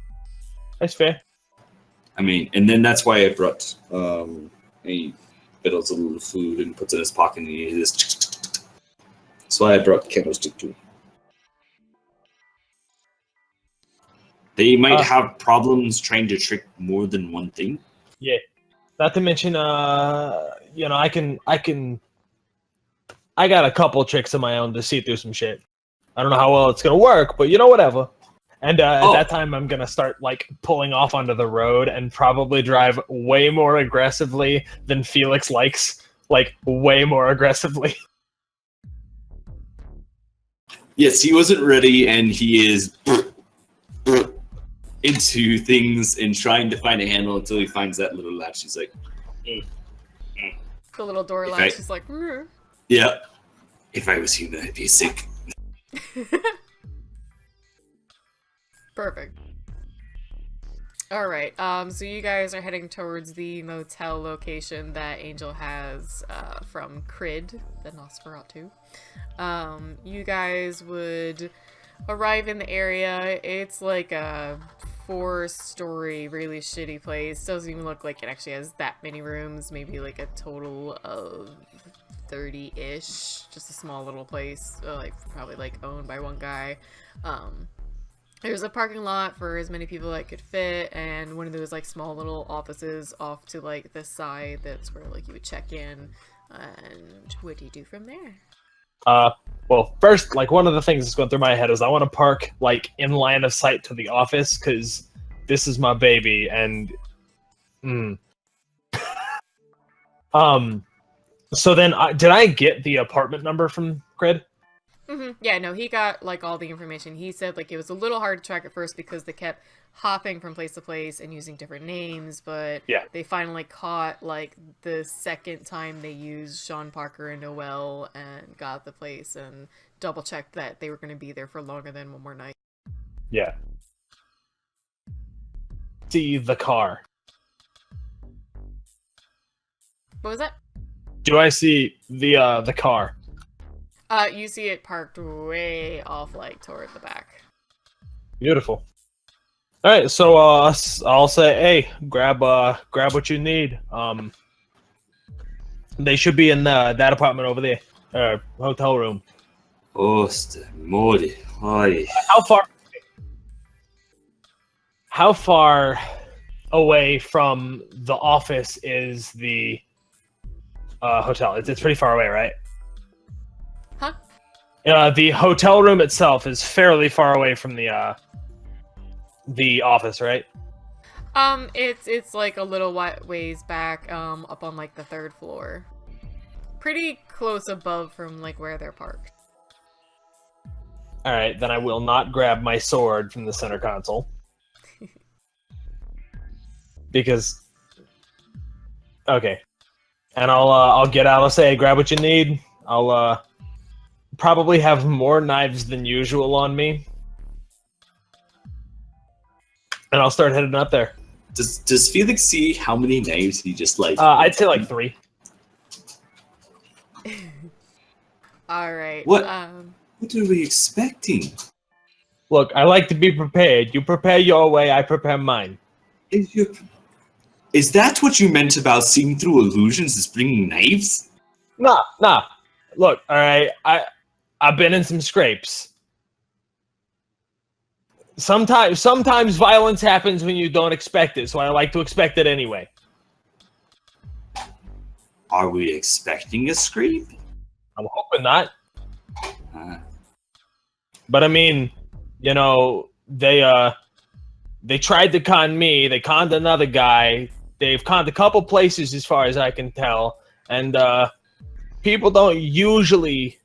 [SPEAKER 5] That's fair.
[SPEAKER 6] I mean, and then that's why I brought, he fiddles a little food and puts it in his pocket and he just... That's why I brought the candlestick too. They might have problems trying to trick more than one thing.
[SPEAKER 5] Yeah. Not to mention, I got a couple tricks of my own to see through some shit. I don't know how well it's gonna work, but whatever. And at that time, I'm gonna start, like, pulling off onto the road and probably drive way more aggressively than Felix likes. Like, way more aggressively.
[SPEAKER 6] Yes, he wasn't ready, and he is into things and trying to find a handle until he finds that little latch. He's like,
[SPEAKER 1] The little door latch is like,
[SPEAKER 6] yeah. If I was human, I'd be sick.
[SPEAKER 1] Perfect. Alright, so you guys are heading towards the motel location that Angel has from Crid, the Nosferatu. You guys would arrive in the area. It's like a 4-story, really shitty place. Doesn't even look like it actually has that many rooms. Maybe like a total of 30-ish. Just a small little place, like probably like owned by one guy. There's a parking lot for as many people that could fit, and one of those like small little offices off to like the side. That's where like you would check in. And what do you do from there?
[SPEAKER 5] Well, first, like, one of the things that's going through my head is I want to park, like, in line of sight to the office, because this is my baby, and... So then, did I get the apartment number from Grid?
[SPEAKER 1] Yeah, no, he got, like, all the information. He said, like, it was a little hard to track at first because they kept hopping from place to place and using different names, but they finally caught, like, the second time they used Sean Parker and Noel and got the place and double-checked that they were going to be there for longer than one more night.
[SPEAKER 5] Yeah. See the car.
[SPEAKER 1] What was that?
[SPEAKER 5] Do I see the car?
[SPEAKER 1] You see it parked way off, like, toward the back.
[SPEAKER 5] Beautiful. All right, so I'll say, hey, grab what you need. They should be in that apartment over there, hotel room.
[SPEAKER 6] Mori.
[SPEAKER 5] How far away from the office is the hotel? It's pretty far away, right?
[SPEAKER 1] Huh?
[SPEAKER 5] The hotel room itself is fairly far away from the office, right?
[SPEAKER 1] It's like a little ways back, up on like the 3rd floor. Pretty close above from like where they're parked.
[SPEAKER 5] Alright, then I will not grab my sword from the center console. Because... Okay. And I'll get out, I'll say, grab what you need. I'll, probably have more knives than usual on me. And I'll start heading up there.
[SPEAKER 6] Does Felix see how many knives he just, like...
[SPEAKER 5] I'd say, like, 3.
[SPEAKER 1] Alright,
[SPEAKER 6] What are we expecting?
[SPEAKER 5] Look, I like to be prepared. You prepare your way, I prepare mine.
[SPEAKER 6] Is that what you meant about seeing through illusions is bringing knives?
[SPEAKER 5] Nah. Look, alright, I've been in some scrapes. Sometimes violence happens when you don't expect it, so I like to expect it anyway.
[SPEAKER 6] Are we expecting a scrape?
[SPEAKER 5] I'm hoping not. But I mean, you know, they tried to con me, they conned another guy, they've conned a couple places as far as I can tell, and people don't usually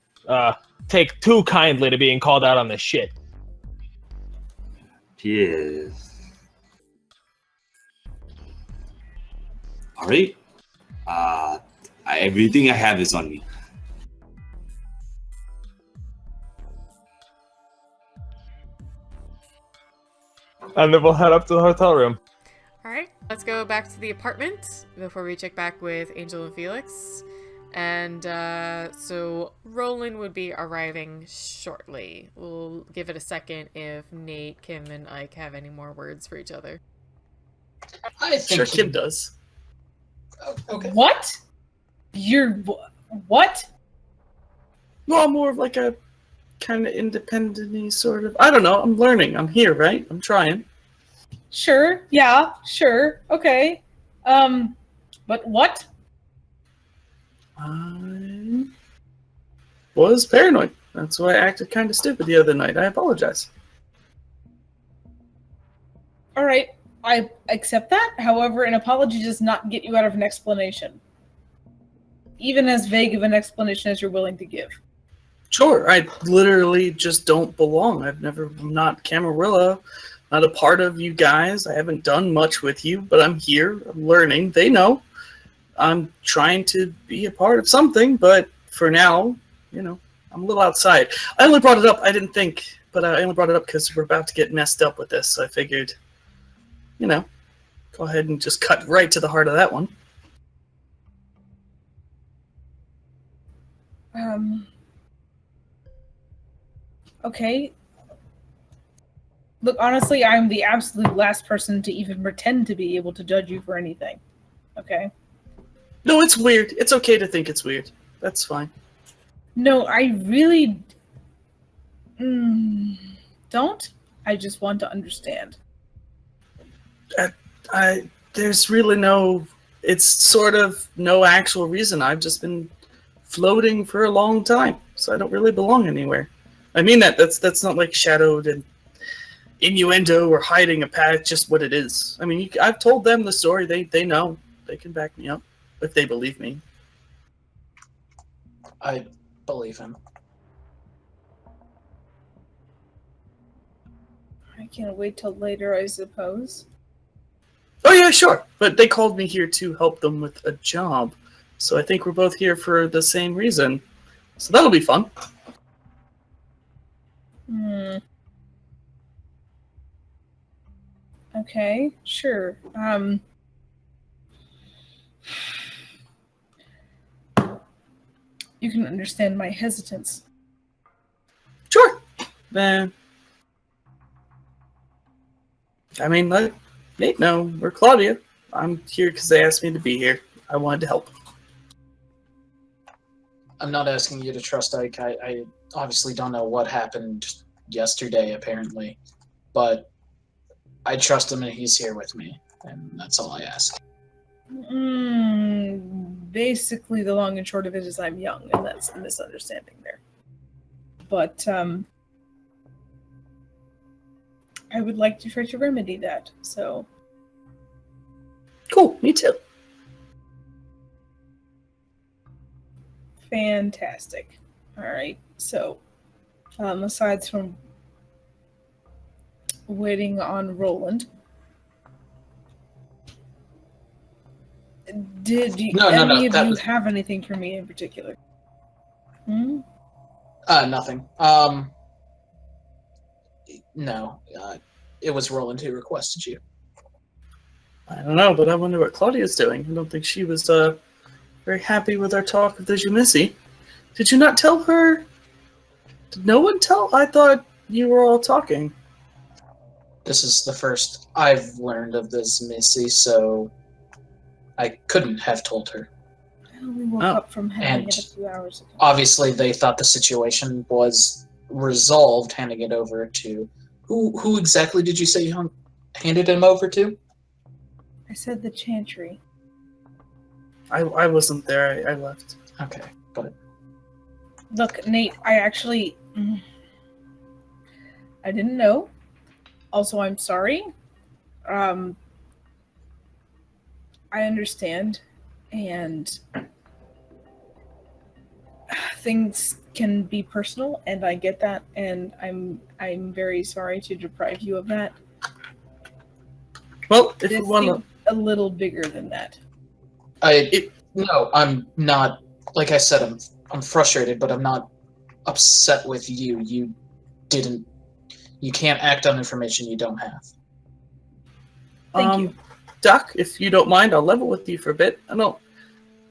[SPEAKER 5] take too kindly to being called out on this shit.
[SPEAKER 6] Yes. Alright. Everything I have is on me.
[SPEAKER 5] And then we'll head up to the hotel room.
[SPEAKER 1] Alright, let's go back to the apartment before we check back with Angel and Felix. And so Roland would be arriving shortly. We'll give it a second if Nate, Kim, and Ike have any more words for each other.
[SPEAKER 2] I think
[SPEAKER 7] Sure, Kim does.
[SPEAKER 2] Okay.
[SPEAKER 4] What? What?
[SPEAKER 7] Well, more of like a kind of independent-y sort of... I don't know, I'm learning. I'm here, right? I'm trying.
[SPEAKER 4] Sure, yeah, sure, okay. But what?
[SPEAKER 7] I was paranoid. That's why I acted kind of stupid the other night. I apologize.
[SPEAKER 4] Alright, I accept that. However, an apology does not get you out of an explanation. Even as vague of an explanation as you're willing to give.
[SPEAKER 7] Sure, I literally just don't belong. I'm not Camarilla, not a part of you guys. I haven't done much with you, but I'm here. I'm learning. They know. I'm trying to be a part of something, but for now, you know, I'm a little outside. I only brought it up. I didn't think, but I only brought it up because we're about to get messed up with this. So I figured, you know, go ahead and just cut right to the heart of that one.
[SPEAKER 4] Okay. Look, honestly, I'm the absolute last person to even pretend to be able to judge you for anything. Okay?
[SPEAKER 7] No, it's weird. It's okay to think it's weird. That's fine.
[SPEAKER 4] No, I really don't. I just want to understand.
[SPEAKER 7] There's really no. It's sort of no actual reason. I've just been floating for a long time, so I don't really belong anywhere. I mean that's not like shadowed and innuendo or hiding a path. Just what it is. I mean, I've told them the story. They know. They can back me up if they believe me.
[SPEAKER 2] I believe him.
[SPEAKER 4] I can't wait till later, I suppose.
[SPEAKER 7] Oh yeah, sure. But they called me here to help them with a job. So I think we're both here for the same reason. So that'll be fun.
[SPEAKER 4] Okay, sure. You can understand my hesitance.
[SPEAKER 7] Sure. Then I mean, let Nate know. We're Claudia. I'm here because they asked me to be here. I wanted to help.
[SPEAKER 2] I'm not asking you to trust Ike. I obviously don't know what happened yesterday, apparently. But I trust him and he's here with me. And that's all I ask.
[SPEAKER 4] Basically, the long and short of it is I'm young, and that's the misunderstanding there. But, I would like to try to remedy that, so...
[SPEAKER 7] Cool, me too.
[SPEAKER 4] Fantastic. Alright, so, aside from waiting on Roland, did you, any of you have anything for me in particular?
[SPEAKER 2] Nothing. No. It was Roland who requested you.
[SPEAKER 7] I don't know, but I wonder what Claudia's doing. I don't think she was very happy with our talk of the Jamisi. Did you not tell her? Did no one tell? I thought you were all talking.
[SPEAKER 2] This is the first I've learned of this Missy, so I couldn't have told her.
[SPEAKER 4] I only woke up from having it a few hours ago.
[SPEAKER 2] Obviously, they thought the situation was resolved, handing it over to... Who exactly did you say you handed him over to?
[SPEAKER 4] I said the Chantry.
[SPEAKER 7] I wasn't there. I left.
[SPEAKER 2] Okay, got it.
[SPEAKER 4] Look, Nate, I actually... I didn't know. Also, I'm sorry. I understand. And... things can be personal, and I get that, and I'm very sorry to deprive you of that.
[SPEAKER 7] Well, if you want to...
[SPEAKER 4] a little bigger than that.
[SPEAKER 2] No, I'm not. Like I said, I'm frustrated, but I'm not upset with you. You can't act on information you don't have.
[SPEAKER 4] Thank you.
[SPEAKER 7] Doc, if you don't mind, I'll level with you for a bit.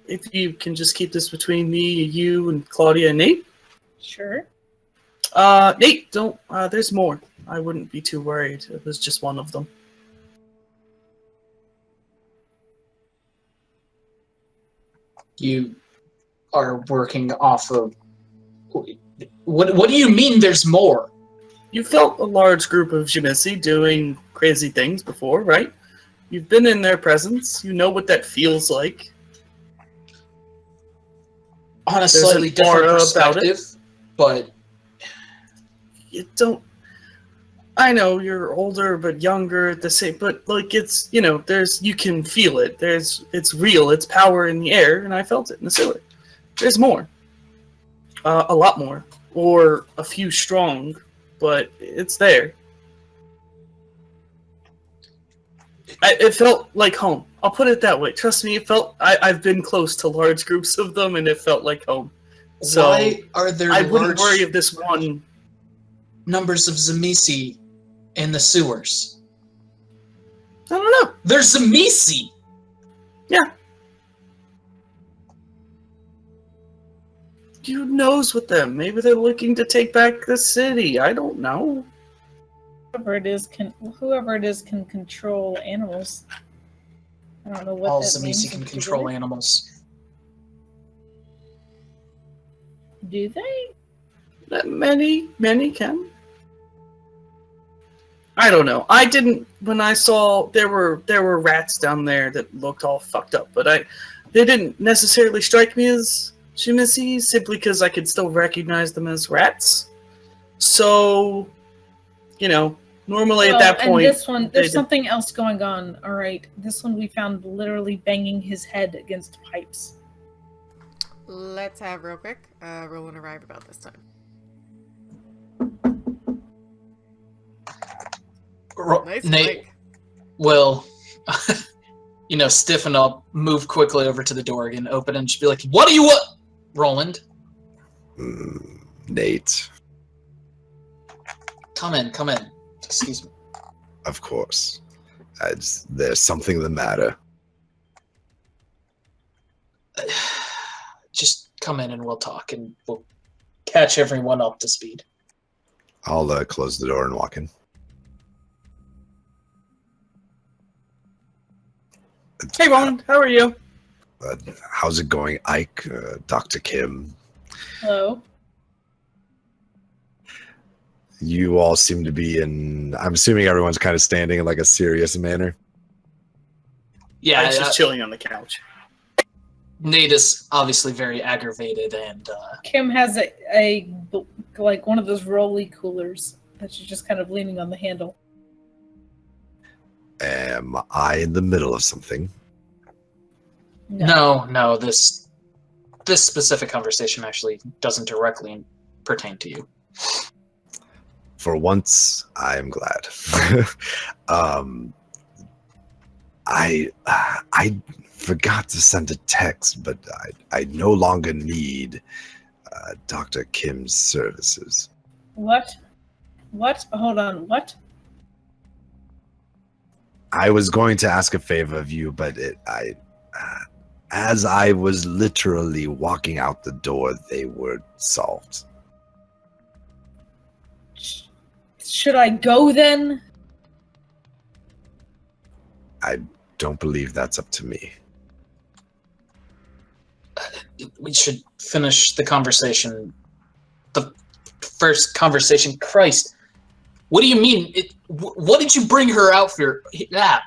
[SPEAKER 7] If you can just keep this between me, you, and Claudia and Nate.
[SPEAKER 4] Sure.
[SPEAKER 7] Nate, don't. There's more. I wouldn't be too worried. It was just one of them.
[SPEAKER 2] You are working off of... What do you mean there's more?
[SPEAKER 7] You felt a large group of Jamisi doing crazy things before, right? You've been in their presence. You know what that feels like.
[SPEAKER 2] On a slightly different perspective, but...
[SPEAKER 7] You don't... I know you're older but younger at the same... But, like, it's, you can feel it. It's real. It's power in the air, and I felt it in the sewer. There's more. A lot more. Or a few strong, but it's there. It felt like home. I'll put it that way. Trust me, it felt... I've been close to large groups of them, and it felt like home. So
[SPEAKER 2] why are there
[SPEAKER 7] I wouldn't worry if this one...
[SPEAKER 2] numbers of Zamisi in the sewers?
[SPEAKER 7] I don't know.
[SPEAKER 2] There's Zamisi!
[SPEAKER 7] Yeah. Who knows with them? Maybe they're looking to take back the city. I don't know.
[SPEAKER 4] Whoever it is can control animals. I don't know what
[SPEAKER 2] All
[SPEAKER 4] that means.
[SPEAKER 2] Zamisi can control animals.
[SPEAKER 4] Do they?
[SPEAKER 7] Many can. I don't know. I didn't when I saw there were rats down there that looked all fucked up, but they didn't necessarily strike me as Shimisi simply because I could still recognize them as rats. So, normally at that point.
[SPEAKER 4] And this one, there's something else going on. All right, this one we found literally banging his head against pipes.
[SPEAKER 1] Let's have real quick. Roland arrived about this time. Nice
[SPEAKER 2] Nate
[SPEAKER 1] mic.
[SPEAKER 2] will, stiffen up, move quickly over to the door again, open, and just be like, "What do you want, Roland?"
[SPEAKER 3] Nate.
[SPEAKER 2] Come in. Excuse me.
[SPEAKER 3] Of course. There's something the matter.
[SPEAKER 2] Just come in and we'll talk, and we'll catch everyone up to speed.
[SPEAKER 3] I'll close the door and walk in.
[SPEAKER 7] Hey, Roland, how are you?
[SPEAKER 3] How's it going, Ike? Dr. Kim?
[SPEAKER 4] Hello.
[SPEAKER 3] You all seem to be in... I'm assuming everyone's kind of standing in like a serious manner.
[SPEAKER 2] Yeah,
[SPEAKER 7] I was just chilling on the couch.
[SPEAKER 2] Nate is obviously very aggravated, and
[SPEAKER 4] Kim has a like one of those rolly coolers that she's just kind of leaning on the handle.
[SPEAKER 3] Am I in the middle of something?
[SPEAKER 2] No. This specific conversation actually doesn't directly pertain to you.
[SPEAKER 3] For once, I am glad. I forgot to send a text, but I no longer need Dr. Kim's services.
[SPEAKER 4] What? Hold on, what?
[SPEAKER 3] I was going to ask a favor of you, but as I was literally walking out the door, they were solved.
[SPEAKER 4] Should I go then?
[SPEAKER 3] I don't believe that's up to me.
[SPEAKER 2] We should finish the conversation. The first conversation. Christ. What do you mean? What did you bring her out for?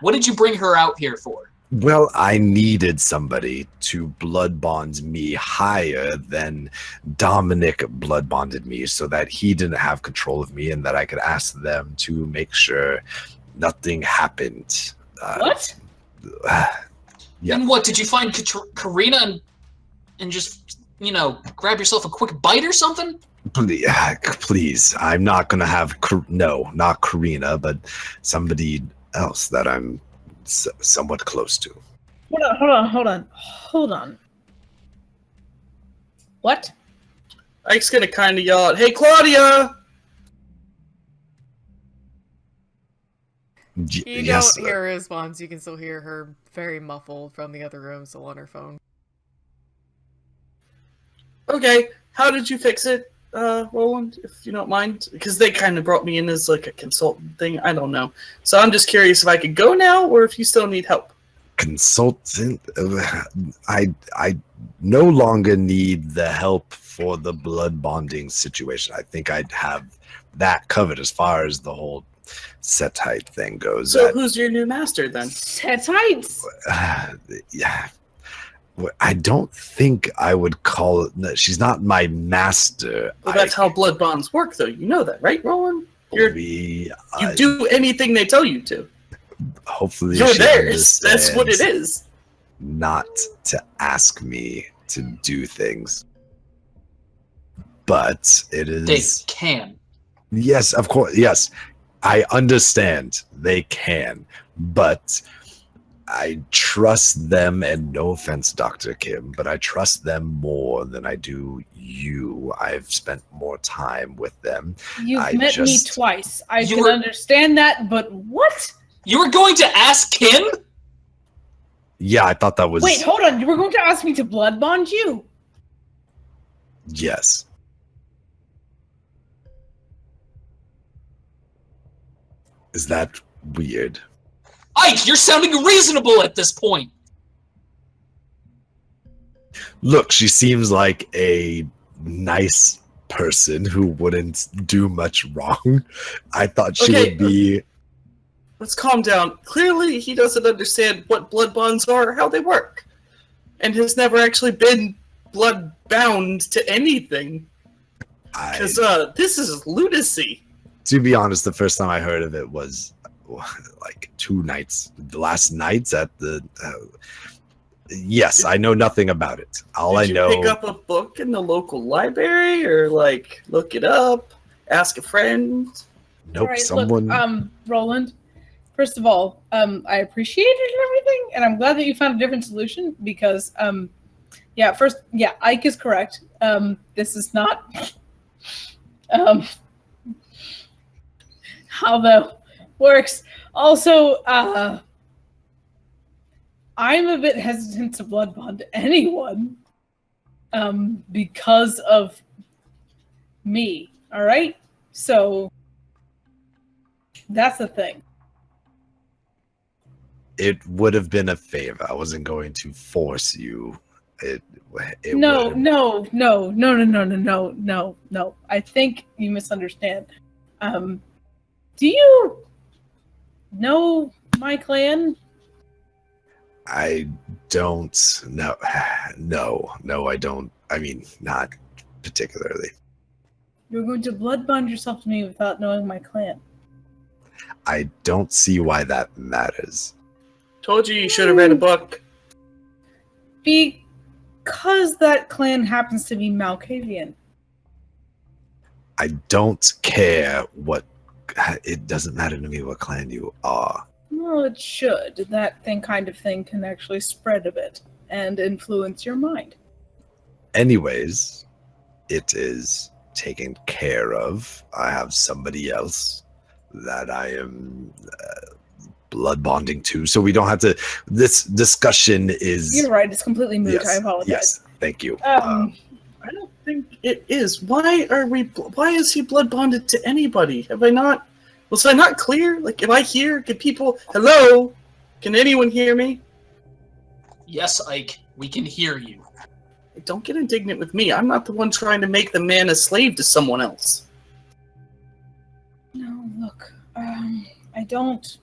[SPEAKER 2] What did you bring her out here for?
[SPEAKER 3] Well, I needed somebody to blood bond me higher than Dominic blood bonded me so that he didn't have control of me and that I could ask them to make sure nothing happened.
[SPEAKER 4] What?
[SPEAKER 3] Yeah.
[SPEAKER 2] And what, did you find Karina and just, grab yourself a quick bite or something?
[SPEAKER 3] Please, I'm not going to have, not Karina, but somebody else that I'm somewhat close to.
[SPEAKER 4] Hold on. What?
[SPEAKER 7] Ike's gonna kind of yell out, "Hey, Claudia!"
[SPEAKER 1] You
[SPEAKER 3] Yes,
[SPEAKER 1] don't hear a response. You can still hear her very muffled from the other room, still on her phone.
[SPEAKER 7] Okay, how did you fix it, Roland, if you don't mind? Because they kind of brought me in as like a consultant thing. I don't know. So I'm just curious if I could go now or if you still need help.
[SPEAKER 3] Consultant? I no longer need the help for the blood bonding situation. I think I'd have that covered as far as the whole Setite thing goes.
[SPEAKER 7] So who's your new master then?
[SPEAKER 4] Setites.
[SPEAKER 3] Yeah. I don't think I would call it. No, she's not my master.
[SPEAKER 7] Well, that's how blood bonds work, though. You know that, right, Roland? You do anything they tell you to.
[SPEAKER 3] Hopefully,
[SPEAKER 7] you're theirs. That's what it is.
[SPEAKER 3] Not to ask me to do things, but it is.
[SPEAKER 2] They can.
[SPEAKER 3] Yes, of course. Yes, I understand they can, but I trust them, and no offense, Dr. Kim, but I trust them more than I do you. I've spent more time with them.
[SPEAKER 4] You've met me twice. I can understand that, but what?
[SPEAKER 2] You were going to ask Kim?
[SPEAKER 3] Yeah, I thought that was...
[SPEAKER 4] Wait, hold on. You were going to ask me to blood bond you?
[SPEAKER 3] Yes. Is that weird?
[SPEAKER 2] Ike, you're sounding reasonable at this point.
[SPEAKER 3] Look, she seems like a nice person who wouldn't do much wrong. I thought she would be...
[SPEAKER 7] Let's calm down. Clearly, he doesn't understand what blood bonds are or how they work. And has never actually been blood bound to anything. Because this is lunacy.
[SPEAKER 3] To be honest, the first time I heard of it was like 2 nights. The last nights at the... yes, I know nothing about it.
[SPEAKER 7] Did you pick up a book in the local library, or like look it up, ask a friend?
[SPEAKER 3] Nope,
[SPEAKER 4] right,
[SPEAKER 3] someone.
[SPEAKER 4] Look, Roland. First of all, I appreciate it and everything, and I'm glad that you found a different solution because, Ike is correct. This is not how the works. Also, I'm a bit hesitant to blood bond anyone because of me, all right? So that's the thing.
[SPEAKER 3] It would have been a favor. I wasn't going to force you.
[SPEAKER 4] No. I think you misunderstand. Do you know my clan?
[SPEAKER 3] I don't know. No, I don't. I mean, not particularly.
[SPEAKER 4] You're going to blood bond yourself to me without knowing my clan.
[SPEAKER 3] I don't see why that matters.
[SPEAKER 7] Told you should have read a book.
[SPEAKER 4] Because that clan happens to be Malkavian.
[SPEAKER 3] I don't care what... It doesn't matter to me what clan you are.
[SPEAKER 4] Well, it should. That kind of thing can actually spread a bit and influence your mind.
[SPEAKER 3] Anyways, it is taken care of. I have somebody else that I am blood bonding to, so we don't have to... This discussion is...
[SPEAKER 4] You're right, it's completely moot.
[SPEAKER 3] Yes,
[SPEAKER 4] I apologize.
[SPEAKER 3] yes, thank you.
[SPEAKER 7] I don't think it is. Why is he blood bonded to anybody? Have I not... Was I not clear? Like, am I here? Can people... Hello? Can anyone hear me?
[SPEAKER 2] Yes, Ike, we can hear you.
[SPEAKER 7] Don't get indignant with me. I'm not the one trying to make the man a slave to someone else.
[SPEAKER 4] No, look, I don't...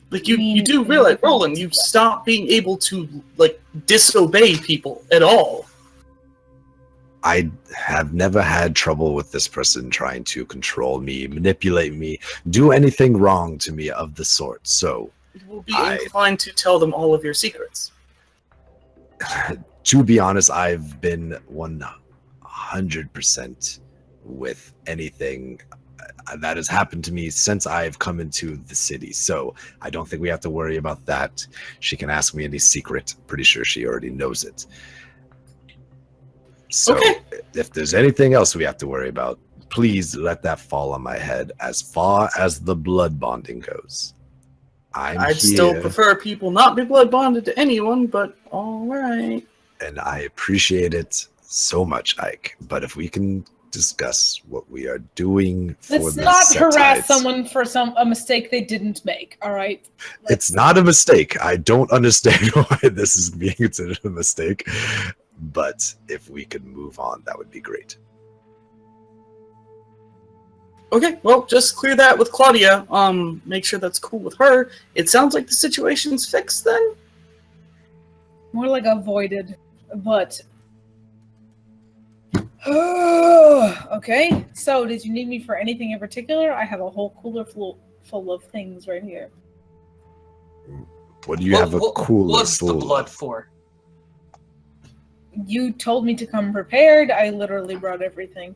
[SPEAKER 7] Like, you do realize, Roland, you stop being able to, like, disobey people at all.
[SPEAKER 3] I have never had trouble with this person trying to control me, manipulate me, do anything wrong to me of the sort, so...
[SPEAKER 7] You will be inclined to tell them all of your secrets.
[SPEAKER 3] To be honest, I've been 100% with anything that has happened to me since I've come into the city, so I don't think we have to worry about that. She can ask me any secret. Pretty sure she already knows it. So if there's anything else we have to worry about, please let that fall on my head. As far as the blood bonding goes, I'd
[SPEAKER 7] still prefer people not be blood bonded to anyone, but all right.
[SPEAKER 3] And I appreciate it so much, Ike. But if we can discuss what we are doing for
[SPEAKER 4] Let's
[SPEAKER 3] the
[SPEAKER 4] not
[SPEAKER 3] Setites.
[SPEAKER 4] harass someone for a mistake they didn't make, all right?
[SPEAKER 3] It's not a mistake. I don't understand why this is being considered a mistake. But if we could move on, that would be great.
[SPEAKER 7] Okay, well, just clear that with Claudia. Make sure that's cool with her. It sounds like the situation's fixed then?
[SPEAKER 4] More like avoided, but... Okay, so did you need me for anything in particular? I have a whole cooler full of things right here.
[SPEAKER 3] What do you have a cooler
[SPEAKER 2] What's the blood for?
[SPEAKER 4] You told me to come prepared. I literally brought everything.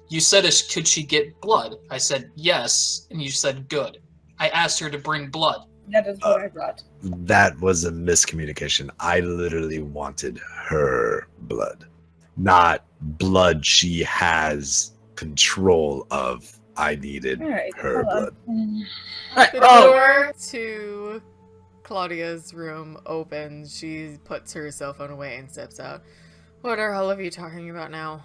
[SPEAKER 2] You said, could she get blood? I said, yes, and you said, good. I asked her to bring blood.
[SPEAKER 4] That is what I brought.
[SPEAKER 3] That was a miscommunication. I literally wanted her blood, not blood she has control of. I needed her blood.
[SPEAKER 1] The door to Claudia's room opens. She puts her cell phone away and steps out. What the hell are you talking about now?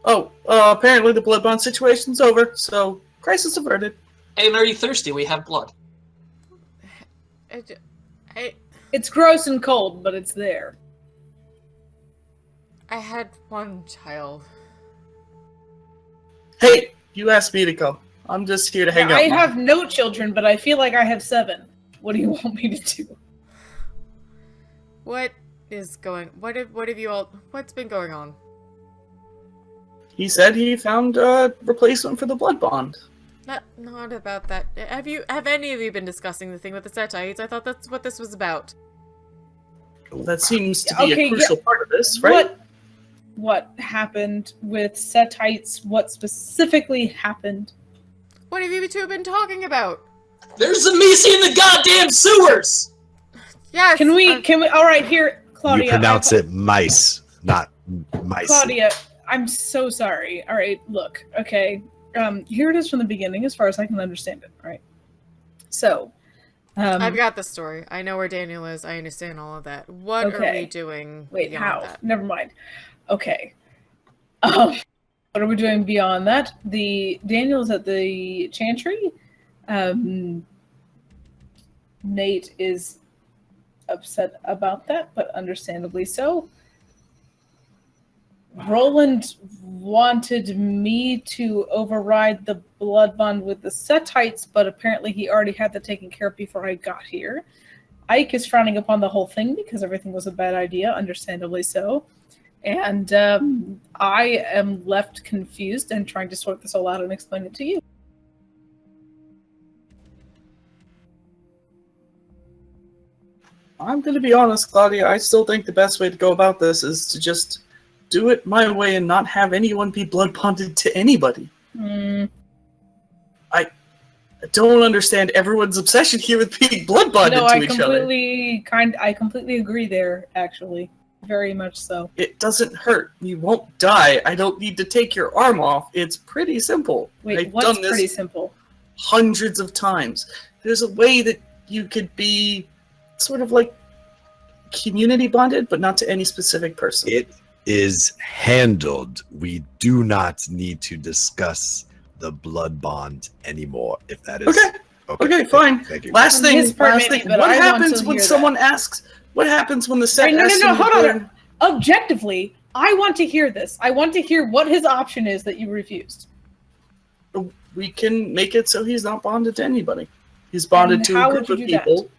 [SPEAKER 7] Apparently the blood bond situation's over, so crisis averted.
[SPEAKER 2] And are you thirsty? We have blood.
[SPEAKER 4] It's gross and cold, but it's there.
[SPEAKER 1] I had one child.
[SPEAKER 7] Hey, you asked me to come. I'm just here to hang out.
[SPEAKER 4] I have no children, but I feel like I have 7. What do you want me to do?
[SPEAKER 1] What have you all, what's been going on?
[SPEAKER 7] He said he found a replacement for the blood bond.
[SPEAKER 1] Not about that. Have any of you been discussing the thing with the Setites? I thought that's what this was about.
[SPEAKER 7] Well, that seems to be a crucial part of this, right?
[SPEAKER 4] What happened with Setites? What specifically happened?
[SPEAKER 1] What have you two been talking about?
[SPEAKER 2] There's a Misi in the goddamn sewers!
[SPEAKER 1] Yes!
[SPEAKER 4] Can we, alright, here, Claudia.
[SPEAKER 3] You pronounce it mice, not mice.
[SPEAKER 4] Claudia, I'm so sorry. Alright, look, okay. Here it is from the beginning, as far as I can understand it, right? So,
[SPEAKER 1] I've got the story. I know where Daniel is. I understand all of that. What are we doing?
[SPEAKER 4] Wait, how? That? Never mind. Okay. What are we doing beyond that? Daniel's at the Chantry. Nate is upset about that, but understandably so. Roland wanted me to override the blood bond with the Setites, but apparently he already had that taken care of before I got here. Ike is frowning upon the whole thing because everything was a bad idea, understandably so. And I am left confused and trying to sort this all out and explain it to you.
[SPEAKER 7] I'm going to be honest, Claudia. I still think the best way to go about this is to just do it my way and not have anyone be blood bonded to anybody. I don't understand everyone's obsession here with being blood bonded to each other.
[SPEAKER 4] I completely agree there, actually. Very much so.
[SPEAKER 7] It doesn't hurt. You won't die. I don't need to take your arm off. It's pretty simple.
[SPEAKER 4] Wait,
[SPEAKER 7] I've
[SPEAKER 4] what's
[SPEAKER 7] done this
[SPEAKER 4] pretty simple?
[SPEAKER 7] hundreds of times. There's a way that you could be sort of like community bonded, but not to any specific person.
[SPEAKER 3] It is handled. We do not need to discuss the blood bond anymore. If that is
[SPEAKER 7] okay, fine.
[SPEAKER 3] Thank you.
[SPEAKER 7] Last thing.
[SPEAKER 4] What
[SPEAKER 7] happens when someone asks? What happens when the set?
[SPEAKER 4] No, hold on. Objectively, I want to hear this. I want to hear what his option is that you refused.
[SPEAKER 7] We can make it so he's not bonded to anybody. He's bonded to a group of people.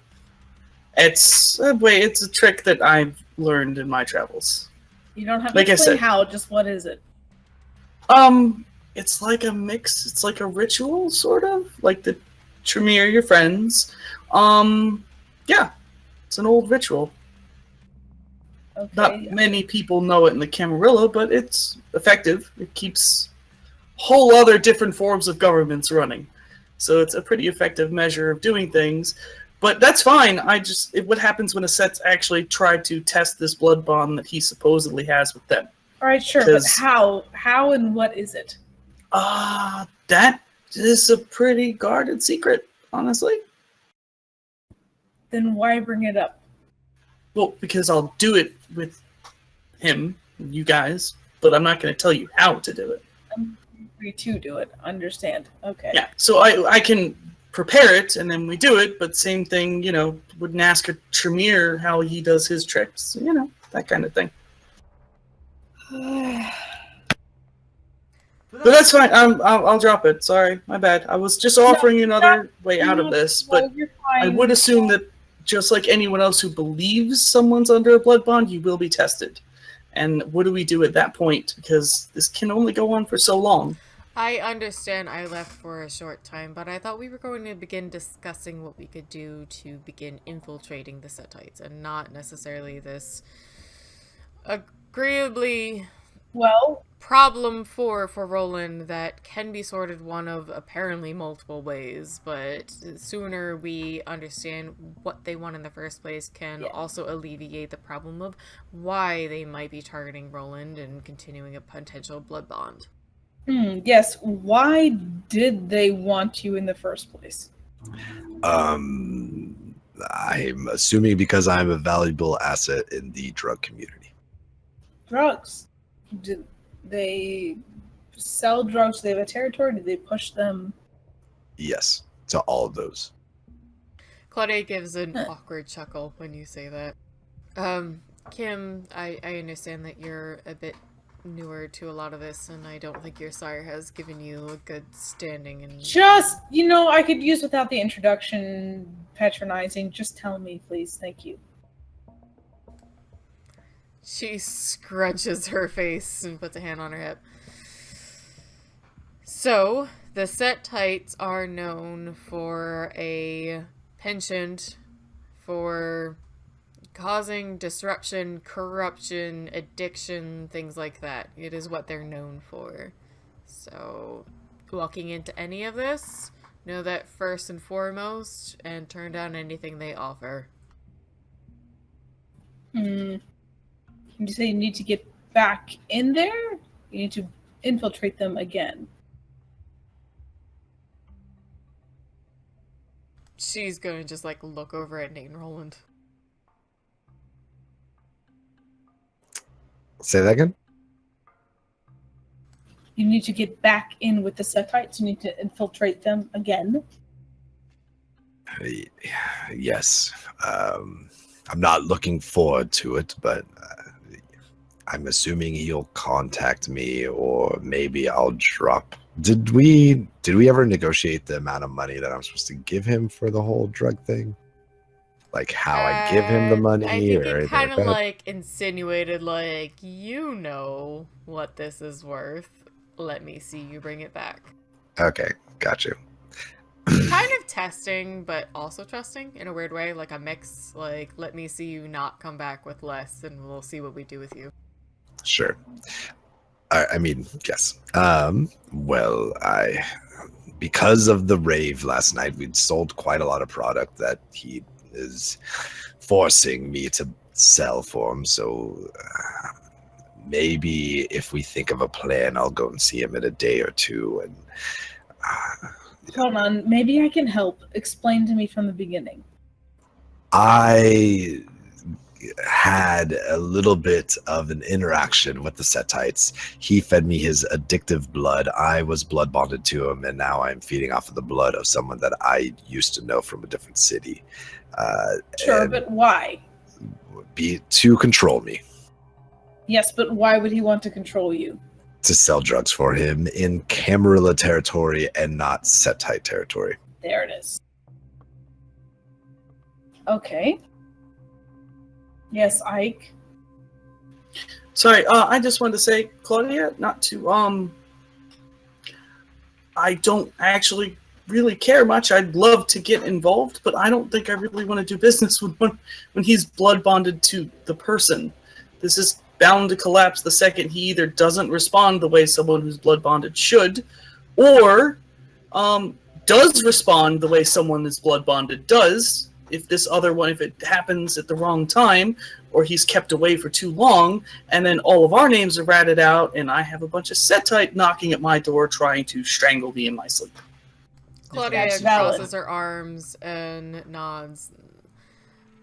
[SPEAKER 7] It's a trick that I've learned in my travels.
[SPEAKER 4] You don't have to explain how, just what is it?
[SPEAKER 7] It's like a mix. It's like a ritual, sort of. Like the Tremere, your friends. Yeah. It's an old ritual.
[SPEAKER 4] Okay,
[SPEAKER 7] Not many people know it in the Camarilla, but it's effective. It keeps whole other different forms of governments running. So it's a pretty effective measure of doing things. But that's fine. What happens when a set's actually tried to test this blood bond that he supposedly has with them?
[SPEAKER 4] All right, sure, but how? How and what is it?
[SPEAKER 7] That is a pretty guarded secret, honestly.
[SPEAKER 4] Then why bring it up?
[SPEAKER 7] Well, because I'll do it with him, you guys, but I'm not going to tell you how to do it.
[SPEAKER 4] I'm free to do it. Understand? Okay.
[SPEAKER 7] Yeah. So I can prepare it, and then we do it. But same thing, wouldn't ask a Tremere how he does his tricks. That kind of thing. But that's fine. I'll drop it. Sorry, my bad. I was just offering you another way out of this, but I would assume that just like anyone else who believes someone's under a blood bond, you will be tested. And what do we do at that point? Because this can only go on for so long.
[SPEAKER 1] I understand I left for a short time, but I thought we were going to begin discussing what we could do to begin infiltrating the Setites, and not necessarily this agreeably problem for Roland that can be sorted one of apparently multiple ways, but sooner we understand what they want in the first place can also alleviate the problem of why they might be targeting Roland and continuing a potential blood bond.
[SPEAKER 4] Yes, why did they want you in the first place?
[SPEAKER 3] I'm assuming because I'm a valuable asset in the drug community.
[SPEAKER 4] Drugs? They sell drugs. They have a territory. Do they push them?
[SPEAKER 3] Yes, to all of those.
[SPEAKER 1] Claudia gives an awkward chuckle when you say that. Kim, I understand that you're a bit newer to a lot of this, and I don't think your sire has given you a good standing in...
[SPEAKER 4] Just, I could use without the introduction patronizing. Just tell me, please. Thank you.
[SPEAKER 1] She scrunches her face and puts a hand on her hip. So, the Setites are known for a penchant for causing disruption, corruption, addiction, things like that. It is what they're known for. So, walking into any of this, know that first and foremost, and turn down anything they offer.
[SPEAKER 4] You say you need to get back in there? You need to infiltrate them again.
[SPEAKER 1] She's going to just, look over at Nate and Roland.
[SPEAKER 3] Say that again?
[SPEAKER 4] You need to get back in with the Setites. You need to infiltrate them again.
[SPEAKER 3] Yes. I'm not looking forward to it, but I'm assuming he'll contact me, or maybe I'll drop. Did we ever negotiate the amount of money that I'm supposed to give him for the whole drug thing? Like how I give him the money,
[SPEAKER 1] I think
[SPEAKER 3] or
[SPEAKER 1] it kind of
[SPEAKER 3] that?
[SPEAKER 1] insinuated you know what this is worth. Let me see you bring it back.
[SPEAKER 3] Okay, got you.
[SPEAKER 1] Kind of testing, but also trusting in a weird way, like a mix. Let me see you not come back with less, and we'll see what we do with you.
[SPEAKER 3] Sure. I mean, yes. Well, because of the rave last night, we'd sold quite a lot of product that he is forcing me to sell for him. So maybe if we think of a plan, I'll go and see him in a day or two. And
[SPEAKER 4] Hold on, maybe I can help. Explain to me from the beginning.
[SPEAKER 3] I had a little bit of an interaction with the Setites. He fed me his addictive blood. I was blood bonded to him, and now I'm feeding off of the blood of someone that I used to know from a different city.
[SPEAKER 4] Sure, but why?
[SPEAKER 3] To control me.
[SPEAKER 4] Yes, but why would he want to control you?
[SPEAKER 3] To sell drugs for him in Camarilla territory and not Setite territory.
[SPEAKER 4] There it is. Okay. Yes, Ike.
[SPEAKER 7] Sorry, I just wanted to say, Claudia, not to, I don't actually really care much. I'd love to get involved, but I don't think I really want to do business with when he's blood bonded to the person. This is bound to collapse the second he either doesn't respond the way someone who's blood bonded should, or does respond the way someone who's blood bonded does. If this other one, if it happens at the wrong time, or he's kept away for too long, and then all of our names are ratted out, and I have a bunch of Setite knocking at my door trying to strangle me in my sleep.
[SPEAKER 1] Claudia
[SPEAKER 4] That's valid.
[SPEAKER 1] crosses her arms and nods.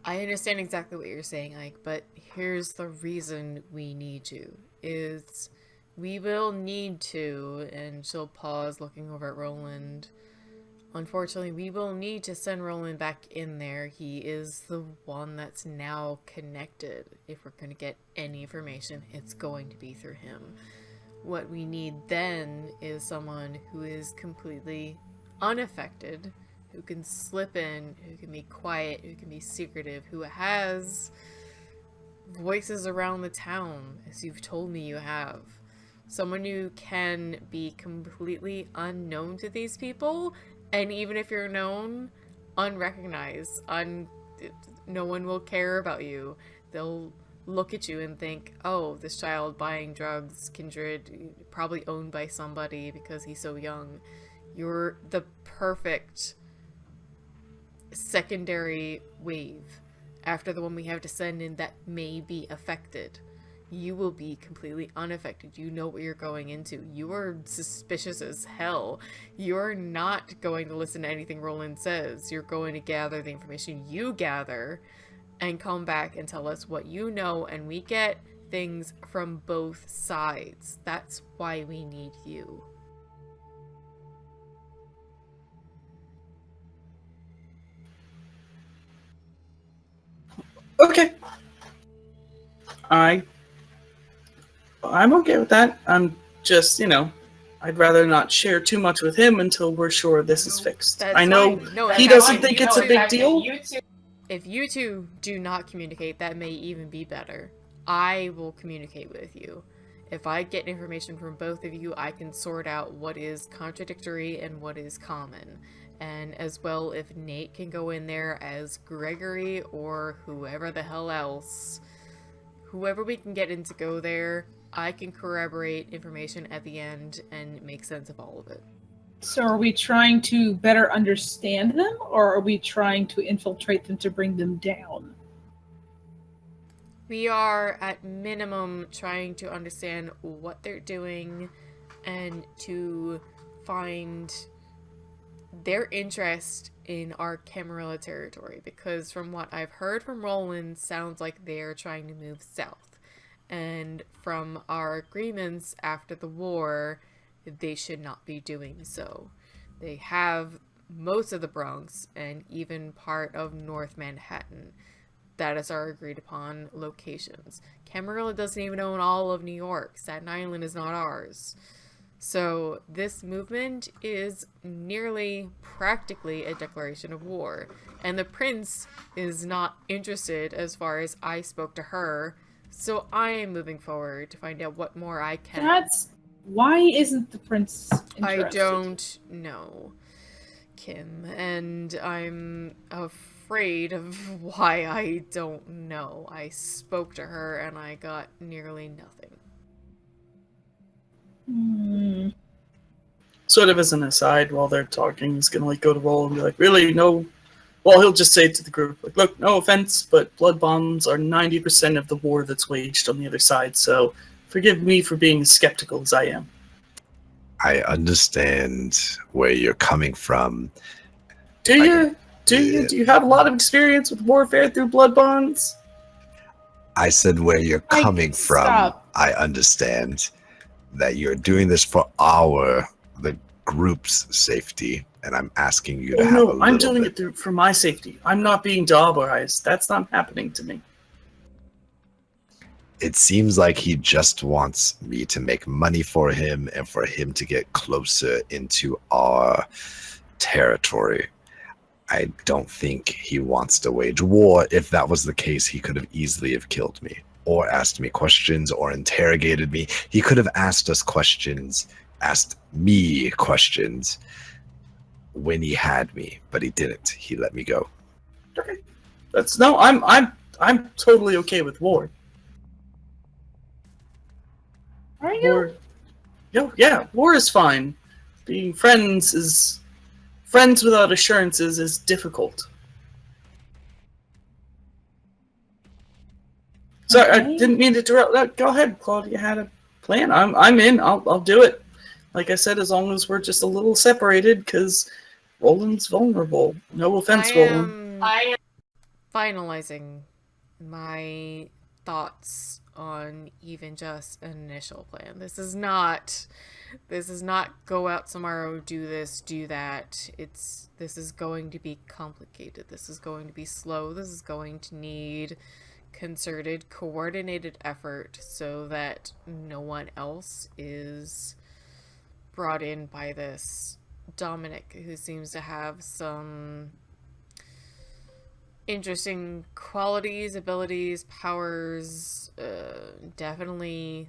[SPEAKER 1] I understand exactly what you're saying, Ike, but here's the reason we need you. We will need to, and she'll pause looking over at Roland. Unfortunately, we will need to send Roland back in there. He is the one that's now connected. If we're going to get any information, it's going to be through him. What we need then is someone who is completely unaffected, who can slip in, who can be quiet, who can be secretive, who has voices around the town, as you've told me you have. Someone who can be completely unknown to these people, and even if you're known, unrecognized. No one will care about you. They'll look at you and think, oh, this child buying drugs, kindred, probably owned by somebody because he's so young. You're the perfect secondary wave after the one we have to send in that may be affected. You will be completely unaffected. You know what you're going into. You are suspicious as hell. You're not going to listen to anything Roland says. You're going to gather the information you gather and come back and tell us what you know, and we get things from both sides. That's why we need you.
[SPEAKER 7] Okay. I'm okay with that. I'm just, I'd rather not share too much with him until we're sure this is fixed.
[SPEAKER 1] That's
[SPEAKER 7] I know
[SPEAKER 1] fine. No,
[SPEAKER 7] he
[SPEAKER 1] that's
[SPEAKER 7] doesn't
[SPEAKER 1] fine.
[SPEAKER 7] think it's a big deal.
[SPEAKER 1] If you two do not communicate, that may even be better. I will communicate with you. If I get information from both of you, I can sort out what is contradictory and what is common. And as well, if Nate can go in there as Gregory or whoever the hell else, whoever we can get in to go there, I can corroborate information at the end and make sense of all of it.
[SPEAKER 4] So are we trying to better understand them, or are we trying to infiltrate them to bring them down?
[SPEAKER 1] We are, at minimum, trying to understand what they're doing and to find their interest in our Camarilla territory, because from what I've heard from Roland, sounds like they're trying to move south. And from our agreements after the war, they should not be doing so. They have most of the Bronx and even part of North Manhattan. That is our agreed upon locations. Camarilla doesn't even own all of New York. Staten Island is not ours. So this movement is nearly practically a declaration of war. And the prince is not interested as far as I spoke to her. So I am moving forward to find out what more I can.
[SPEAKER 4] Why isn't the prince interested?
[SPEAKER 1] I don't know, Kim, and I'm afraid of why I don't know. I spoke to her and I got nearly nothing.
[SPEAKER 7] Sort of as an aside, while they're talking, he's gonna go to Roll and be like, really, no. Well, he'll just say to the group, like, look, no offense, but blood bonds are 90% of the war that's waged on the other side, so forgive me for being as skeptical as I am.
[SPEAKER 3] I understand where you're coming from.
[SPEAKER 7] Do you? Do you have a lot of experience with warfare through blood bonds?
[SPEAKER 3] I said where you're coming from.
[SPEAKER 4] Stop.
[SPEAKER 3] I understand that you're doing this for the group's safety, and I'm asking you to have a little
[SPEAKER 7] I'm doing
[SPEAKER 3] bit.
[SPEAKER 7] it for my safety. I'm not being dauberized. That's not happening to me.
[SPEAKER 3] It seems like he just wants me to make money for him and for him to get closer into our territory. I don't think he wants to wage war. If that was the case, he could have easily have killed me or asked me questions or interrogated me. He could have asked me questions when he had me, but he didn't. He let me go.
[SPEAKER 7] Okay. I'm totally okay with war.
[SPEAKER 4] Are you?
[SPEAKER 7] Yeah, war is fine. Being friends without assurances is difficult. Sorry, I didn't mean to interrupt. Go ahead, Claudia. Had a plan. I'm in. I'll do it. Like I said, as long as we're just a little separated, because Roland's vulnerable. No offense, Roland.
[SPEAKER 1] I am finalizing my thoughts on even just an initial plan. This is not go out tomorrow, do this, do that. This is going to be complicated. This is going to be slow. This is going to need concerted, coordinated effort so that no one else is brought in by this. Dominic, who seems to have some interesting qualities, abilities, powers, definitely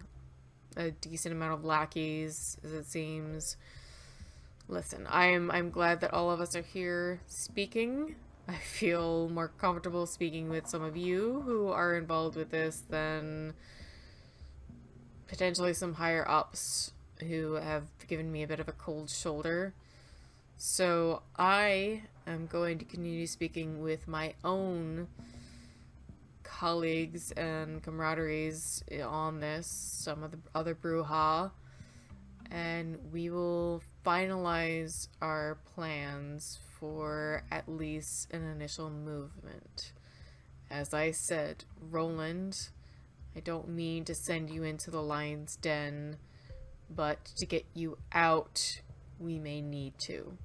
[SPEAKER 1] a decent amount of lackeys, as it seems. Listen, I'm glad that all of us are here speaking. I feel more comfortable speaking with some of you who are involved with this than potentially some higher ups who have given me a bit of a cold shoulder. So I am going to continue speaking with my own colleagues and camaraderies on this, some of the other Brujah, and we will finalize our plans for at least an initial movement. As I said, Roland, I don't mean to send you into the lion's den, but to get you out, we may need to.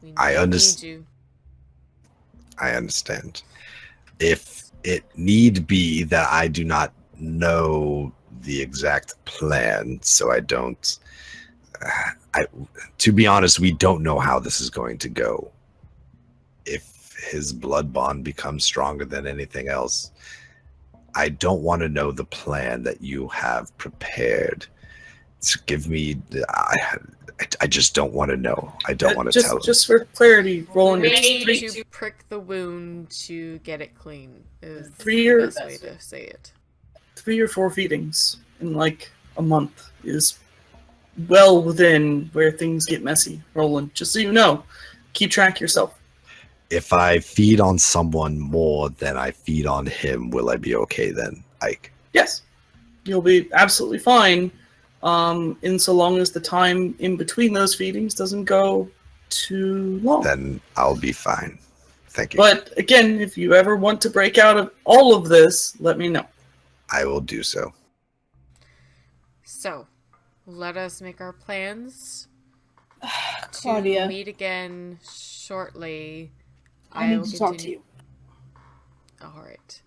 [SPEAKER 1] We need you.
[SPEAKER 3] I understand. If it need be that I do not know the exact plan, so I don't... to be honest, we don't know how this is going to go. If his blood bond becomes stronger than anything else, I don't want to know the plan that you have prepared. So give me... I just don't want to know. I don't want to tell him.
[SPEAKER 7] Just for clarity, Roland,
[SPEAKER 1] We
[SPEAKER 7] it's
[SPEAKER 1] need to prick the wound to get it clean. Is
[SPEAKER 7] Three
[SPEAKER 1] the
[SPEAKER 7] or-
[SPEAKER 1] best way to say it.
[SPEAKER 7] 3 or 4 feedings in like a month is well within where things get messy, Roland. Just so you know, keep track yourself.
[SPEAKER 3] If I feed on someone more than I feed on him, will I be okay then, Ike?
[SPEAKER 7] Yes, you'll be absolutely fine, in so long as the time in between those feedings doesn't go too long.
[SPEAKER 3] Then I'll be fine. Thank you.
[SPEAKER 7] But again, if you ever want to break out of all of this, let me know.
[SPEAKER 3] I will do so.
[SPEAKER 1] So, let us make our plans
[SPEAKER 4] Claudia,
[SPEAKER 1] to meet again shortly.
[SPEAKER 4] I need
[SPEAKER 1] will
[SPEAKER 4] to talk to
[SPEAKER 1] continue-
[SPEAKER 4] you.
[SPEAKER 1] Alright.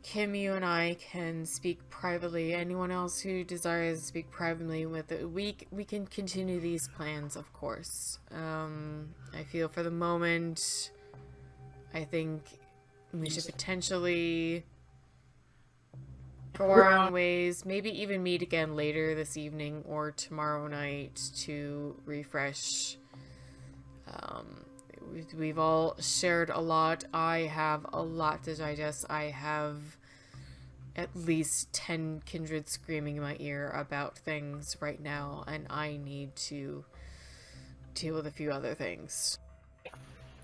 [SPEAKER 1] Kim, you and I can speak privately. Anyone else who desires to speak privately with it, we can continue these plans, of course. I feel for the moment, I think we should potentially go our own ways, maybe even meet again later this evening or tomorrow night to refresh. We've all shared a lot. I have a lot to digest. I have at least 10 kindred screaming in my ear about things right now, and I need to deal with a few other things.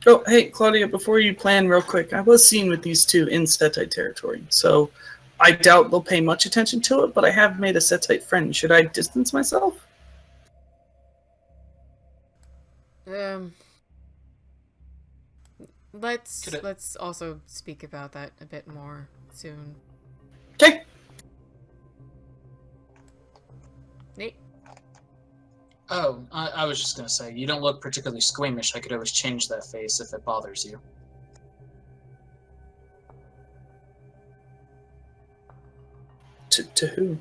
[SPEAKER 7] Oh, hey, Claudia, before you plan real quick, I was seen with these two in Setite territory, so I doubt they'll pay much attention to it, but I have made a Setite friend. Should I distance myself?
[SPEAKER 1] Let's also speak about that a bit more soon.
[SPEAKER 7] Okay.
[SPEAKER 1] Nate?
[SPEAKER 2] Oh, I was just gonna say, you don't look particularly squeamish. I could always change that face if it bothers you.
[SPEAKER 7] To who?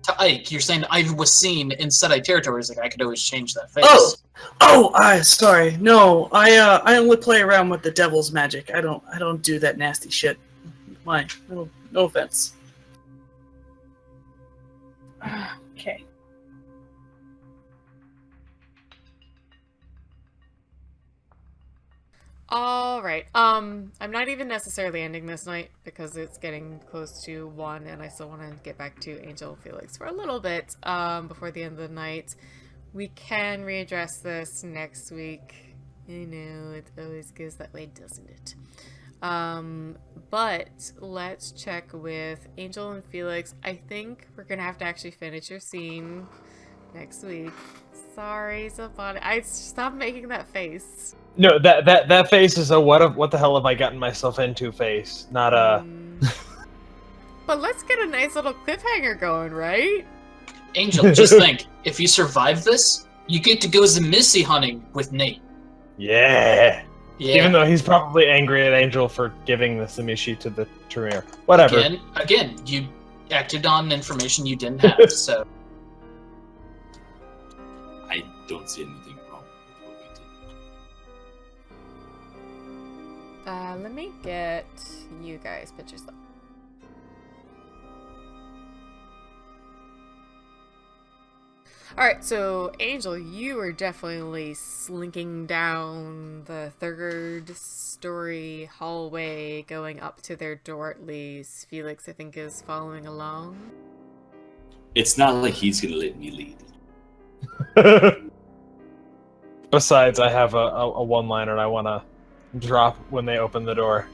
[SPEAKER 2] To Ike, you're saying I was seen in Seti territories, like I could always change that face.
[SPEAKER 7] Sorry. No, I only play around with the devil's magic. I don't do that nasty shit. No offense.
[SPEAKER 4] Okay.
[SPEAKER 1] Alright, I'm not even necessarily ending this night because it's getting close to 1 and I still want to get back to Angel and Felix for a little bit before the end of the night. We can readdress this next week. I know, it always goes that way, doesn't it? But let's check with Angel and Felix. I think we're gonna have to actually finish your scene next week. Sorry, somebody. Stop making that face.
[SPEAKER 5] No, that face is a what the hell have I gotten myself into face, not a...
[SPEAKER 1] But let's get a nice little cliffhanger going, right?
[SPEAKER 2] Angel, just think, if you survive this, you get to go Missy hunting with Nate.
[SPEAKER 5] Yeah.
[SPEAKER 2] Yeah.
[SPEAKER 5] Even though he's probably angry at Angel for giving the Samishi to the Tremere. Whatever.
[SPEAKER 2] Again, you acted on information you didn't have, so...
[SPEAKER 6] I don't see anything wrong with what we did.
[SPEAKER 1] Let me get you guys pictures up. Alright, so Angel, you are definitely slinking down the 3rd story hallway, going up to their door at least. Felix, I think, is following along.
[SPEAKER 6] It's not like he's gonna let me lead.
[SPEAKER 5] Besides, I have a one-liner I want to drop when they open the door.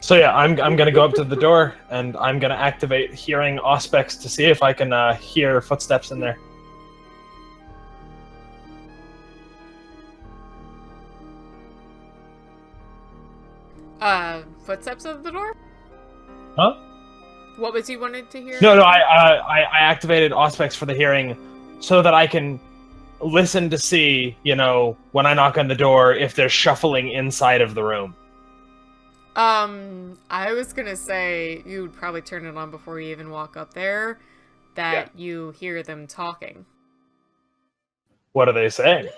[SPEAKER 5] So yeah, I'm gonna go up to the door and I'm gonna activate hearing auspex to see if I can hear footsteps in there.
[SPEAKER 1] Footsteps at the door?
[SPEAKER 5] Huh?
[SPEAKER 1] What was you wanted to hear?
[SPEAKER 5] No, I activated Auspex for the hearing so that I can listen to see, when I knock on the door, if there's shuffling inside of the room.
[SPEAKER 1] I was gonna say you would probably turn it on before you even walk up there, that you hear them talking.
[SPEAKER 5] What are they saying?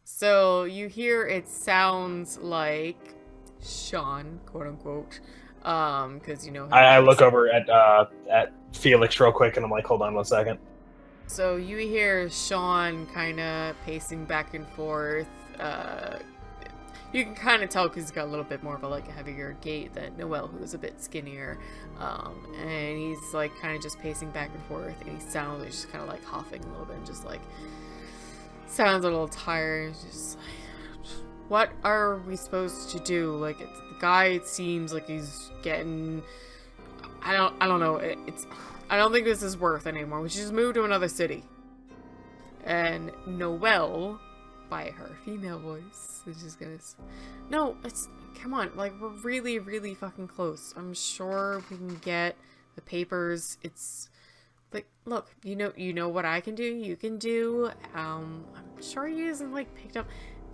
[SPEAKER 1] So you hear it sounds like Sean, quote unquote, because
[SPEAKER 5] I look over at Felix real quick, and I'm like, hold on 1 second.
[SPEAKER 1] So you hear Sean kind of pacing back and forth. You can kind of tell because he's got a little bit more of a heavier gait than Noel, who's a bit skinnier. And he's kind of just pacing back and forth, and he sounds like just kind of huffing a little bit, and just sounds a little tired. Just what are we supposed to do? The guy, it seems like he's getting. I don't know. I don't think this is worth anymore. We should just move to another city. And Noelle, by her female voice, is just gonna. No, come on. We're really, really fucking close. I'm sure we can get the papers. It's look, you know what I can do. You can do. I'm sure he isn't picked up.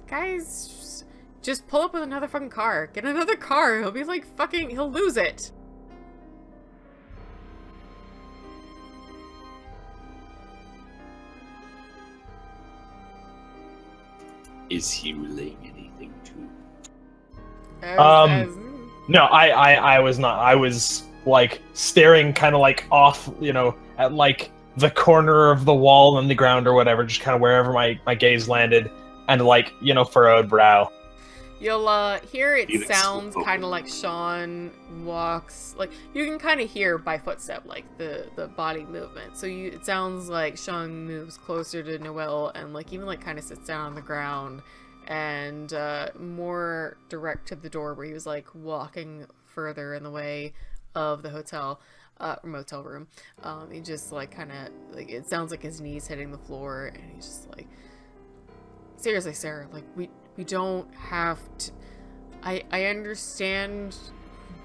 [SPEAKER 1] Guys, just pull up with another fucking car. Get another car. He'll be he'll lose it.
[SPEAKER 6] Is he relaying anything to?
[SPEAKER 5] No, I was not. I was staring kind of off, at the corner of the wall and the ground or whatever, just kind of wherever my gaze landed, and furrowed brow.
[SPEAKER 1] You'll hear it
[SPEAKER 6] Felix
[SPEAKER 1] sounds kind of like Sean walks, you can kind of hear by footstep, the body movement. So it sounds like Sean moves closer to Noelle and even kind of sits down on the ground and more direct to the door where he was walking further in the way of the hotel motel room. He just kind of it sounds like his knees hitting the floor, and he's just seriously, Sarah, we don't have to. I understand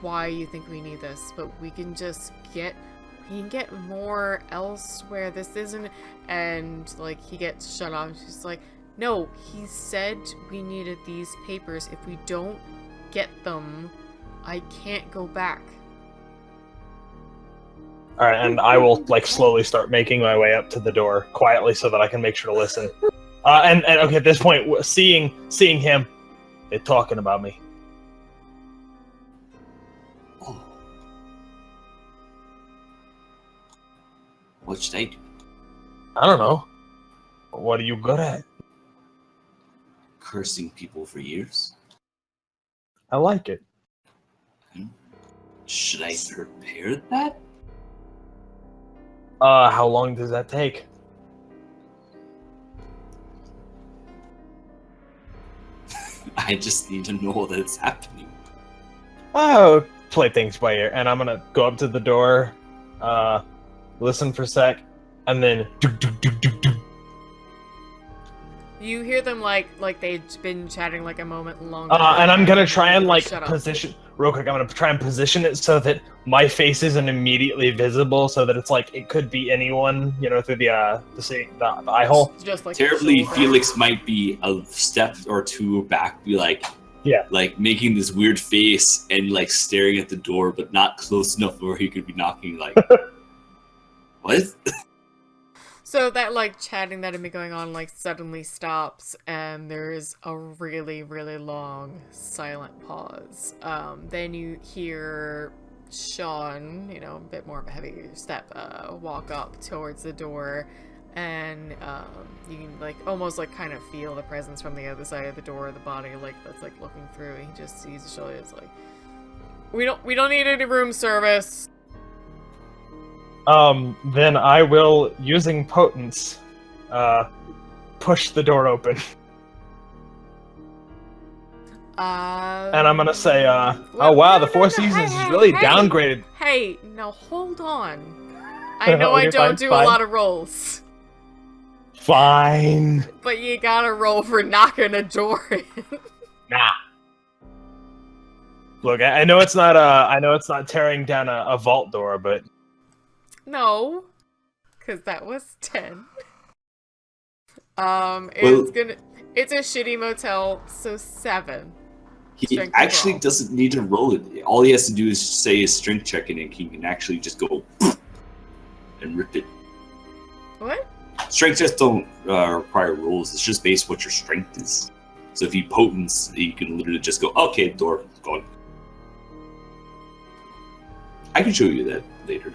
[SPEAKER 1] why you think we need this, but we can just get more elsewhere. This isn't. And he gets shut off. She's no, he said we needed these papers. If we don't get them, I can't go back.
[SPEAKER 5] All right, and I will slowly start making my way up to the door quietly so that I can make sure to listen. And okay, at this point, seeing him, they're talking about me.
[SPEAKER 6] Oh. What should I do?
[SPEAKER 5] I don't know. What are you good at?
[SPEAKER 6] Cursing people for years?
[SPEAKER 5] I like it.
[SPEAKER 6] Should I prepare that?
[SPEAKER 5] How long does that take?
[SPEAKER 6] I just need to know that it's happening.
[SPEAKER 5] Oh, play things by ear, and I'm gonna go up to the door, listen for a sec, and then do.
[SPEAKER 1] You hear them like they've been chatting a moment longer.
[SPEAKER 5] And I'm gonna try and
[SPEAKER 1] Shut up.
[SPEAKER 5] position real quick. I'm gonna try and position it so that my face isn't immediately visible, so that it's it could be anyone, through the eye hole.
[SPEAKER 1] Just
[SPEAKER 6] Terribly, Felix might be a step or two back, be making this weird face and staring at the door, but not close enough where he could be knocking. What?
[SPEAKER 1] So that chatting that had been going on suddenly stops, and there's a really, really long silent pause. Then you hear Sean, a bit more of a heavy step, walk up towards the door, and you can almost kind of feel the presence from the other side of the door, the body that's looking through. He just sees his shoulders we don't need any room service.
[SPEAKER 5] Then I will, using potence, push the door open. And I'm gonna say, oh wow, the Four Seasons is really downgraded.
[SPEAKER 1] Hey, now hold on. I know
[SPEAKER 5] Okay,
[SPEAKER 1] I don't
[SPEAKER 5] fine.
[SPEAKER 1] a lot of rolls.
[SPEAKER 5] Fine.
[SPEAKER 1] But you gotta roll for knocking a door in.
[SPEAKER 5] Nah. Look, I know it's not tearing down a vault door, but
[SPEAKER 1] No, because that was 10. It's a shitty motel, so 7.
[SPEAKER 6] He
[SPEAKER 1] Strength
[SPEAKER 6] actually
[SPEAKER 1] roll.
[SPEAKER 6] doesn't need to roll it. All he has to do is say his strength check, and he can actually just go and rip it.
[SPEAKER 1] What?
[SPEAKER 6] Strength checks don't require rolls. It's just based what your strength is. So if you potence, you can literally just go, okay, door, gone. I can show you that later.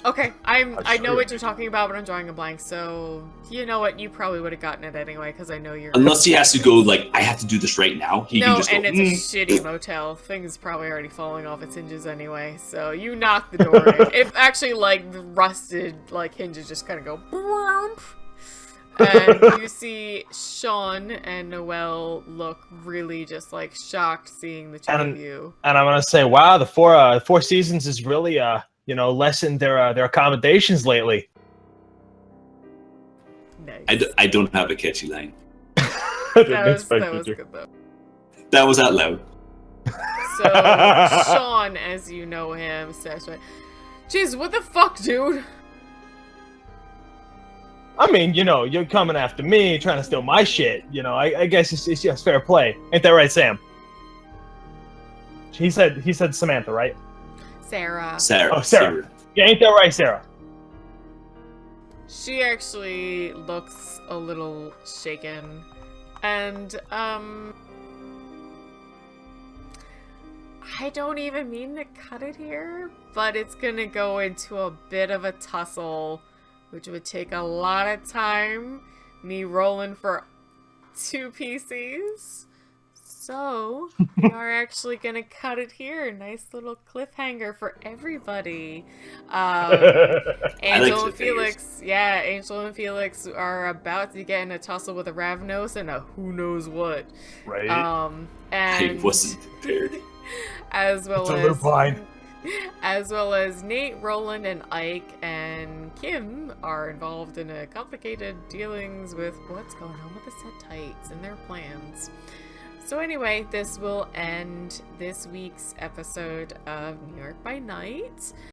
[SPEAKER 1] Okay, I know
[SPEAKER 5] sure.
[SPEAKER 1] what you're talking about, but I'm drawing a blank, so you know what? You probably would have gotten it anyway, because I know you're...
[SPEAKER 6] Unless he has to go, like, I have to do this right now. He can just go,
[SPEAKER 1] and it's a shitty motel. Thing's probably already falling off its hinges anyway, so you knock the door in. If actually, like, the rusted, like, hinges just kind of go... Boomp, and you see Sean and Noelle look really just, like, shocked seeing the two of you.
[SPEAKER 5] And I'm gonna say, wow, the Four Seasons is really, lessened their accommodations lately.
[SPEAKER 1] Nice.
[SPEAKER 6] I don't have a catchy line.
[SPEAKER 1] That was good, though.
[SPEAKER 6] That was out loud.
[SPEAKER 1] So, Sean, as you know him, says, "Jeez, what the fuck, dude?"
[SPEAKER 5] I mean, you're coming after me, trying to steal my shit. I guess it's just fair play. Ain't that right, Sam? He said Samantha, right?
[SPEAKER 1] Sarah.
[SPEAKER 5] Oh, Sarah. Yeah, ain't that right, Sarah?
[SPEAKER 1] She actually looks a little shaken. And, I don't even mean to cut it here, but it's gonna go into a bit of a tussle, which would take a lot of time, me rolling for 2 PCs. So, we are actually gonna cut it here. Nice little cliffhanger for everybody. Angel and Felix, Angel and Felix are about to get in a tussle with a Ravnos and a who knows what.
[SPEAKER 5] Right.
[SPEAKER 1] And
[SPEAKER 6] I wasn't prepared.
[SPEAKER 1] as well as Nate, Roland, and Ike and Kim are involved in a complicated dealings with what's going on with the Setites and their plans. So anyway, this will end this week's episode of New York by Night.